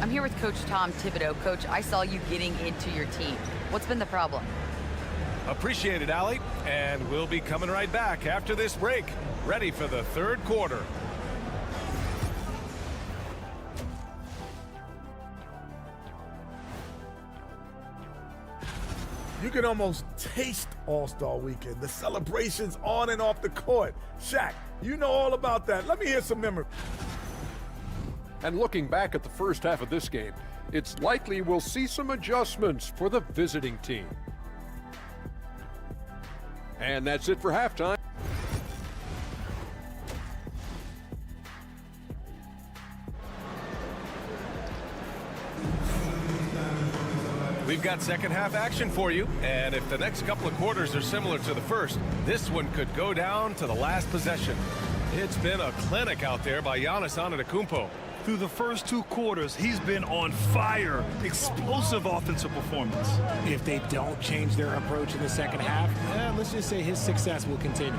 I'm here with Coach Tom Thibodeau. Coach, I saw you getting into your team. What's been the problem? Appreciate it, Allie. And we'll be coming right back after this break. Ready for the third quarter. You can almost taste All-Star Weekend. The celebrations on and off the court. Shaq, you know all about that. Let me hear some memory. And looking back at the first half of this game, it's likely we'll see some adjustments for the visiting team. And that's it for halftime. We've got second half action for you, and if the next couple of quarters are similar to the first, this one could go down to the last possession. It's been a clinic out there by Giannis Antetokounmpo. Through the first 2 quarters, he's been on fire. Explosive offensive performance. If they don't change their approach in the second half, let's just say his success will continue.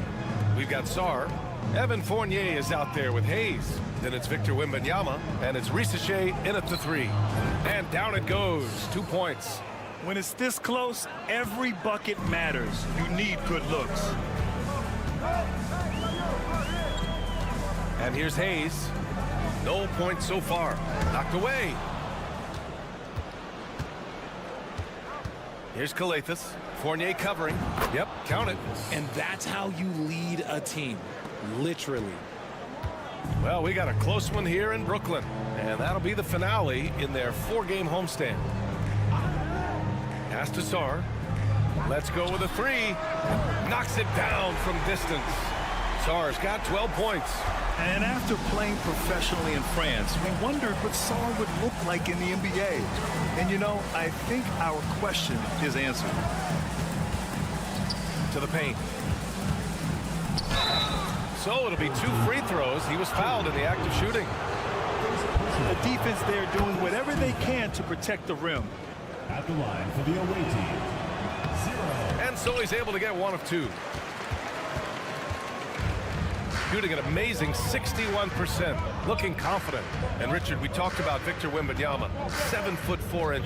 We've got Sarr. Evan Fournier is out there with Hayes. Then it's Victor Wembanyama, and it's Risache in at the 3. And down it goes, 2 points. When it's this close, every bucket matters. You need good looks. And here's Hayes. No points so far. Knocked away. Here's Calathis. Fournier covering. Yep, count it. And that's how you lead a team. Literally. Well, we got a close one here in Brooklyn. And that'll be the finale in their 4-game homestand. Pass to Sarr. Let's go with a 3. Knocks it down from distance. Sarr's got 12 points. And after playing professionally in France, we wondered what Sarr would look like in the NBA. And you know, I think our question is answered. To the paint. So it'll be 2 free throws. He was fouled in the act of shooting. The defense there doing whatever they can to protect the rim. At the line for the away team, 0. And so he's able to get 1 of 2. Shooting an amazing 61%, looking confident. And Richard, we talked about Victor Wembanyama, 7'4".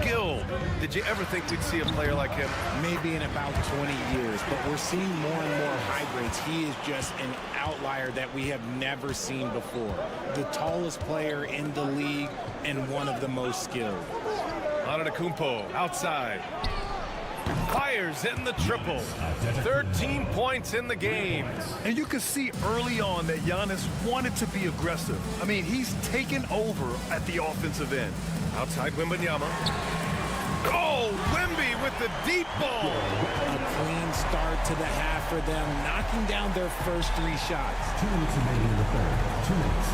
Skilled. Did you ever think we'd see a player like him? Maybe in about 20 years, but we're seeing more and more hybrids. He is just an outlier that we have never seen before. The tallest player in the league and one of the most skilled. Antetokounmpo outside. Fires in the triple. 13 points in the game. And you can see early on that Giannis wanted to be aggressive. I mean, he's taken over at the offensive end. Outside Wembanyama. Oh, Wemby with the deep ball. A clean start to the half for them, knocking down their first 3 shots. 2 minutes remaining in the third. 2 minutes.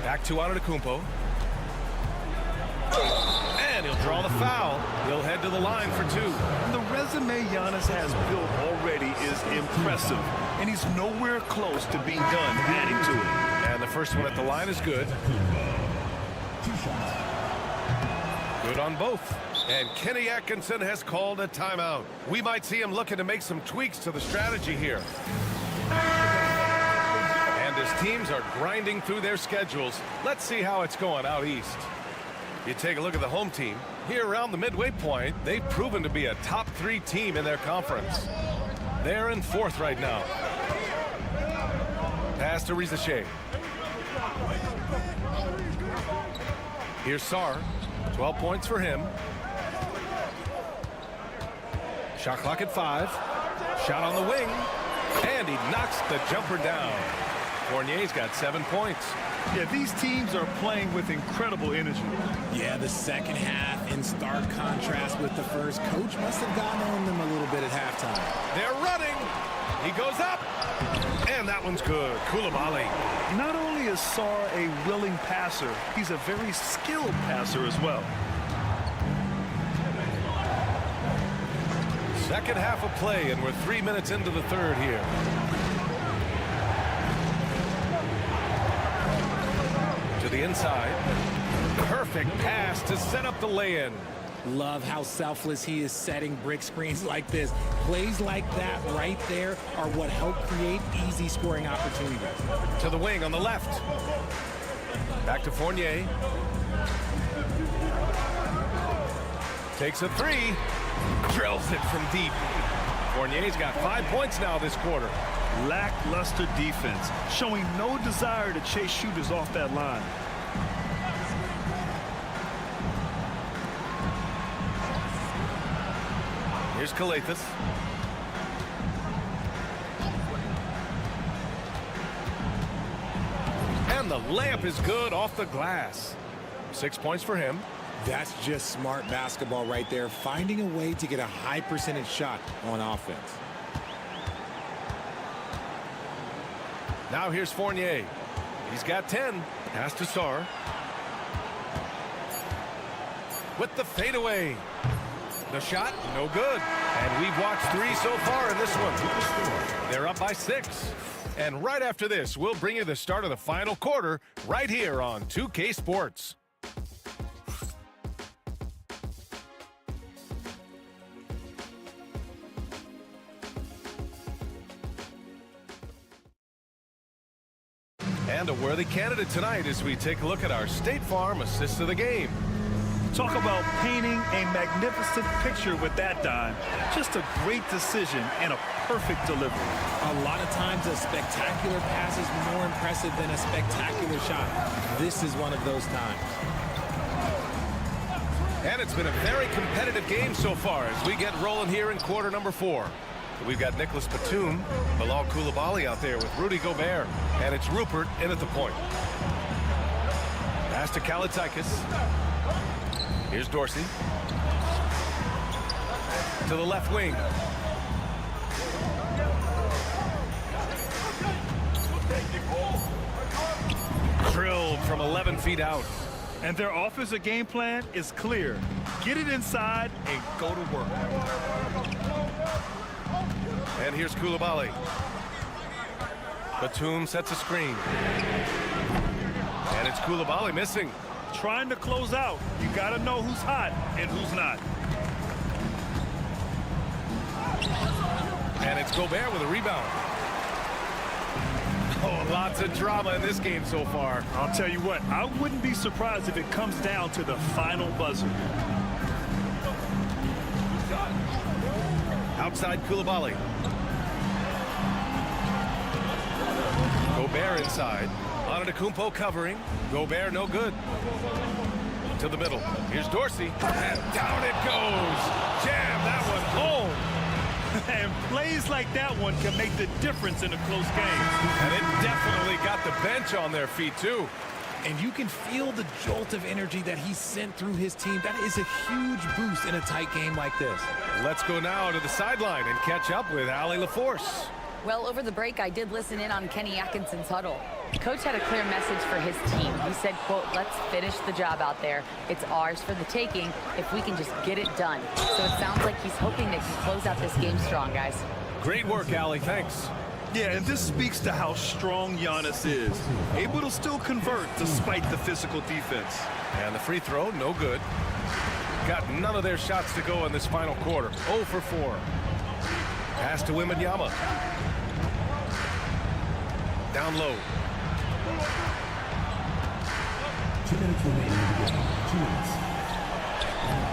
Back to Antetokounmpo. And he'll draw the foul. He'll head to the line for 2. The resume Giannis has built already is impressive, and he's nowhere close to being done adding to it. And the first one at the line is good. 2 shots. Good on both. And Kenny Atkinson has called a timeout. We might see him looking to make some tweaks to the strategy here. And as teams are grinding through their schedules, let's see how it's going out east. You take a look at the home team. Here around the midway point, they've proven to be a top 3 team in their conference. They're in 4th right now. Pass to Risache. Here's Sarr. 12 points for him. Shot clock at 5. Shot on the wing. And he knocks the jumper down. Fournier's got 7 points. Yeah, these teams are playing with incredible energy. Yeah, the second half in stark contrast with the first. Coach must have gotten on them a little bit at halftime. They're running. He goes up. And that one's good. Koulibaly. Not only is Sarr a willing passer, he's a very skilled passer as well. Second half of play, and we're 3 minutes into the third here. the inside. Perfect pass to set up the lay-in. Love how selfless he is setting brick screens like this. Plays like that right there are what help create easy scoring opportunities. To the wing on the left. Back to Fournier. Takes a three. Drills it from deep. Fournier's got 5 points now this quarter. Lackluster defense, showing no desire to chase shooters off that line. Here's Calathis. And the layup is good off the glass. 6 points for him. That's just smart basketball right there, finding a way to get a high percentage shot on offense. Now here's Fournier. He's got 10. Pass to Sarr. With the fadeaway. The shot, no good. And we've watched 3 so far in this one. They're up by 6. And right after this, we'll bring you the start of the final quarter right here on 2K Sports. And a worthy candidate tonight as we take a look at our State Farm assist of the game. Talk about painting a magnificent picture with that dime. Just a great decision and a perfect delivery. A lot of times a spectacular pass is more impressive than a spectacular shot. This is one of those times. And it's been a very competitive game so far as we get rolling here in quarter number 4. We've got Nicholas Batum, Bilal Coulibaly out there with Rudy Gobert, and it's Rupert in at the point. Pass to Kalaitzakis. Here's Dorsey. To the left wing. Drilled from 11 feet out. And their offensive game plan is clear. Get it inside and go to work. And here's Coulibaly. Batum sets a screen. And it's Coulibaly missing. Trying to close out. You got to know who's hot and who's not. And it's Gobert with a rebound. Oh, lots of drama in this game so far. I'll tell you what, I wouldn't be surprised if it comes down to the final buzzer. Outside Coulibaly. Gobert inside. Antetokounmpo covering. Gobert no good. To the middle. Here's Dorsey. And down it goes. Jam that one home. And plays like that one can make the difference in a close game. And it definitely got the bench on their feet too. And you can feel the jolt of energy that he sent through his team. That is a huge boost in a tight game like this. Let's go now to the sideline and catch up with Allie LaForce. Well, over the break, I did listen in on Kenny Atkinson's huddle. Coach had a clear message for his team. He said, quote, let's finish the job out there. It's ours for the taking if we can just get it done. So it sounds like he's hoping they can close out this game strong, guys. Great work, Allie. Thanks. Yeah, and this speaks to how strong Giannis is. Able to still convert despite the physical defense. And the free throw, no good. Got none of their shots to go in this final quarter. 0 for 4. Pass to Wembanyama. Down low. 2 minutes remaining in the game. 2 minutes.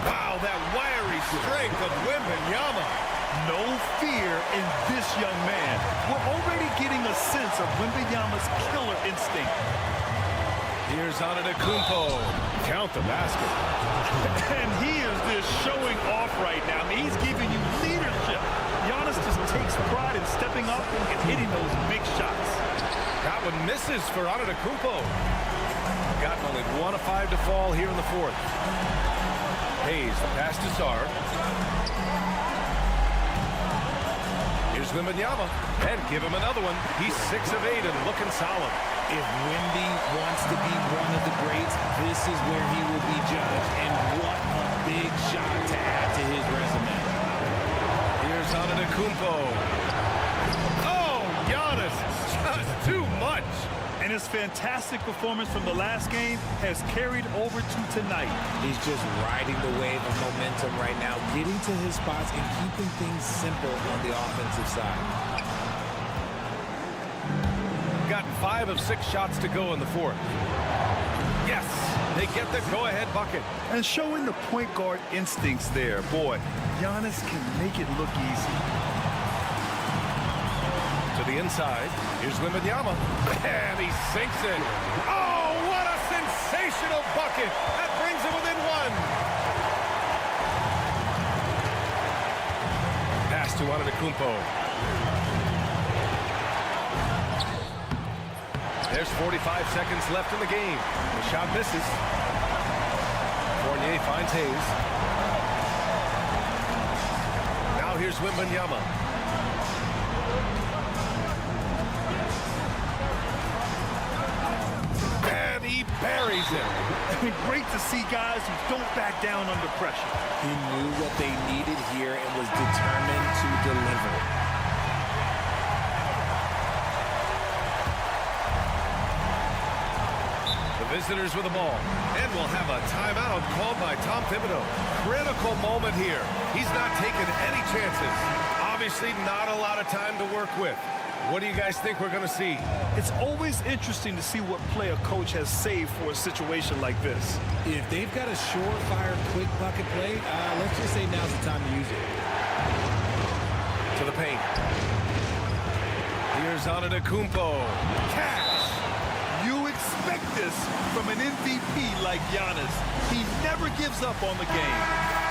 Wow, that wiry strength of Wembanyama. No fear in this young man. We're already getting a sense of Wembanyama's killer instinct. Here's Antetokounmpo. Count the basket. And he is just showing off right now. I mean, he's giving you leadership. Giannis just takes pride in stepping up and hitting those big shots. That one misses for Antetokounmpo. Gotten only 1 of 5 to fall here in the 4th. Hayes, the pass to Sarr. Here's Wembanyama, and give him another one. He's 6 of 8 and looking solid. If Wemby wants to be one of the greats, this is where he will be judged. And what a big shot to add to his resume. Here's Antetokounmpo. Oh, Giannis, just too much. And his fantastic performance from the last game has carried over to tonight. He's just riding the wave of momentum right now, getting to his spots and keeping things simple on the offensive side. Got 5 of 6 shots to go in the fourth. Yes, they get the go-ahead bucket. And showing the point guard instincts there. Boy, Giannis can make it look easy. To the inside, here's Wembanyama, and he sinks it. Oh, what a sensational bucket! That brings him within 1. Pass to Antetokounmpo. There's 45 seconds left in the game. The shot misses. Fournier finds Hayes. Now here's Wembanyama. And he buries him. Great to see guys who don't back down under pressure. He knew what they needed here and was determined to deliver. Visitors with the ball, and we'll have a timeout called by Tom Thibodeau. Critical moment here. He's not taking any chances. Obviously not a lot of time to work with. What do you guys think we're going to see? It's always interesting to see what play a coach has saved for a situation like this. If they've got a surefire, quick bucket play, let's just say now's the time to use it. To the paint. Here's Antetokounmpo. Cash. You expect this from an MVP like Giannis. He never gives up on the game.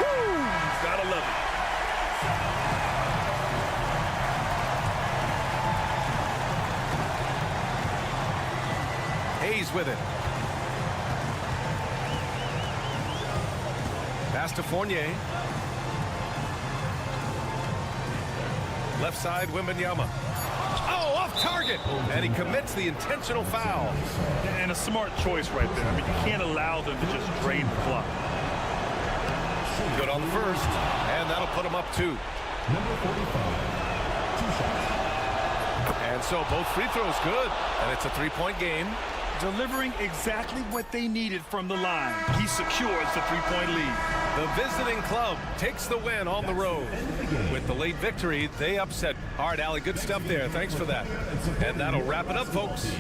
Woo! Gotta love it. Hayes with it. Pass to Fournier. Left side, Wembanyama. Oh, off target! And he commits the intentional foul. And a smart choice right there. I mean, you can't allow them to just drain the clock. Good on the first, and that'll put him up 2. Number 45, 2 shots. And so both free throws good, and it's a 3-point game. Delivering exactly what they needed from the line. He secures the 3-point lead. The visiting club takes the win on the road. With the late victory, they upset. All right, Allie, good stuff there. Thanks for that. And that'll wrap it up, folks.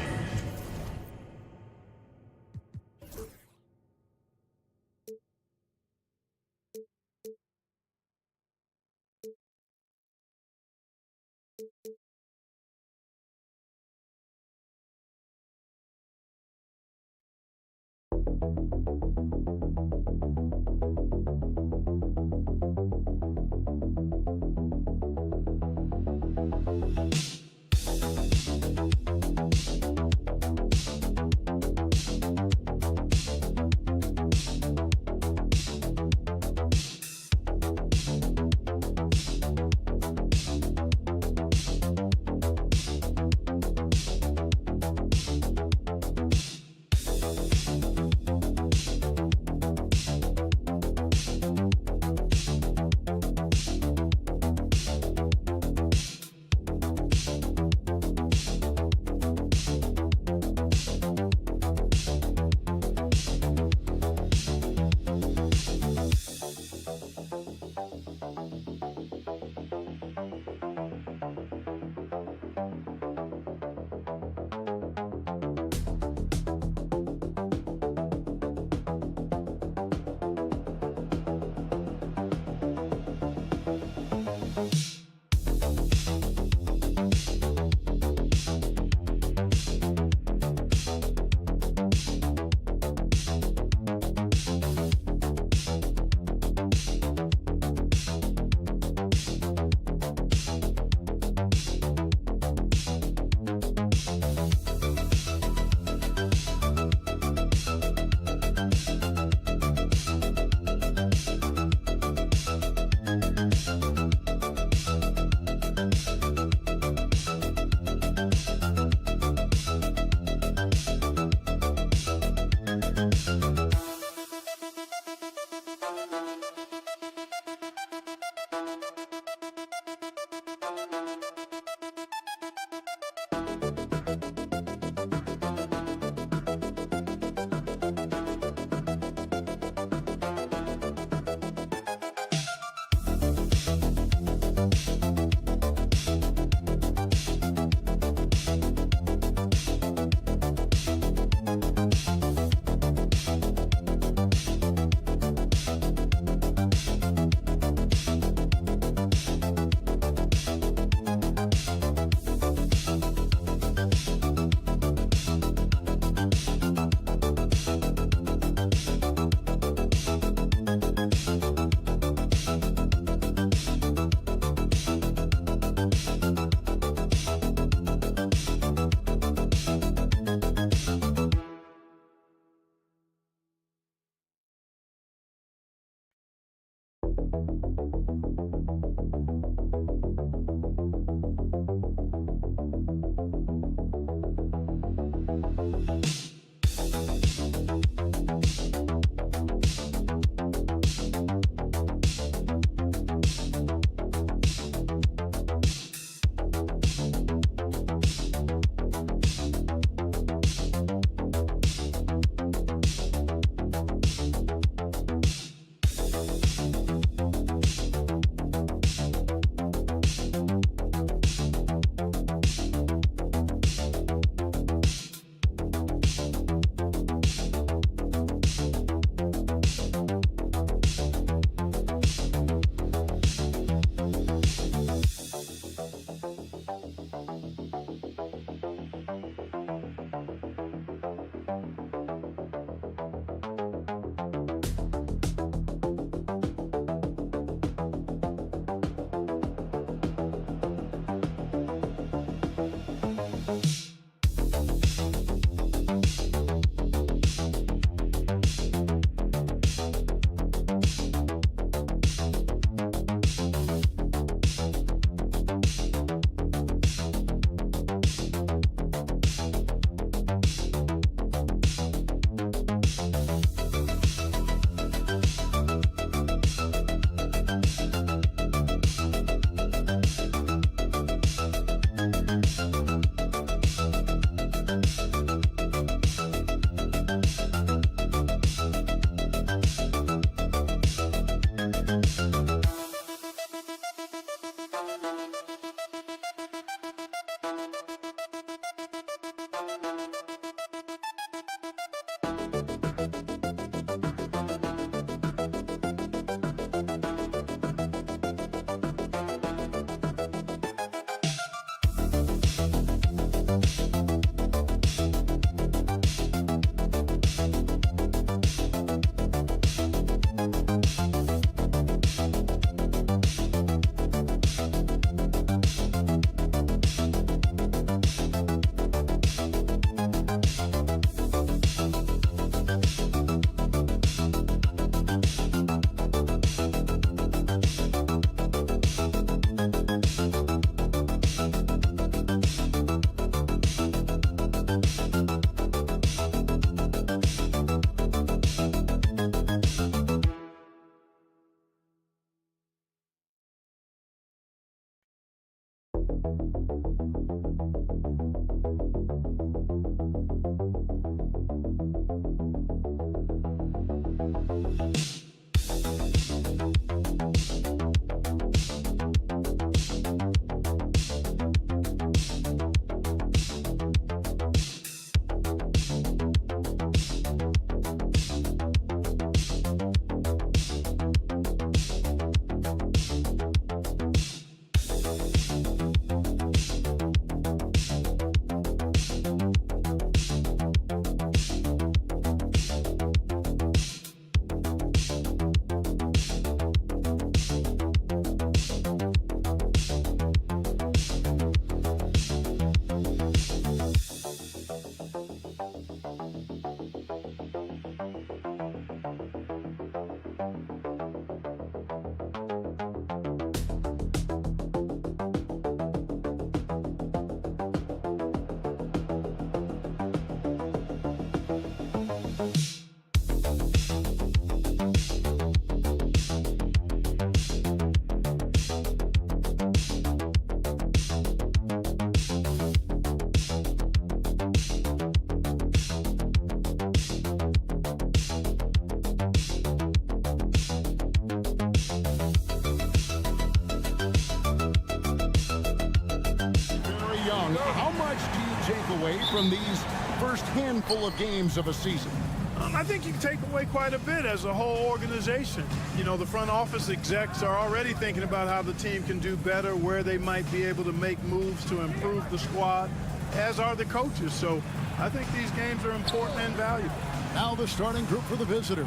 Away from these first handful of games of a season? I think you can take away quite a bit as a whole organization. You know, the front office execs are already thinking about how the team can do better, where they might be able to make moves to improve the squad, as are the coaches. So I think these games are important and valuable. Now the starting group for the visitors.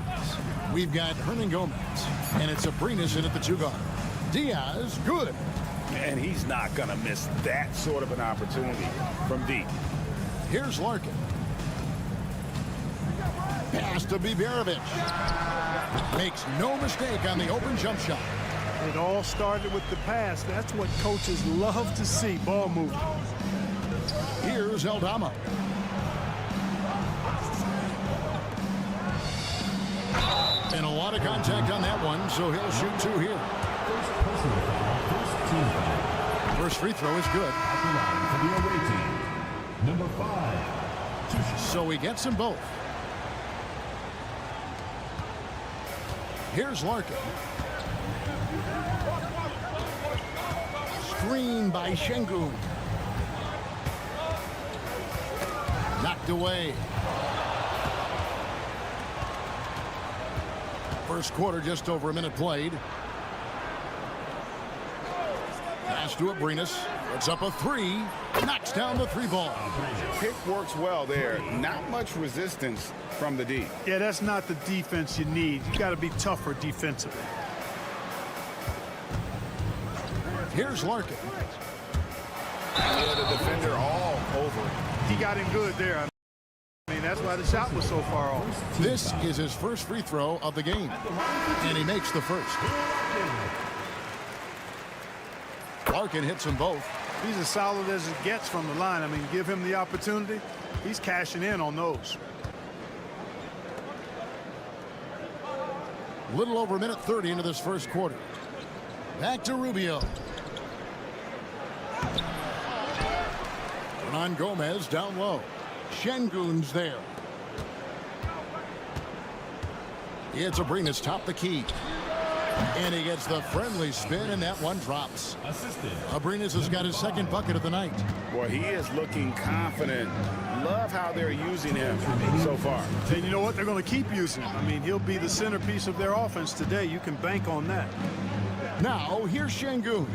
We've got Hernan Gomez, and it's Abrinas in at the 2 guard. Diaz, good. And he's not going to miss that sort of an opportunity from deep. Here's Larkin. Pass to Biberovic. Makes no mistake on the open jump shot. It all started with the pass. That's what coaches love to see, ball movement. Here's Aldama. And a lot of contact on that one, so he'll shoot 2 here. First free throw is good. Number 5. So he gets them both. Here's Larkin. Screen by Şengün. Knocked away. First quarter, just over a minute played. Pass to Abrinas. It's up a 3. Knocks down the 3 ball. Pick works well there. Not much resistance from the D. Yeah, that's not the defense you need. You got to be tougher defensively. Here's Larkin. Yeah, the defender all over it. He got him good there. I mean, that's why the shot was so far off. This is his first free throw of the game. And he makes the first. Larkin hits them both. He's as solid as it gets from the line. I mean, give him the opportunity. He's cashing in on those. Little over a minute 30 into this first quarter. Back to Rubio. Hernan Gomez down low. Şengün's there. It's Abrinas top the key. And he gets the friendly spin, and that one drops. Abrinas has got his second bucket of the night. Boy, he is looking confident. Love how they're using him so far. And you know what? They're going to keep using him. I mean, he'll be the centerpiece of their offense today. You can bank on that. Now, here's Şengün.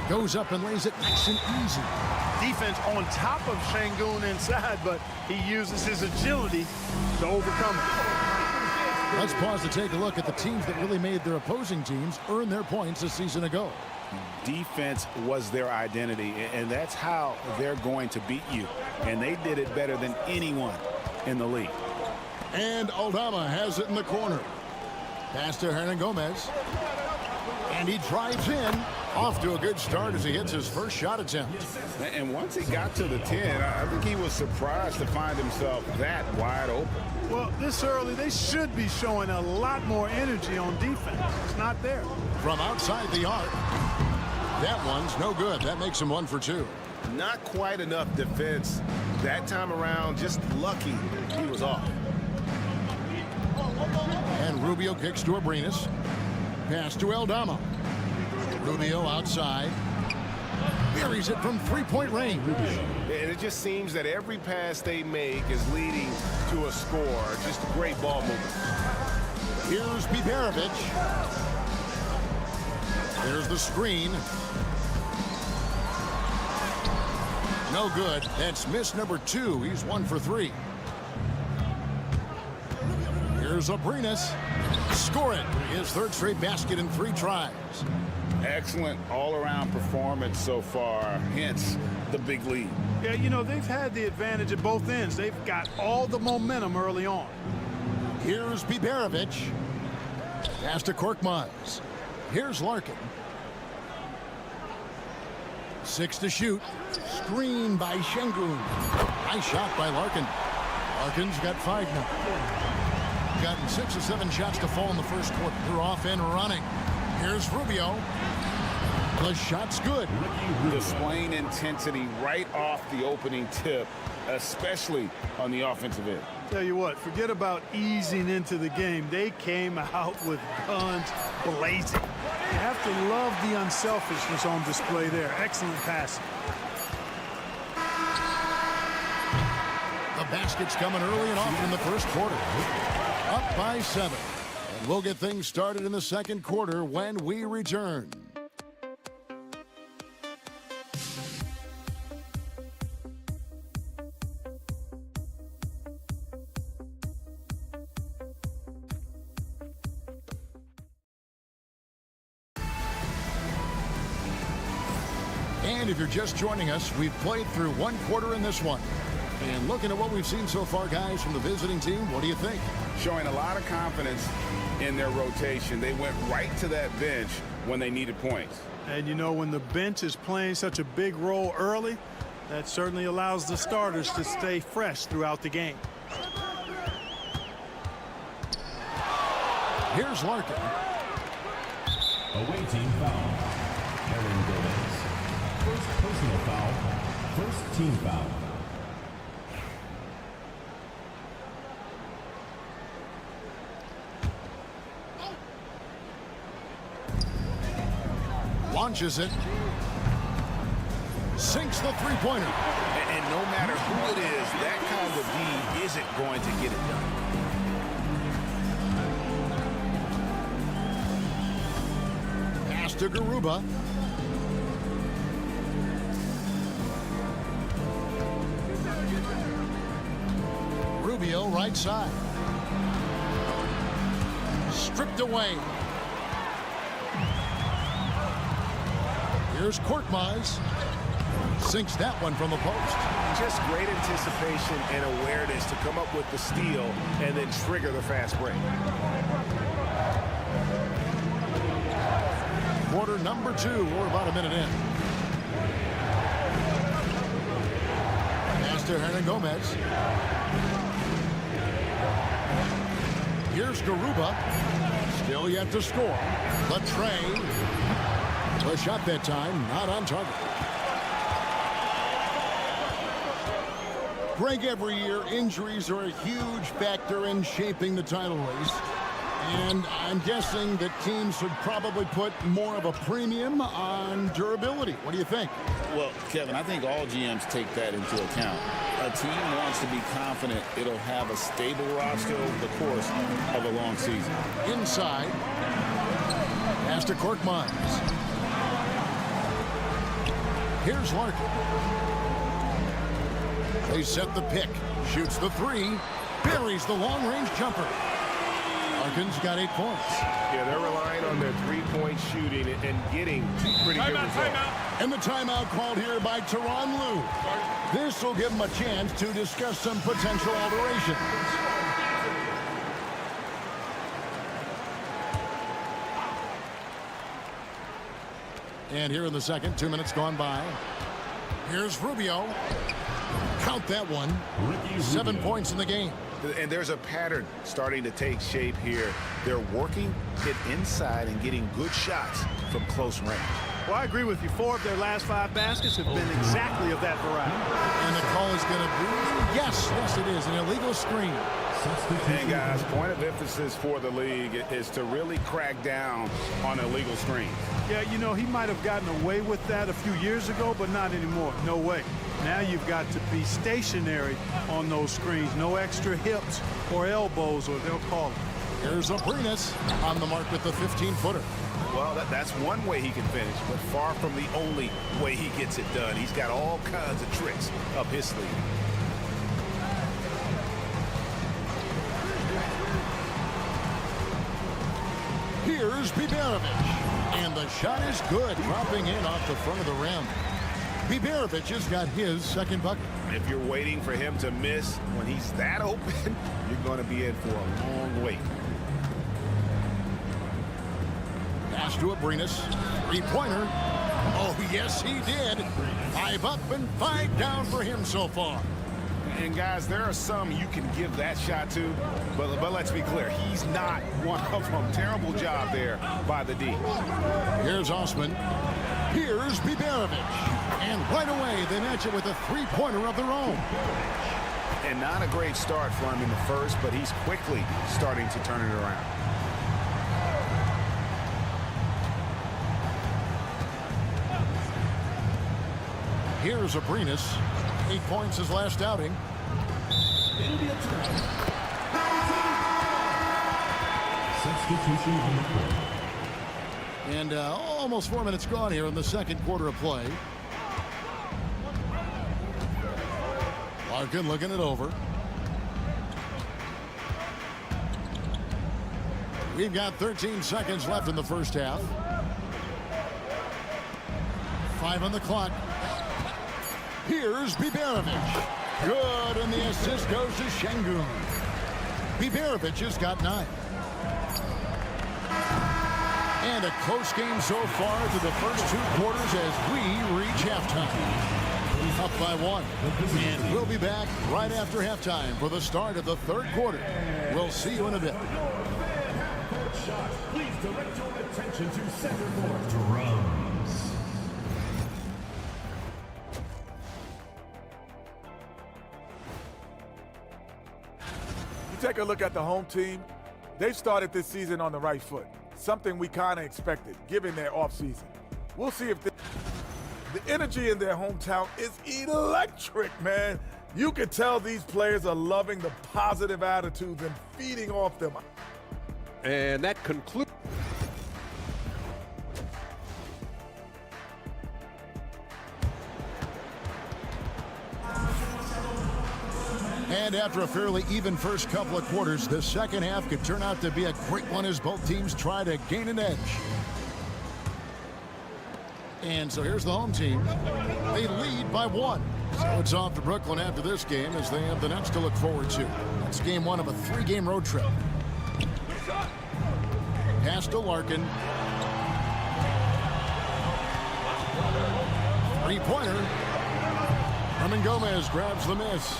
Goes up and lays it nice and easy. Defense on top of Şengün inside, but he uses his agility to overcome it. Let's pause to take a look at the teams that really made their opposing teams earn their points a season ago. Defense was their identity, and that's how they're going to beat you. And they did it better than anyone in the league. And Aldama has it in the corner. Pass to Hernangomez. And he drives in. Off to a good start as he hits his first shot attempt. And once he got to the 10, I think he was surprised to find himself that wide open. Well, this early, they should be showing a lot more energy on defense. It's not there. From outside the arc. That one's no good. That makes him 1 for 2. Not quite enough defense that time around. Just lucky he was off. And Rubio kicks to Abrinas. Pass to Aldama. Rubio outside. Buries it from three-point range. And it just seems that every pass they make is leading to a score. Just great ball movement. Here's Biberovic. There's the screen. No good. That's miss number 2. He's 1 for 3. Here's Abrinas. Score it. His third straight basket in 3 tries. Excellent all-around performance so far, hence the big lead. Yeah, you know, they've had the advantage at both ends. They've got all the momentum early on. Here's Biberovic. Pass to Korkmaz. Here's Larkin. 6 to shoot. Screen by Şengün. Nice shot by Larkin. Larkin's got 5 now. Gotten 6 or 7 shots to fall in the first quarter. They're off and running. Here's Rubio. The shot's good. Displaying intensity right off the opening tip, especially on the offensive end. Tell you what, forget about easing into the game. They came out with guns blazing. You have to love the unselfishness on display there. Excellent passing. The basket's coming early and often in the first quarter. Up by 7. And we'll get things started in the second quarter when we return. And if you're just joining us, we've played through 1 quarter in this one. And looking at what we've seen so far, guys, from the visiting team, what do you think? Showing a lot of confidence in their rotation. They went right to that bench when they needed points. And you know, when the bench is playing such a big role early, that certainly allows the starters to stay fresh throughout the game. Here's Larkin. Away team foul. Aaron Gomez. First personal foul. First team foul. Launches it. Sinks the three-pointer. And no matter who it is, that kind of D isn't going to get it done. Pass to Garuba. Rubio right side. Stripped away. Here's Korkmaz. Sinks that one from the post. Just great anticipation and awareness to come up with the steal and then trigger the fast break. Quarter number 2. We're about a minute in. Pass to Hernangomez. Here's Garuba. Still yet to score. Latre. The shot that time, not on target. Greg, every year, injuries are a huge factor in shaping the title race. And I'm guessing that teams would probably put more of a premium on durability. What do you think? Well, Kevin, I think all GMs take that into account. A team wants to be confident it'll have a stable roster over the course of a long season. Inside. Pass to Korkmaz. Here's Larkin. They set the pick. Shoots the three. Buries the long-range jumper. Larkin's got 8 points. Yeah, they're relying on their three-point shooting and getting pretty good results. And the timeout called here by Tyronn Lue. This will give him a chance to discuss some potential alterations. And here in the second, 2 minutes gone by. Here's Rubio. Count that one. 7 points in the game. And there's a pattern starting to take shape here. They're working it inside and getting good shots from close range. Well, I agree with you. 4 of their last 5 baskets have been exactly of that variety. And the call is going to be, yes, it is, an illegal screen. And guys, point of emphasis for the league is to really crack down on illegal screens. Yeah, you know, he might have gotten away with that a few years ago, but not anymore. No way. Now you've got to be stationary on those screens. No extra hips or elbows, or they'll call it. Here's Abrinas on the mark with the 15-footer. Well, that's one way he can finish, but far from the only way he gets it done. He's got all kinds of tricks up his sleeve. Here's Biberovic. And the shot is good, dropping in off the front of the rim. Biberovic has got his second bucket. If you're waiting for him to miss when he's that open, you're going to be in for a long wait. Pass to Abrinas. Three-pointer. Oh, yes, he did. 5 up and 5 down for him so far. And, guys, there are some you can give that shot to, but let's be clear, he's not one of them. Terrible job there by the D. Here's Osman. Here's Biberovic. And right away, they match it with a three-pointer of their own. And not a great start for him in the first, but he's quickly starting to turn it around. Here's Abrinas. 8 points his last outing. Substitution on the court. And almost 4 minutes gone here in the second quarter of play. Larkin looking it over. We've got 13 seconds left in the first half. 5 on the clock. Here's Biberovic. Good, and the assist goes to Şengün. Biberovic has got 9. And a close game so far to the first 2 quarters as we reach halftime. Up by 1. And we'll be back right after halftime for the start of the third quarter. We'll see you in a bit. Please direct your attention to center court. Drums. You take a look at the home team. They've started this season on the right foot. Something we kind of expected, given their offseason. We'll see if the energy in their hometown is electric, man. You can tell these players are loving the positive attitudes and feeding off them. And that concludes. And after a fairly even first couple of quarters, the second half could turn out to be a great one as both teams try to gain an edge. And so here's the home team. They lead by 1. So it's off to Brooklyn after this game as they have the Nets to look forward to. It's game 1 of a 3-game road trip. Pass to Larkin. 3-pointer. Hernan Gomez grabs the miss.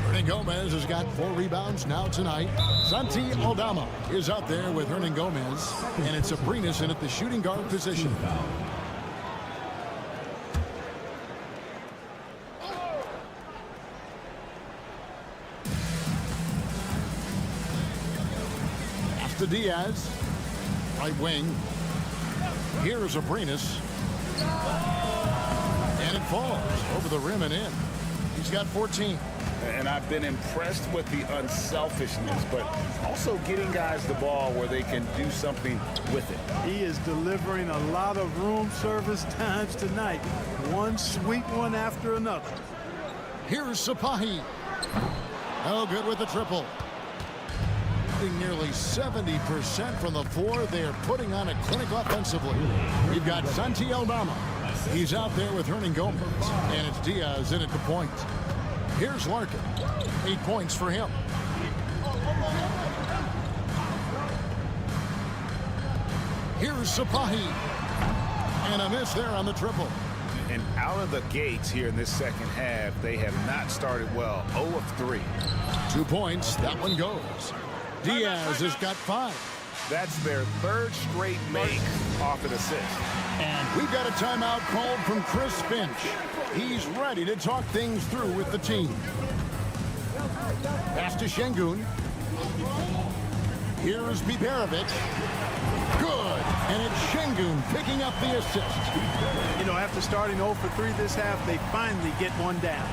Hernan Gomez has got 4 rebounds now tonight. Santi Aldama is out there with Hernan Gomez. And it's Abrinas in at the shooting guard position. to Diaz. Right wing. Here's Abrinas. And it falls over the rim and in. He's got 14. And I've been impressed with the unselfishness, but also getting guys the ball where they can do something with it. He is delivering a lot of room service times tonight. One sweet one after another. Here's Sapahi. Oh, good with the triple. Nearly 70% from the floor. They are putting on a clinic offensively. You've got Santi Aldama. He's out there with Hernan Gomez. And it's Diaz in at the point. Here's Larkin. 8 points for him. Here's Sapahi. And a miss there on the triple. And out of the gates here in this second half, they have not started well. 0 of 3. 2 points. That one goes. Diaz has got 5. That's their third straight make off an assist. And we've got a timeout called from Chris Finch. He's ready to talk things through with the team. Pass to Şengün. Here's Biberovic. Good. And it's Şengün picking up the assist. You know, after starting 0 for 3 this half, they finally get one down.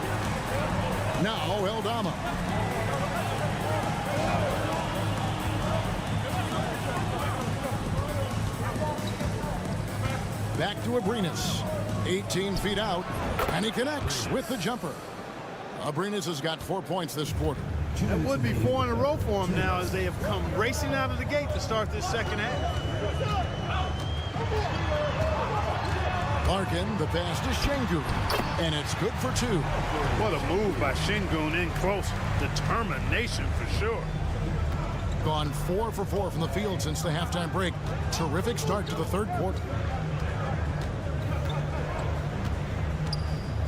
Now Aldama. Back to Abrinas. 18 feet out, and he connects with the jumper. Abrinas has got 4 points this quarter. That would be 4 in a row for him now as they have come racing out of the gate to start this second half. Larkin, the pass to Şengün, and it's good for 2. What a move by Şengün in close. Determination for sure. Gone 4 for 4 from the field since the halftime break. Terrific start to the third quarter.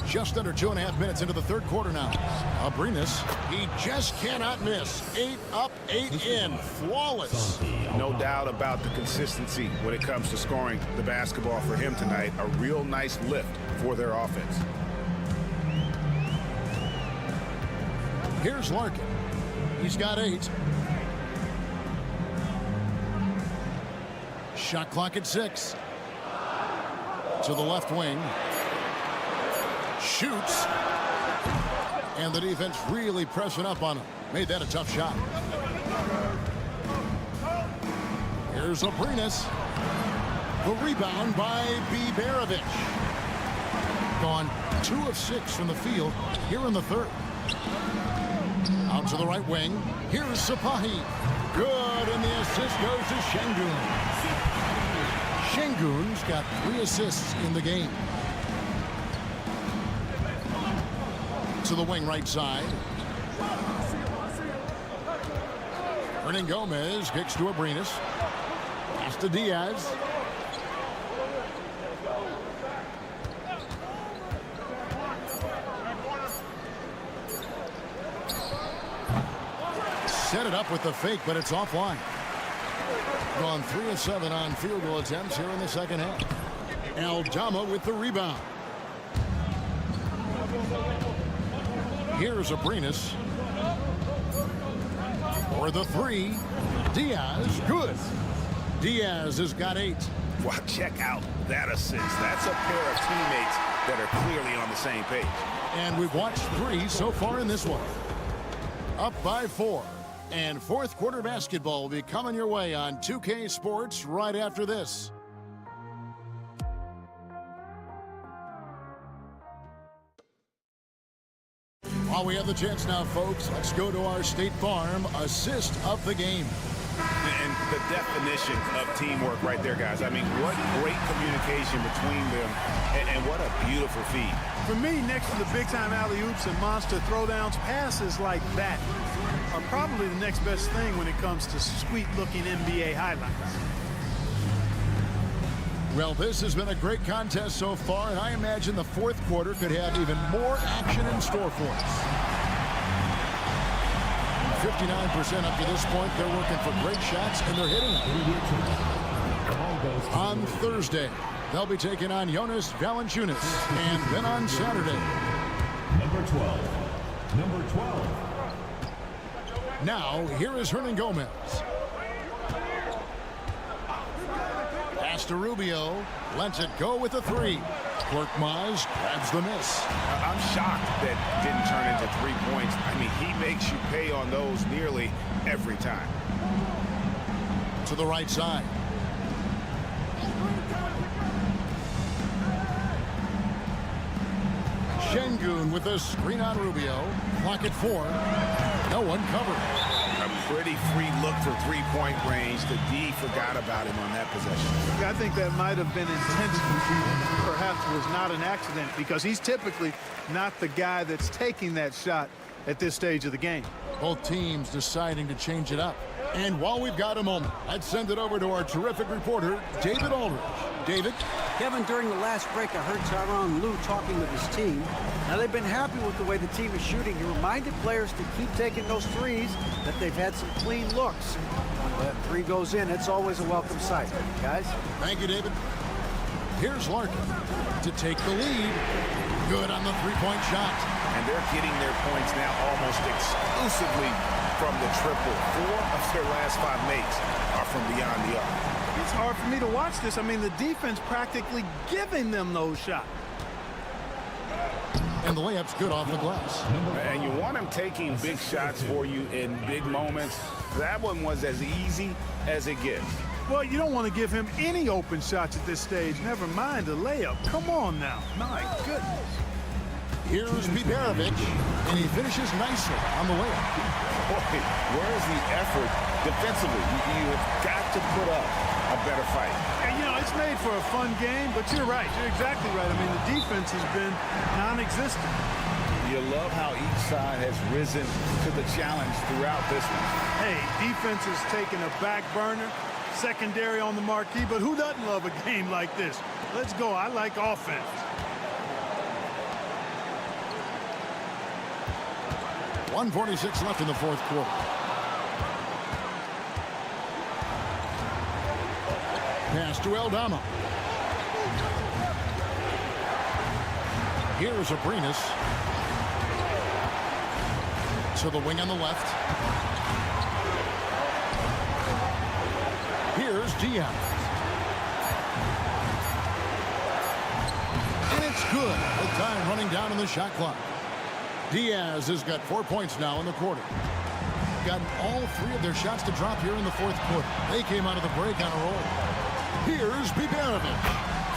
Just under 2.5 minutes into the third quarter now. Abrinas, he just cannot miss. 8 up, 8 in. Flawless. No doubt about the consistency when it comes to scoring the basketball for him tonight. A real nice lift for their offense. Here's Larkin. He's got 8. Shot clock at 6. To the left wing. Shoots. And the defense really pressing up on him. Made that a tough shot. Here's Abrinas. The rebound by Biberovic. Gone 2 of 6 from the field here in the third. Out to the right wing. Here's Sapahi. Good, and the assist goes to Şengün. Şengün's got 3 assists in the game. To the wing right side. Hernan Gomez kicks to Abrinas. Pass to Diaz. Set it up with the fake, but it's offline. Gone 3 of 7 on field goal attempts here in the second half. Aldama with the rebound. Here's Abrinas. For the 3. Diaz, good. Diaz has got 8. Well, check out that assist. That's a pair of teammates that are clearly on the same page. And we've watched 3 so far in this one. Up by 4. And fourth quarter basketball will be coming your way on 2K Sports right after this. While we have the chance now, folks, let's go to our State Farm assist of the game. And the definition of teamwork right there, guys. I mean, what great communication between them, and what a beautiful feed. For me, next to the big-time alley-oops and monster throwdowns, passes like that are probably the next best thing when it comes to sweet-looking NBA highlights. Well, this has been a great contest so far, and I imagine the fourth quarter could have even more action in store for us. 59% up to this point. They're working for great shots, and they're hitting them. On Thursday, they'll be taking on Jonas Valanciunas, and then on Saturday. Number 12. Number 12. Now, here is Hernan Gomez. Pass to Rubio. Lets it go with a three. Korkmaz grabs the miss. I'm shocked that didn't turn into 3 points. I mean, he makes you pay on those nearly every time. To the right side. Şengün with a screen on Rubio. Clock at 4. No one covered. A pretty free look for three-point range. The D forgot about him on that possession. I think that might have been intentional. Perhaps was not an accident because he's typically not the guy that's taking that shot at this stage of the game. Both teams deciding to change it up. And while we've got a moment, I'd send it over to our terrific reporter, David Aldridge. David? Kevin, during the last break, I heard Tyronn Lue talking with his team. Now, they've been happy with the way the team is shooting. He reminded players to keep taking those threes, that they've had some clean looks. When that three goes in, it's always a welcome sight. Guys? Thank you, David. Here's Larkin to take the lead. Good on the three-point shot. And they're getting their points now almost exclusively from the triple. 4 of their last 5 makes are from beyond the arc. It's hard for me to watch this. I mean, the defense practically giving them those shots. And the layup's good off the glass. And you want him taking big shots for you in big moments. That one was as easy as it gets. Well, you don't want to give him any open shots at this stage. Never mind a layup. Come on now. My goodness. Here's Biberovic, and he finishes nicely on the layup. Boy, where's the effort defensively? You have got to put up a better fight. Yeah, you know, it's made for a fun game, but you're right. You're exactly right. I mean, the defense has been non-existent. You love how each side has risen to the challenge throughout this one. Hey, defense has taken a back burner, secondary on the marquee, but who doesn't love a game like this? Let's go. I like offense. .146 left in the fourth quarter. Pass to Aldama. Here's Abrinas. To the wing on the left. Here's Diaz. And it's good. The time running down on the shot clock. Diaz has got 4 points now in the quarter. Gotten all 3 of their shots to drop here in the fourth quarter. They came out of the break on a roll. Here's Biberovic.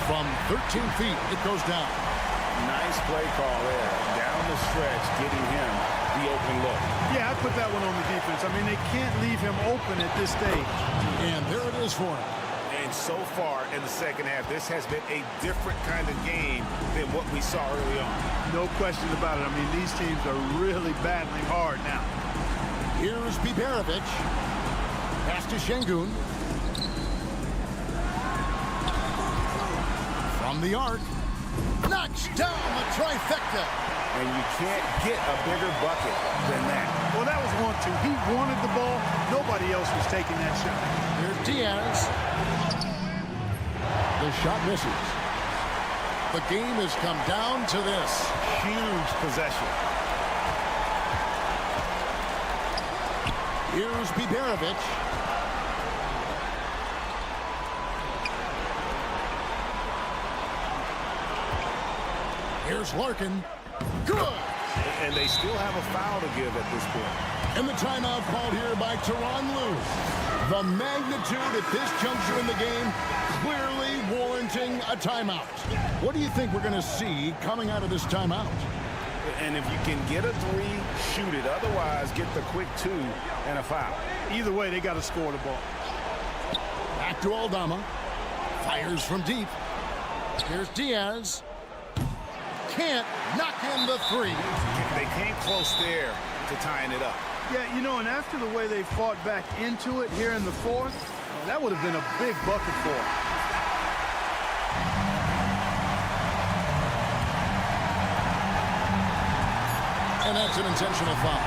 From 13 feet, it goes down. Nice play call there. Down the stretch, getting him the open look. Yeah, I put that one on the defense. I mean, they can't leave him open at this stage. And there it is for him. And so far in the second half, this has been a different kind of game than what we saw early on. No question about it. I mean, these teams are really battling hard now. Here's Biberovic. Pass to Şengün. From the arc. Knocks down the trifecta. And you can't get a bigger bucket than that. Well, that was 1-2. He wanted the ball. Nobody else was taking that shot. Here's Diaz. The shot misses. The game has come down to this. Huge possession. Here's Biberovic. Here's Larkin. Good! And they still have a foul to give at this point. And the timeout called here by Tyronn Lue. The magnitude at this juncture in the game clearly warranting a timeout. What do you think we're going to see coming out of this timeout? And if you can get a 3, shoot it. Otherwise, get the quick 2 and a foul. Either way, they got to score the ball. Back to Aldama. Fires from deep. Here's Diaz. Can't knock in the 3. They came close there to tying it up. Yeah, you know, and after the way they fought back into it here in the fourth, that would have been a big bucket for them. And that's an intentional foul.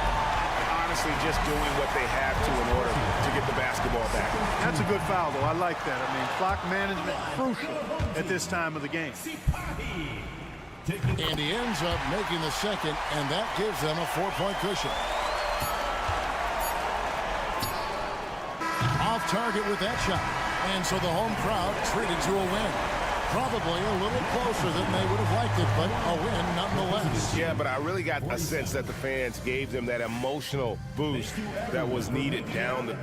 Honestly, just doing what they have to in order to get the basketball back. That's a good foul, though. I like that. I mean, clock management crucial at this time of the game. And he ends up making the second, and that gives them a 4-point cushion. Off target with that shot. And so the home crowd treated to a win. Probably a little closer than they would have liked it, but a win nonetheless. Yeah, but I really got a sense that the fans gave them that emotional boost that was needed down the...